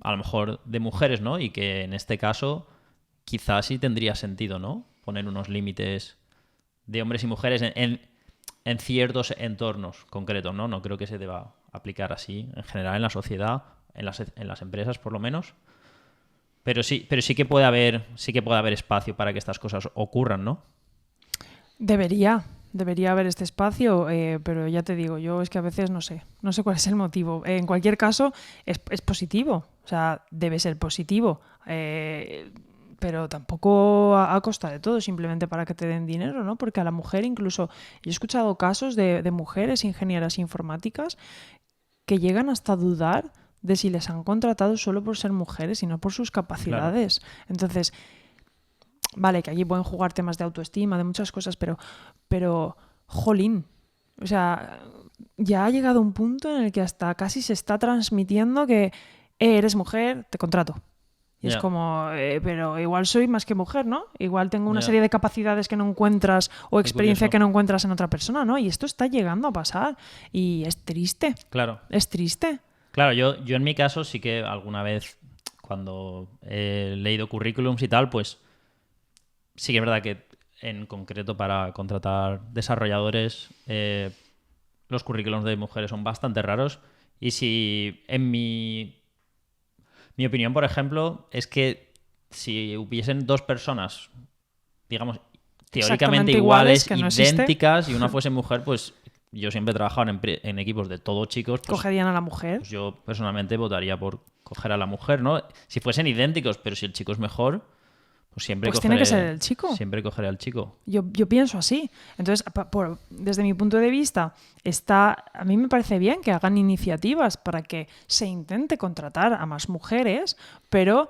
a lo mejor de mujeres, ¿no? Y que en este caso quizás sí tendría sentido, ¿no? Poner unos límites de hombres y mujeres en ciertos entornos concretos, ¿no? No creo que se deba aplicar así en general en la sociedad, en las empresas por lo menos. Pero sí que puede haber espacio para que estas cosas ocurran, ¿no? Debería haber este espacio, pero ya te digo, yo es que a veces no sé cuál es el motivo. En cualquier caso, es positivo, o sea, debe ser positivo, pero tampoco a costa de todo, simplemente para que te den dinero, ¿no? Porque a la mujer incluso, yo he escuchado casos de mujeres ingenieras informáticas que llegan hasta dudar de si les han contratado solo por ser mujeres y no por sus capacidades. Claro. Entonces... Vale, que allí pueden jugar temas de autoestima, de muchas cosas, pero jolín. O sea, ya ha llegado un punto en el que hasta casi se está transmitiendo que eres mujer, te contrato. Y es como, pero igual soy más que mujer, ¿no? Igual tengo una serie de capacidades que no encuentras o experiencia que no encuentras en otra persona, ¿no? Y esto está llegando a pasar y es triste. Claro. Es triste. Claro, yo en mi caso sí que alguna vez cuando he leído currículums y tal, pues sí que es verdad que en concreto para contratar desarrolladores los currículums de mujeres son bastante raros y si en mi opinión, por ejemplo, es que si hubiesen dos personas, digamos, teóricamente iguales, que no idénticas y una fuese mujer, pues yo siempre he trabajado en equipos de todo chicos. Pues, ¿cogerían a la mujer? Pues yo personalmente votaría por coger a la mujer, ¿no? Si fuesen idénticos, pero si el chico es mejor... Pues siempre tiene que ser el chico. Siempre cogeré al chico. Yo pienso así. Entonces, desde mi punto de vista, a mí me parece bien que hagan iniciativas para que se intente contratar a más mujeres, pero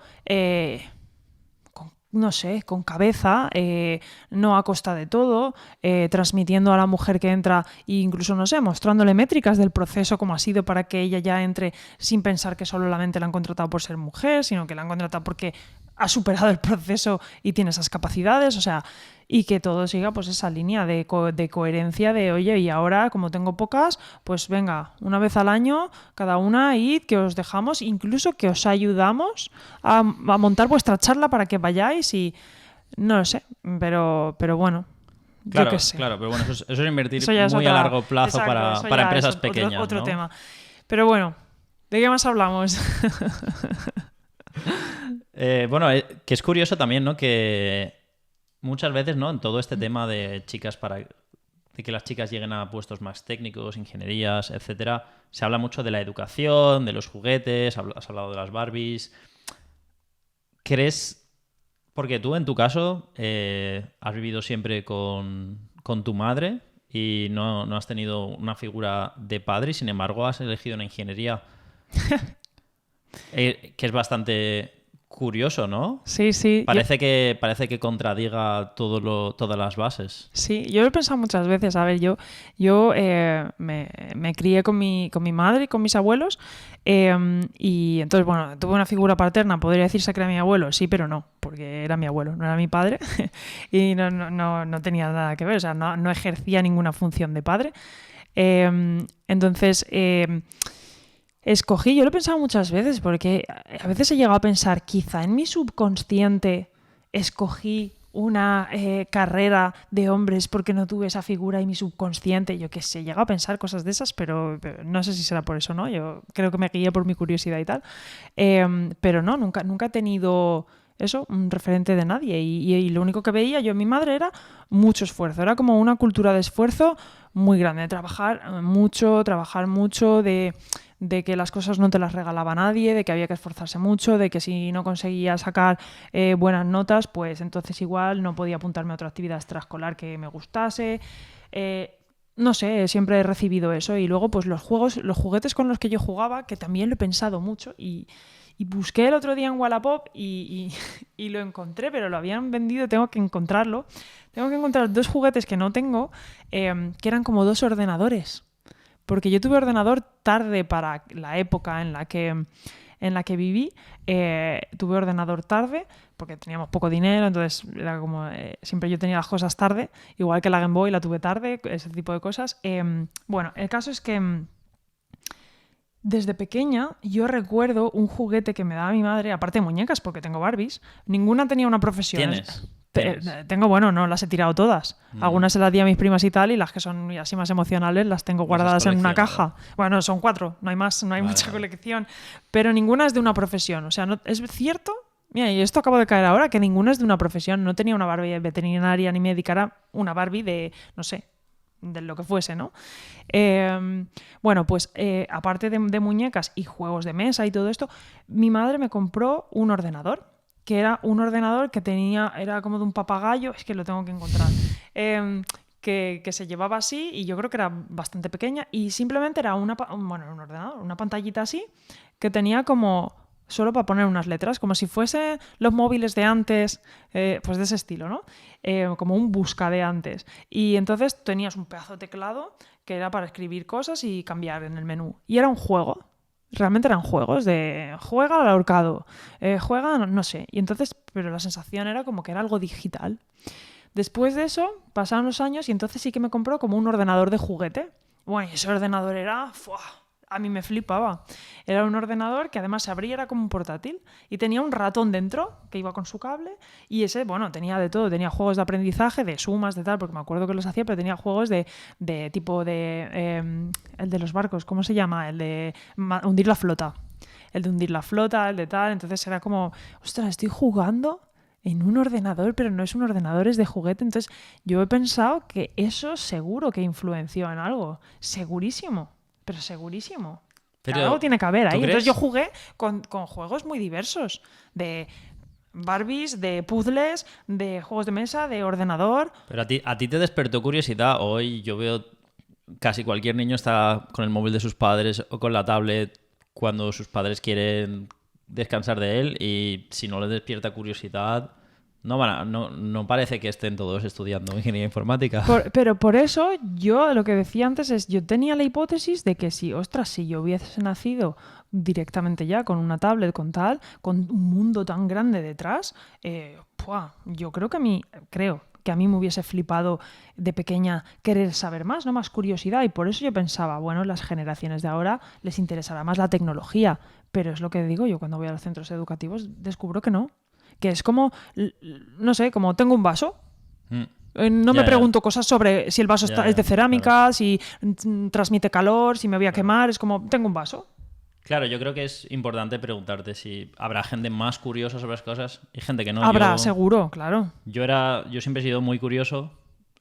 con cabeza, no a costa de todo, transmitiendo a la mujer que entra e incluso, mostrándole métricas del proceso, como ha sido para que ella ya entre sin pensar que solamente la han contratado por ser mujer, sino que la han contratado porque has superado el proceso y tienes esas capacidades, o sea, y que todo siga pues esa línea de coherencia de, oye, y ahora como tengo pocas, pues venga, una vez al año, cada una, id, que os dejamos, incluso que os ayudamos a montar vuestra charla para que vayáis y no lo sé, pero bueno. Claro, yo qué sé. claro, pero bueno, eso es invertir Eso ya es muy otra... a largo plazo Exacto, para empresas es pequeñas, otro ¿no? tema. Pero bueno, ¿de qué más hablamos? Bueno, que es curioso también, ¿no? Que muchas veces, ¿no? En todo este tema de chicas de que las chicas lleguen a puestos más técnicos, ingenierías, etcétera, se habla mucho de la educación, de los juguetes, has hablado de las Barbies. ¿Crees? Porque tú, en tu caso, has vivido siempre con tu madre y no has tenido una figura de padre y, sin embargo, has elegido una ingeniería que es bastante curioso, ¿no? Sí, sí. Parece que contradiga todas las bases. Sí, yo lo he pensado muchas veces. A ver, yo me crié con mi madre y con mis abuelos y entonces, bueno, tuve una figura paterna, podría decirse que era mi abuelo, sí, pero no, porque era mi abuelo, no era mi padre y no tenía nada que ver, o sea, no ejercía ninguna función de padre. Entonces, yo lo he pensado muchas veces porque a veces he llegado a pensar, quizá en mi subconsciente escogí una carrera de hombres porque no tuve esa figura y mi subconsciente, yo qué sé, he llegado a pensar cosas de esas, pero no sé si será por eso, ¿no? Yo creo que me guié por mi curiosidad y tal. Pero no, nunca he tenido eso, un referente de nadie. Y lo único que veía yo en mi madre era mucho esfuerzo. Era como una cultura de esfuerzo muy grande, de trabajar mucho, de que las cosas no te las regalaba nadie, de que había que esforzarse mucho, de que si no conseguía sacar buenas notas, pues entonces igual no podía apuntarme a otra actividad extraescolar que me gustase. No sé, siempre he recibido eso. Y luego, pues los juguetes con los que yo jugaba, que también lo he pensado mucho y busqué el otro día en Wallapop y lo encontré, pero lo habían vendido, tengo que encontrarlo. Tengo que encontrar 2 juguetes que no tengo, que eran como 2 ordenadores. Porque yo tuve ordenador tarde para la época en la que viví. Tuve ordenador tarde porque teníamos poco dinero, entonces era como siempre yo tenía las cosas tarde, igual que la Game Boy la tuve tarde, ese tipo de cosas. Bueno, el caso es que desde pequeña yo recuerdo un juguete que me daba mi madre, aparte de muñecas, porque tengo Barbies, ninguna tenía una profesión. ¿Tienes? Tengo, bueno, no las he tirado todas. Algunas se las di a mis primas y tal, y las que son así más emocionales las tengo guardadas en una caja. Bueno, son 4, no hay más, no hay mucha colección. Pero ninguna es de una profesión. O sea, es cierto, mira, y esto acabo de caer ahora, que ninguna es de una profesión. No tenía una Barbie veterinaria ni médica, era una Barbie de, no sé, de lo que fuese, ¿no? Bueno, pues aparte de muñecas y juegos de mesa y todo esto, mi madre me compró un ordenador, que era un ordenador que era como de un papagayo, es que lo tengo que encontrar, que se llevaba así y yo creo que era bastante pequeña y simplemente era un ordenador, una pantallita así, que tenía como solo para poner unas letras, como si fuesen los móviles de antes, pues de ese estilo, ¿no? Como un busca de antes. Y entonces tenías un pedazo de teclado que era para escribir cosas y cambiar en el menú. Y era un juego. Realmente eran juegos de juega al ahorcado, juega, no sé. Y entonces, pero la sensación era como que era algo digital. Después de eso, pasaron los años y entonces sí que me compró como un ordenador de juguete. Bueno, y ese ordenador era... A mí me flipaba. Era un ordenador que además se abría, era como un portátil y tenía un ratón dentro que iba con su cable y ese, bueno, tenía de todo. Tenía juegos de aprendizaje, de sumas, de tal, porque me acuerdo que los hacía, pero tenía juegos de tipo de... el de los barcos, ¿cómo se llama? El de hundir la flota. El de hundir la flota, el de tal. Entonces era como, ostras, estoy jugando en un ordenador, pero no es un ordenador, es de juguete. Entonces yo he pensado que eso seguro que influenció en algo. Segurísimo. Pero segurísimo. Pero algo tiene que haber ahí. Entonces yo jugué con juegos muy diversos. De Barbies, de puzzles, de juegos de mesa, de ordenador. Pero a ti te despertó curiosidad. Hoy yo veo casi cualquier niño está con el móvil de sus padres o con la tablet cuando sus padres quieren descansar de él y si no les despierta curiosidad, No parece que estén todos estudiando ingeniería informática. Pero por eso yo lo que decía antes es, yo tenía la hipótesis de que si yo hubiese nacido directamente ya con una tablet, con un mundo tan grande detrás, yo creo que a mí me hubiese flipado de pequeña querer saber más, ¿no? Más curiosidad. Y por eso yo pensaba, bueno, las generaciones de ahora les interesará más la tecnología. Pero es lo que digo, yo cuando voy a los centros educativos descubro que no. Que es como, no sé, como tengo un vaso. No me pregunto cosas sobre si el vaso es de cerámica, claro, si transmite calor, si me voy a quemar. Es como, tengo un vaso. Claro, yo creo que es importante preguntarte si habrá gente más curiosa sobre las cosas y gente que no. Habrá, seguro, claro. Yo siempre he sido muy curioso,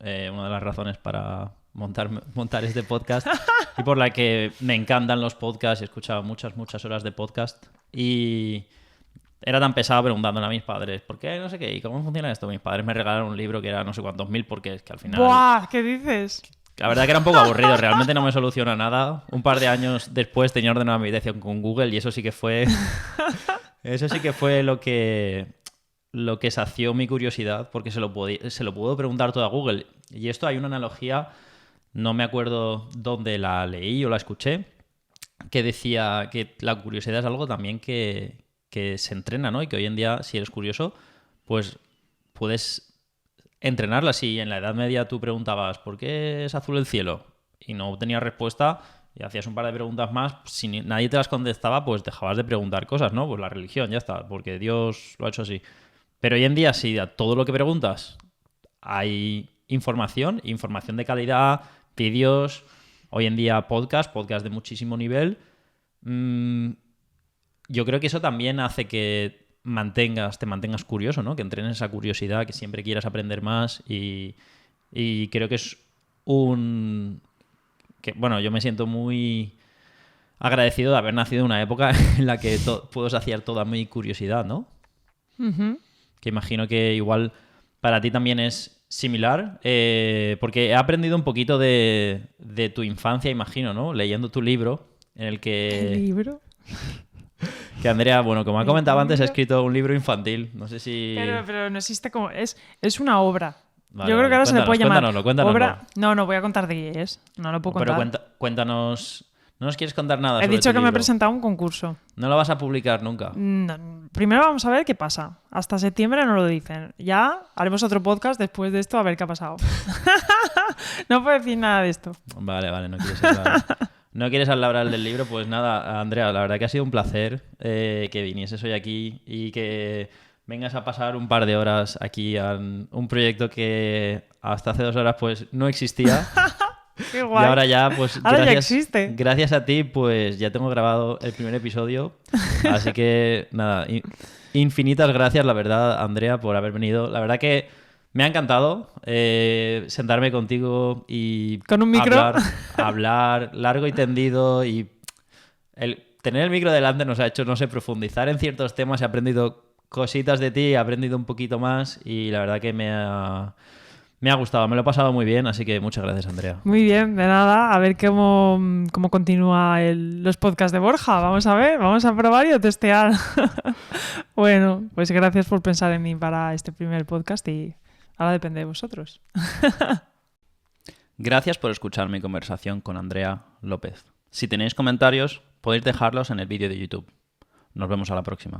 una de las razones para montar este podcast y por la que me encantan los podcasts. He escuchado muchas horas de podcast y era tan pesado preguntándole a mis padres ¿por qué no sé qué? ¿Y cómo funciona esto? Mis padres me regalaron un libro que era no sé cuántos mil porque es que al final... ¡Buah! ¿Qué dices? La verdad que era un poco aburrido, realmente no me soluciona nada. Un par de años después tenía ordenado mi habitación con Google y eso sí que fue lo que sació mi curiosidad, porque se lo puedo preguntar todo a Google. Y esto hay una analogía, no me acuerdo dónde la leí o la escuché, que decía que la curiosidad es algo también que se entrena, ¿no? Y que hoy en día, si eres curioso, pues puedes entrenarla. Si en la Edad Media tú preguntabas ¿por qué es azul el cielo? Y no obtenías respuesta y hacías un par de preguntas más, si nadie te las contestaba, pues dejabas de preguntar cosas, ¿no? Pues la religión, ya está, porque Dios lo ha hecho así. Pero hoy en día, si a todo lo que preguntas hay información de calidad, vídeos, hoy en día podcast de muchísimo nivel, yo creo que eso también hace que te mantengas curioso, ¿no? Que entrenes esa curiosidad, que siempre quieras aprender más y creo que es bueno, yo me siento muy agradecido de haber nacido en una época en la que puedo saciar toda mi curiosidad, ¿no? Uh-huh. Que imagino que igual para ti también es similar, porque he aprendido un poquito de tu infancia, imagino, ¿no? Leyendo tu libro, en el que... ¿El libro? Que Andrea, bueno, como ha comentado antes, ha escrito un libro infantil. No sé si... Pero no existe como... Es una obra. Vale, yo creo que ahora se le puede llamar cuéntanoslo. obra... No voy a contar de qué es. No lo puedo contar. Pero cuéntanos... No nos quieres contar nada He sobre dicho tu que me he libro. presentado a un concurso. No lo vas a publicar nunca. No, primero vamos a ver qué pasa. Hasta septiembre no lo dicen. Ya haremos otro podcast después de esto a ver qué ha pasado. No puedo decir nada de esto. Vale, no quieres hablar. ¿No quieres hablar del libro? Pues nada, Andrea, la verdad que ha sido un placer que vinieses hoy aquí y que vengas a pasar un par de horas aquí a un proyecto que hasta hace 2 horas pues no existía. Qué guay. Y ahora ya, pues ahora ya existe. Gracias a ti, pues ya tengo grabado el primer episodio. Así que nada, infinitas gracias, la verdad, Andrea, por haber venido. La verdad que me ha encantado sentarme contigo y ¿con un micro? hablar largo y tendido, y tener el micro delante nos ha hecho, no sé, profundizar en ciertos temas. He aprendido cositas de ti, he aprendido un poquito más y la verdad que me ha gustado, me lo he pasado muy bien, así que muchas gracias, Andrea. Muy bien, de nada, a ver cómo continúan los podcasts de Borja. Vamos a ver, vamos a probar y a testear. Bueno, pues gracias por pensar en mí para este primer podcast y ahora depende de vosotros. Gracias por escuchar mi conversación con Andrea López. Si tenéis comentarios, podéis dejarlos en el vídeo de YouTube. Nos vemos a la próxima.